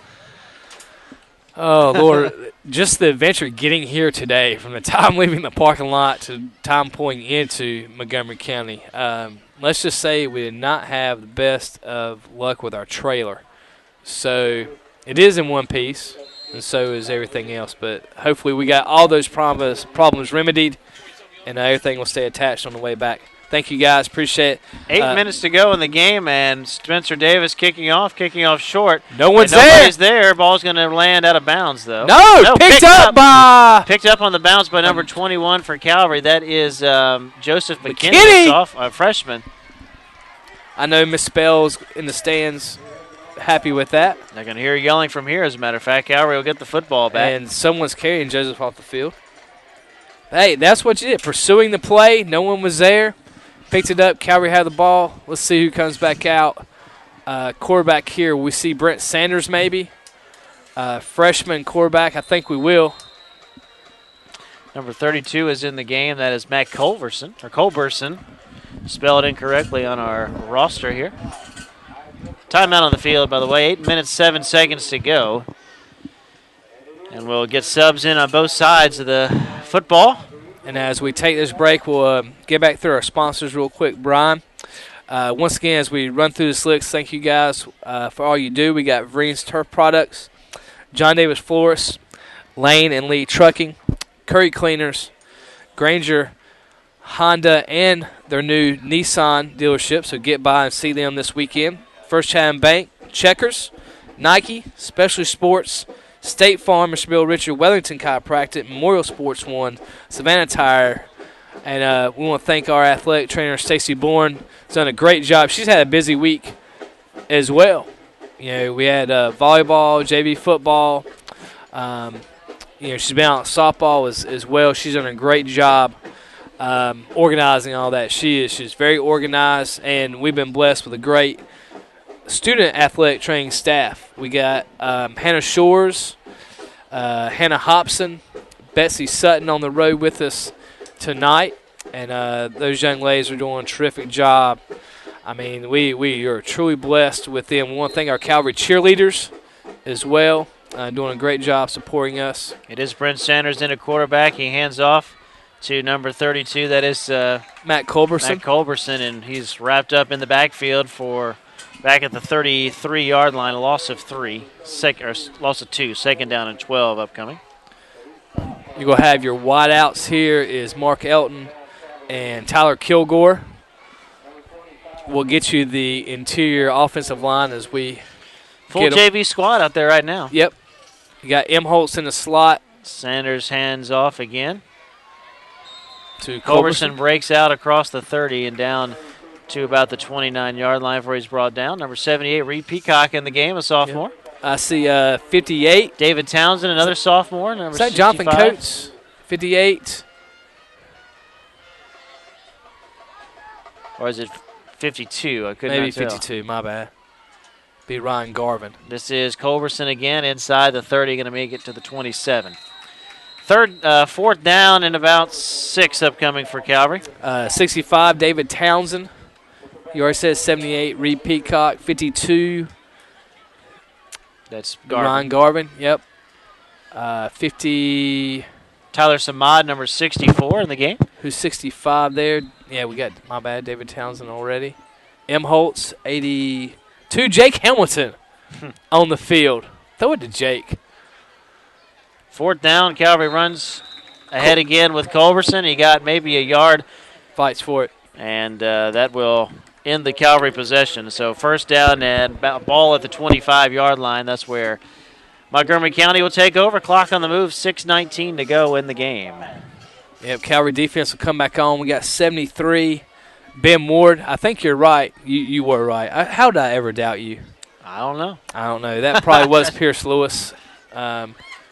Oh, Lord. Just the adventure getting here today, from the time leaving the parking lot to time pulling into Montgomery County. Let's just say we did not have the best of luck with our trailer. So it is in one piece, and so is everything else. But hopefully we got all those problems remedied, and everything will stay attached on the way back. Thank you, guys. Appreciate it. 8 minutes to go in the game, and Spencer Davis kicking off short. Nobody's there. Ball's going to land out of bounds, though. No, picked up on the bounce by number 21 for Calvary. That is Joseph McKinney, a freshman. I know Miss Spell's in the stands. Happy with that. They're going to hear yelling from here, as a matter of fact. Calvary will get the football back. And someone's carrying Joseph off the field. Hey, that's what you did. Pursuing the play. No one was there. Picked it up. Calvary had the ball. Let's see who comes back out. Quarterback here, we see Brent Sanders maybe. Freshman quarterback, I think we will. Number 32 is in the game. That is Matt Culberson. Spelled incorrectly on our roster here. Timeout on the field, by the way. 8 minutes, 7 seconds to go. And we'll get subs in on both sides of the football. And as we take this break, we'll get back through our sponsors real quick, Brian. Once again, as we run through the slicks, thank you guys for all you do. We got Vernon's Turf Products, John Davis Florists, Lane and Lee Trucking, Curry Cleaners, Granger Honda, and their new Nissan dealership. So get by and see them this weekend. First Chatham Bank, Checkers, Nike, Specialty Sports, State Farm, Mr. Bill Richard, Wellington Chiropractic, Memorial Sports One, Savannah Tire, and we want to thank our athletic trainer, Stacy Bourne. She's done a great job. She's had a busy week as well. We had volleyball, JV football. She's been out softball as well. She's done a great job organizing all that. She's very organized, and we've been blessed with a great student athletic training staff. We got Hannah Shores, Hannah Hobson, Betsy Sutton on the road with us tonight, and those young ladies are doing a terrific job. I mean, we are truly blessed with them. We want to thank our Calvary cheerleaders as well, doing a great job supporting us. It is Brent Sanders in a quarterback. He hands off to number 32. That is Matt Culberson. And he's wrapped up in the backfield for back at the 33-yard line, a loss of 2, second down and 12 upcoming. You're going to have your wideouts here is Mark Elton and Tyler Kilgore. We'll get you the interior offensive line as we full JV squad out there right now. Yep. You got M. Holtz in the slot. Sanders hands off again. To Culberson breaks out across the 30 and down to about the 29-yard line where he's brought down. Number 78, Reed Peacock in the game, a sophomore. Yep. I see 58. David Townsend, another sophomore. Number is that 65. Jonathan Coates? 58. Or is it 52? I couldn't Maybe tell. 52, my bad. Be Ryan Garvin. This is Culberson again inside the 30, going to make it to the 27. Fourth down and about 6 upcoming for Calvary. 65, David Townsend. You already said 78, Reed Peacock. 52. That's Garvin. Ryan Garvin, yep. 50. Tyler Samad, number 64 in the game. Who's 65 there? Yeah, we got, my bad, David Townsend already. M. Holtz, 82. Jake Hamilton on the field. Throw it to Jake. Fourth down, Calvary runs ahead again with Culberson. He got maybe a yard. Fights for it. And that will end the Calvary possession. So first down and ball at the 25-yard line. That's where Montgomery County will take over. Clock on the move, 6:19 to go in the game. Yep, Calvary defense will come back on. We got 73. Ben Ward, I think you're right. You were right. How did I ever doubt you? I don't know. That probably was Pierce Lewis.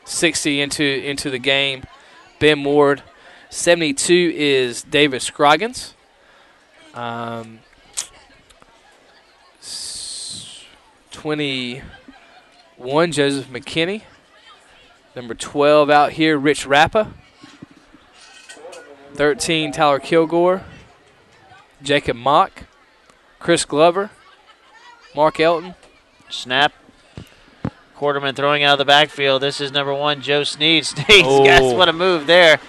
60 into the game. Ben Ward. 72 is David Scroggins. 21, Joseph McKinney. Number 12 out here, Rich Rappa. 13, Tyler Kilgore. Jacob Mock. Chris Glover. Mark Elton. Snap. Quarterman throwing out of the backfield. This is number 1, Joe Sneed. Guys, what a move there.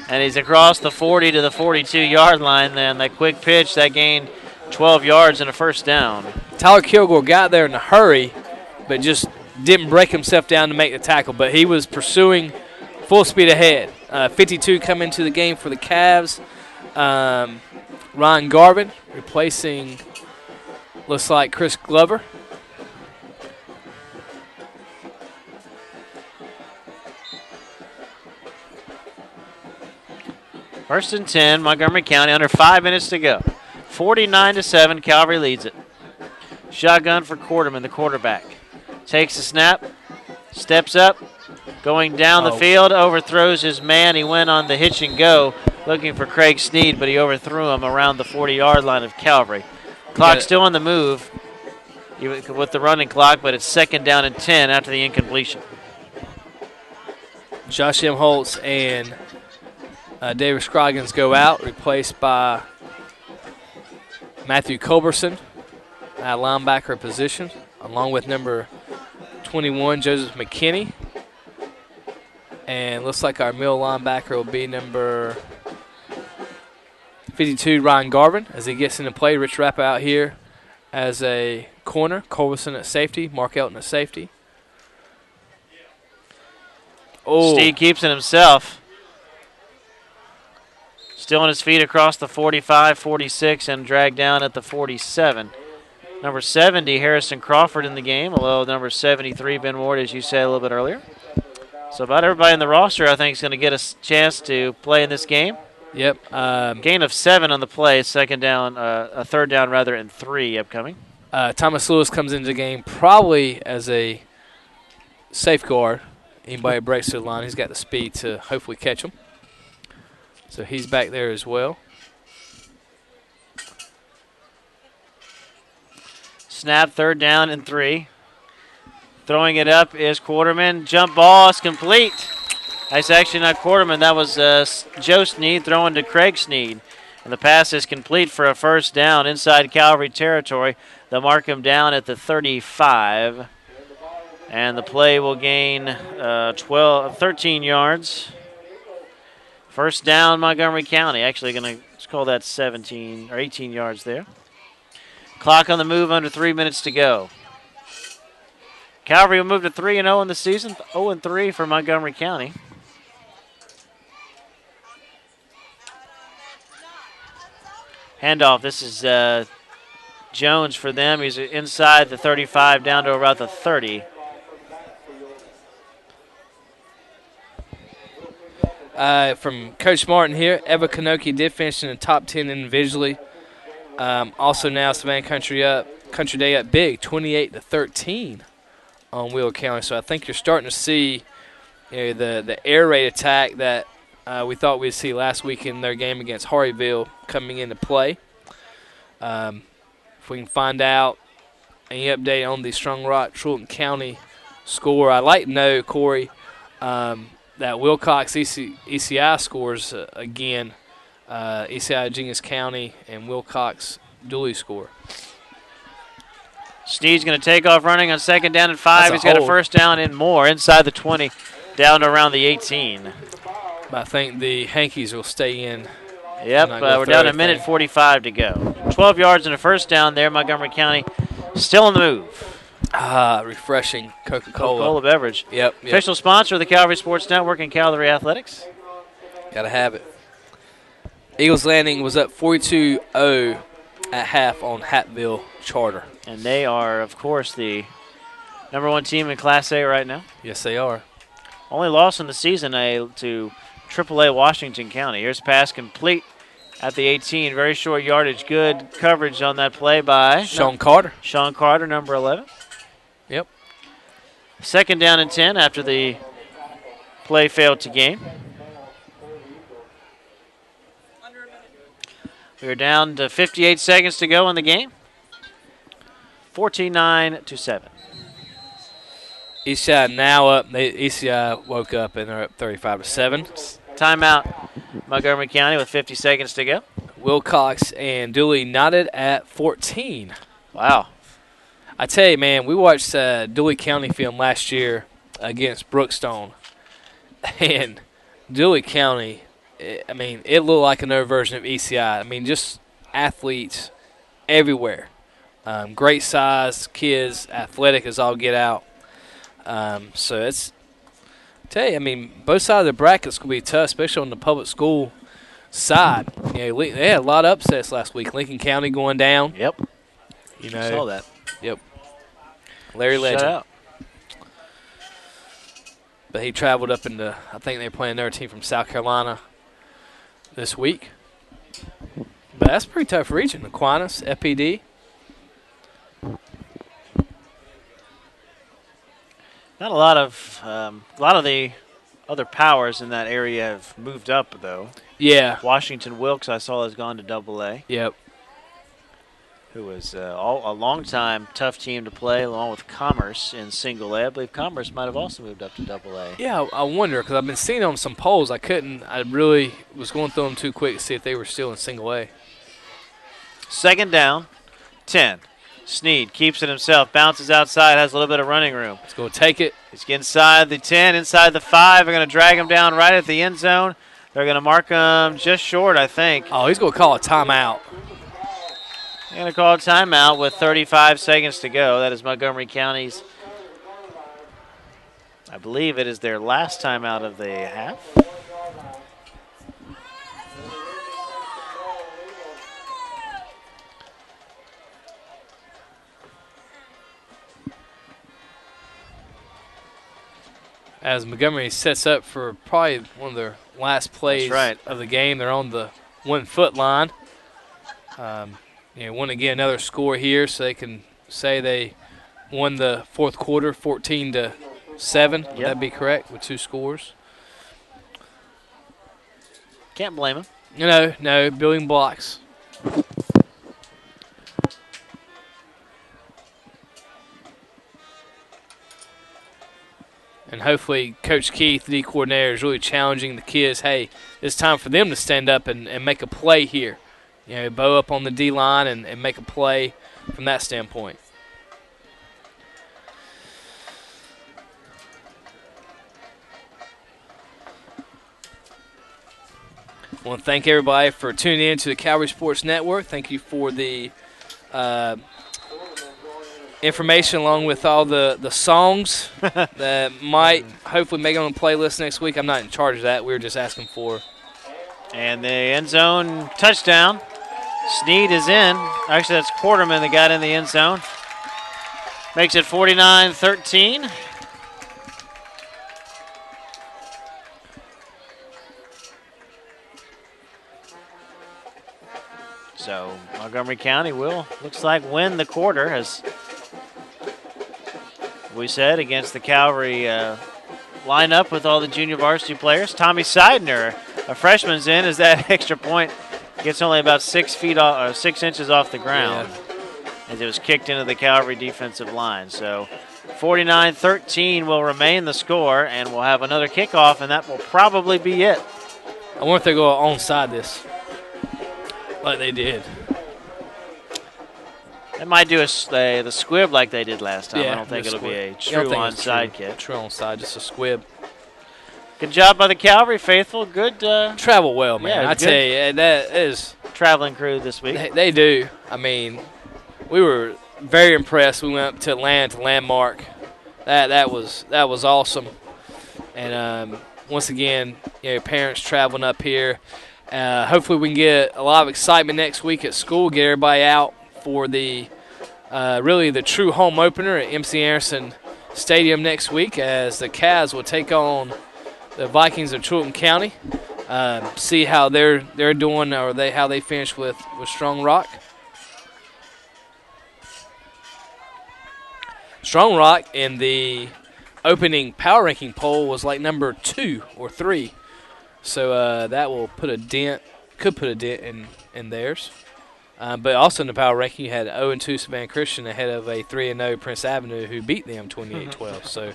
And he's across the 40 to the 42-yard line. Then that quick pitch, that gained 12 yards and a first down. Tyler Kilgore got there in a hurry, but just didn't break himself down to make the tackle. But he was pursuing full speed ahead. 52 come into the game for the Cavs. Ryan Garvin replacing, looks like, Chris Glover. First and 10, Montgomery County, under 5 minutes to go. 49-7, Calvary leads it. Shotgun for Quarterman, the quarterback. Takes a snap, steps up, going down the field, overthrows his man. He went on the hitch and go, looking for Craig Sneed, but he overthrew him around the 40-yard line of Calvary. Clock still on the move with the running clock, but it's second down and 10 after the incompletion. Josh M. Holtz and David Scroggins go out, replaced by Matthew Culberson at linebacker position, along with number 21, Joseph McKinney. And looks like our middle linebacker will be number 52, Ryan Garvin, as he gets into play. Rich Rappa out here as a corner. Culberson at safety. Mark Elton at safety. Oh. Steve keeps it himself. Still on his feet across the 45, 46, and dragged down at the 47. Number 70, Harrison Crawford in the game, although number 73, Ben Ward, as you said a little bit earlier. So about everybody in the roster, I think, is going to get a chance to play in this game. Yep. Gain of 7 on the play, second down, a third down rather, and 3 upcoming. Thomas Lewis comes into the game probably as a safeguard. Anybody that breaks to the line, he's got the speed to hopefully catch him. So he's back there as well. Snap, third down and 3. Throwing it up is Quarterman. Jump ball is complete. That's actually not Quarterman. That was Joe Sneed throwing to Craig Sneed. And the pass is complete for a first down inside Calvary territory. They'll mark him down at the 35. And the play will gain 13 yards. First down, Montgomery County. Actually going to call that 17 or 18 yards there. Clock on the move, under 3 minutes to go. Calvary will move to 3-0 in the season, 0-3 for Montgomery County. Handoff, this is Jones for them. He's inside the 35 down to about the 30. From Coach Martin here, Eva Kanoki did finish in the top 10 individually. Also now Savannah Country Day up big, 28-13 on Wheeler County. So I think you're starting to see the air raid attack that we thought we'd see last week in their game against Harryville coming into play. If we can find out any update on the Strong Rock Truelton County score, I'd like to know, Corey, that Wilcox ECI scores again. ECI Genius County and Wilcox Dooley score. Sneed's going to take off running on second down and 5. He's got a first down and more inside the 20, down to around the 18. But I think the Hankies will stay in. Yep, we're down to a minute 45 to go. 12 yards and a first down there. Montgomery County still on the move. Refreshing Coca-Cola. Coca-Cola beverage. Yep. Official sponsor of the Calvary Sports Network and Calvary Athletics. Got to have it. Eagles Landing was up 42-0 at half on Hattville Charter. And they are, of course, the number 1 team in Class A right now. Yes, they are. Only loss in the season to AAA Washington County. Here's a pass complete at the 18. Very short yardage. Good coverage on that play by Sean Carter. Sean Carter, number 11. Yep. Second down and 10 after the play failed to gain. We're down to 58 seconds to go in the game. 14-9-7. ECI now up. ECI woke up and they're up 35-7. Timeout, Montgomery County with 50 seconds to go. Wilcox and Dooley knotted at 14. Wow. I tell you, man, we watched Dooley County film last year against Brookstone. And Dooley County, it looked like another version of ECI. Just athletes everywhere. Great size, kids, athletic as all get out. So it's, tell you, both sides of the bracket's going to be tough, especially on the public school side. They had a lot of upsets last week. Lincoln County going down. Yep. Saw that. Yep. Larry Legend. Shut out. But he traveled up into, I think they're playing their team from South Carolina this week. But that's a pretty tough region. Aquinas, FPD. Not a lot of the other powers in that area have moved up, though. Yeah. Washington Wilkes, I saw, has gone to AA. Yep. Who was a long-time tough team to play, along with Commerce in single A. I believe Commerce might have also moved up to AA. Yeah, I wonder, because I've been seeing on some polls. I really was going through them too quick to see if they were still in single A. Second down, 10. Sneed keeps it himself, bounces outside, has a little bit of running room. Let's go take it. He's inside the 10, inside the 5. They're going to drag him down right at the end zone. They're going to mark him just short, I think. Oh, he's going to call a timeout. They're going to call a timeout with 35 seconds to go. That is Montgomery County's, I believe it is their last timeout of the half. As Montgomery sets up for probably one of their last plays of the game. They're on the 1 foot line. Want to get another score here so they can say they won the fourth quarter 14-7. Would that be correct with 2 scores? Can't blame them. No, building blocks. And hopefully Coach Keith, the coordinator, is really challenging the kids. Hey, it's time for them to stand up and make a play here. Bow up on the D-line and make a play from that standpoint. I want to thank everybody for tuning in to the Calvary Sports Network. Thank you for the information along with all the songs that might hopefully make it on the playlist next week. I'm not in charge of that. We were just asking for. And the end zone touchdown. Sneed is in. Actually, that's Quarterman that got in the end zone. Makes it 49-13. So Montgomery County looks like, win the quarter, as we said, against the Calvary lineup with all the junior varsity players. Tommy Seidner, a freshman's in, as that extra point gets only about 6 inches off the ground, as it was kicked into the Calvary defensive line. So 49-13 will remain the score, and we'll have another kickoff, and that will probably be it. I wonder if they go onside this, like they did. They might do the squib like they did last time. I don't think it'll be a true onside kick. True onside, just a squib. Good job by the Calvary faithful. Good travel well, man. I tell you, that is traveling crew this week. They do. I mean, we were very impressed. We went up to Atlanta to Landmark. That was awesome. And once again, parents traveling up here. Hopefully, we can get a lot of excitement next week at school. Get everybody out for the really the true home opener at MC Anderson Stadium next week, as the Cavs will take on the Vikings of Chilton County. See how they're doing, or how they finish with Strong Rock. Strong Rock in the opening power ranking poll was like number 2 or 3, so that will put a dent. Could put a dent in theirs. But also in the power ranking, you had 0-2 Savannah Christian ahead of a 3-0 Prince Avenue, who beat them 28-12. So.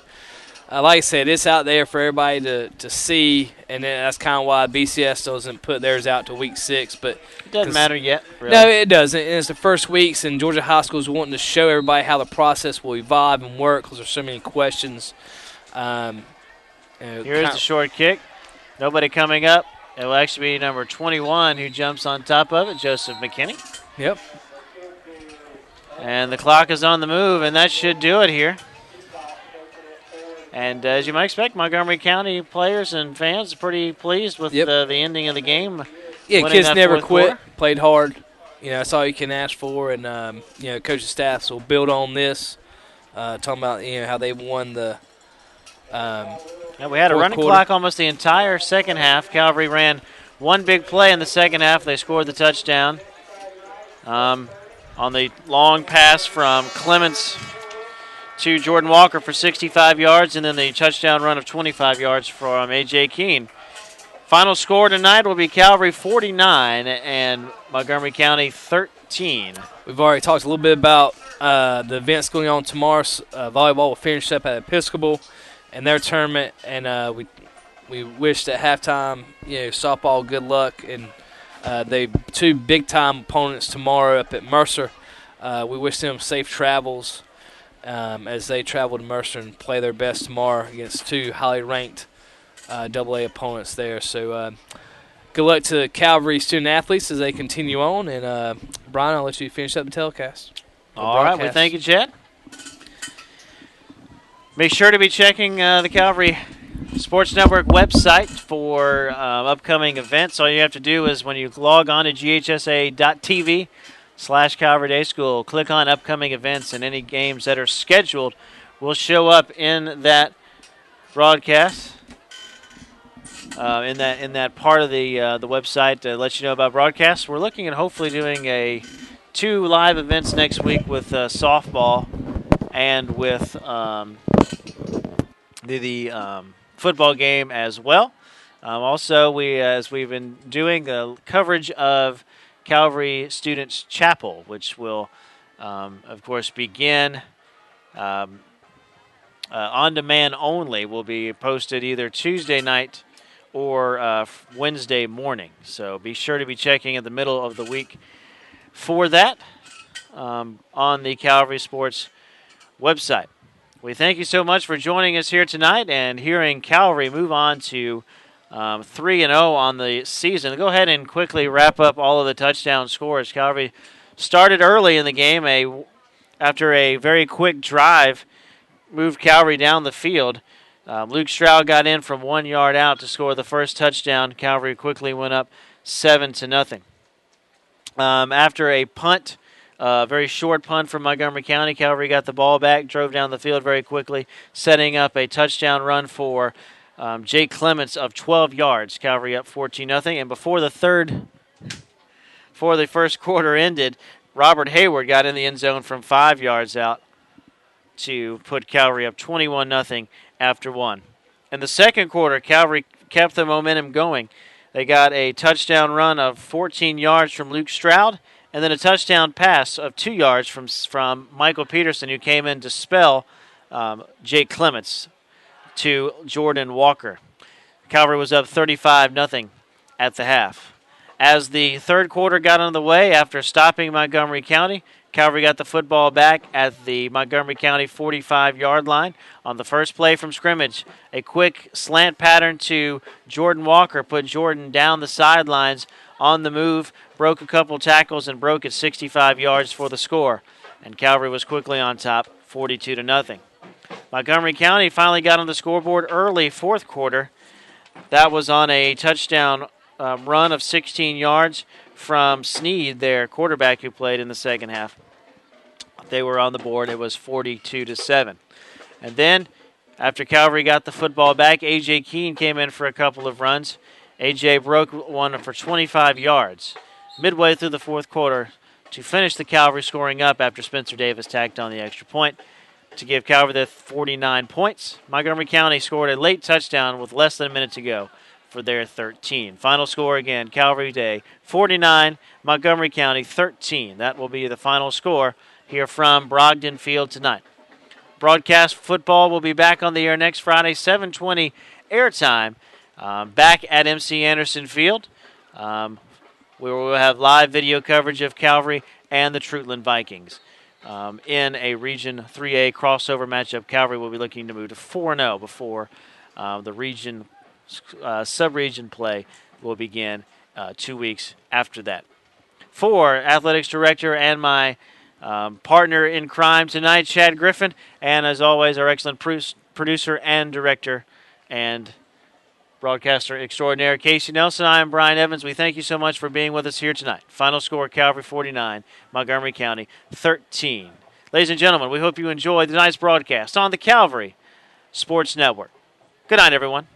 Like I said, it's out there for everybody to see, and that's kind of why BCS doesn't put theirs out to week 6. But it doesn't matter yet, really. No, it doesn't. And it's the first weeks, and Georgia High School is wanting to show everybody how the process will evolve and work, because there's so many questions. Here's the short kick. Nobody coming up. It will actually be number 21 who jumps on top of it, Joseph McKinney. Yep. And the clock is on the move, and that should do it here. And as you might expect, Montgomery County players and fans are pretty pleased with the ending of the game. Yeah, kids never quit, played hard. That's all you can ask for. And, coaching staffs will build on this, talking about, how they won the we had a running clock almost the entire second half. Calvary ran one big play in the second half. They scored the touchdown on the long pass from Clements to Jordan Walker for 65 yards, and then the touchdown run of 25 yards from A.J. Keene. Final score tonight will be Calvary 49 and Montgomery County 13. We've already talked a little bit about the events going on tomorrow. Volleyball will finish up at Episcopal and their tournament, and we wished at halftime, softball good luck, and the 2 big-time opponents tomorrow up at Mercer. We wish them safe travels as they travel to Mercer and play their best tomorrow against 2 highly ranked AA opponents there. So good luck to Calvary student athletes as they continue on. And, Brian, I'll let you finish up the telecast. All right. Well, thank you, Chad. Make sure to be checking the Calvary Sports Network website for upcoming events. All you have to do is when you log on to ghsa.tv/Calvary Day School, click on upcoming events, and any games that are scheduled will show up in that broadcast. In that part of the website that lets you know about broadcasts. We're looking at hopefully doing 2 live events next week with softball and with the football game as well. Also, as we've been doing coverage of Calvary Students Chapel, which will, of course, begin on demand only. Will be posted either Tuesday night or Wednesday morning. So be sure to be checking in the middle of the week for that on the Calvary Sports website. We thank you so much for joining us here tonight and hearing Calvary move on to 3-0 on the season. Go ahead and quickly wrap up all of the touchdown scores. Calvary started early in the game. After a very quick drive, moved Calvary down the field. Luke Stroud got in from 1 yard out to score the first touchdown. Calvary quickly went up 7-0. After a punt, very short punt from Montgomery County, Calvary got the ball back, drove down the field very quickly, setting up a touchdown run for Jake Clements of 12 yards. Calvary up 14-0. And before the first quarter ended, Robert Hayward got in the end zone from 5 yards out to put Calvary up 21-0 after one. In the second quarter, Calvary kept the momentum going. They got a touchdown run of 14 yards from Luke Stroud, and then a touchdown pass of 2 yards from Michael Peterson, who came in to spell Jake Clements to Jordan Walker. Calvary was up 35-0 at the half. As the third quarter got on the way, after stopping Montgomery County, Calvary got the football back at the Montgomery County 45-yard line. On the first play from scrimmage, a quick slant pattern to Jordan Walker put Jordan down the sidelines on the move, broke a couple tackles, and broke at 65 yards for the score. And Calvary was quickly on top, 42-0. Montgomery County finally got on the scoreboard early fourth quarter. That was on a touchdown run of 16 yards from Sneed, their quarterback who played in the second half. They were on the board. It was 42-7. And then, after Calvary got the football back, A.J. Keene came in for a couple of runs. A.J. broke one for 25 yards midway through the fourth quarter to finish the Calvary scoring up after Spencer Davis tacked on the extra point to give Calvary the 49 points. Montgomery County scored a late touchdown with less than a minute to go for their 13. Final score again, Calvary Day 49, Montgomery County 13. That will be the final score here from Brogdon Field tonight. Broadcast football will be back on the air next Friday, 7:20 airtime, back at MC Anderson Field. We will have live video coverage of Calvary and the Troutland Vikings. In a Region 3A crossover matchup, Calvary will be looking to move to 4-0 before the region sub-region play will begin 2 weeks after that. For Athletics Director and my partner in crime tonight, Chad Griffin, and as always, our excellent producer and director and broadcaster extraordinaire, Casey Nelson. I am Brian Evans. We thank you so much for being with us here tonight. Final score, Calvary 49, Montgomery County 13. Ladies and gentlemen, we hope you enjoyed tonight's broadcast on the Calvary Sports Network. Good night, everyone.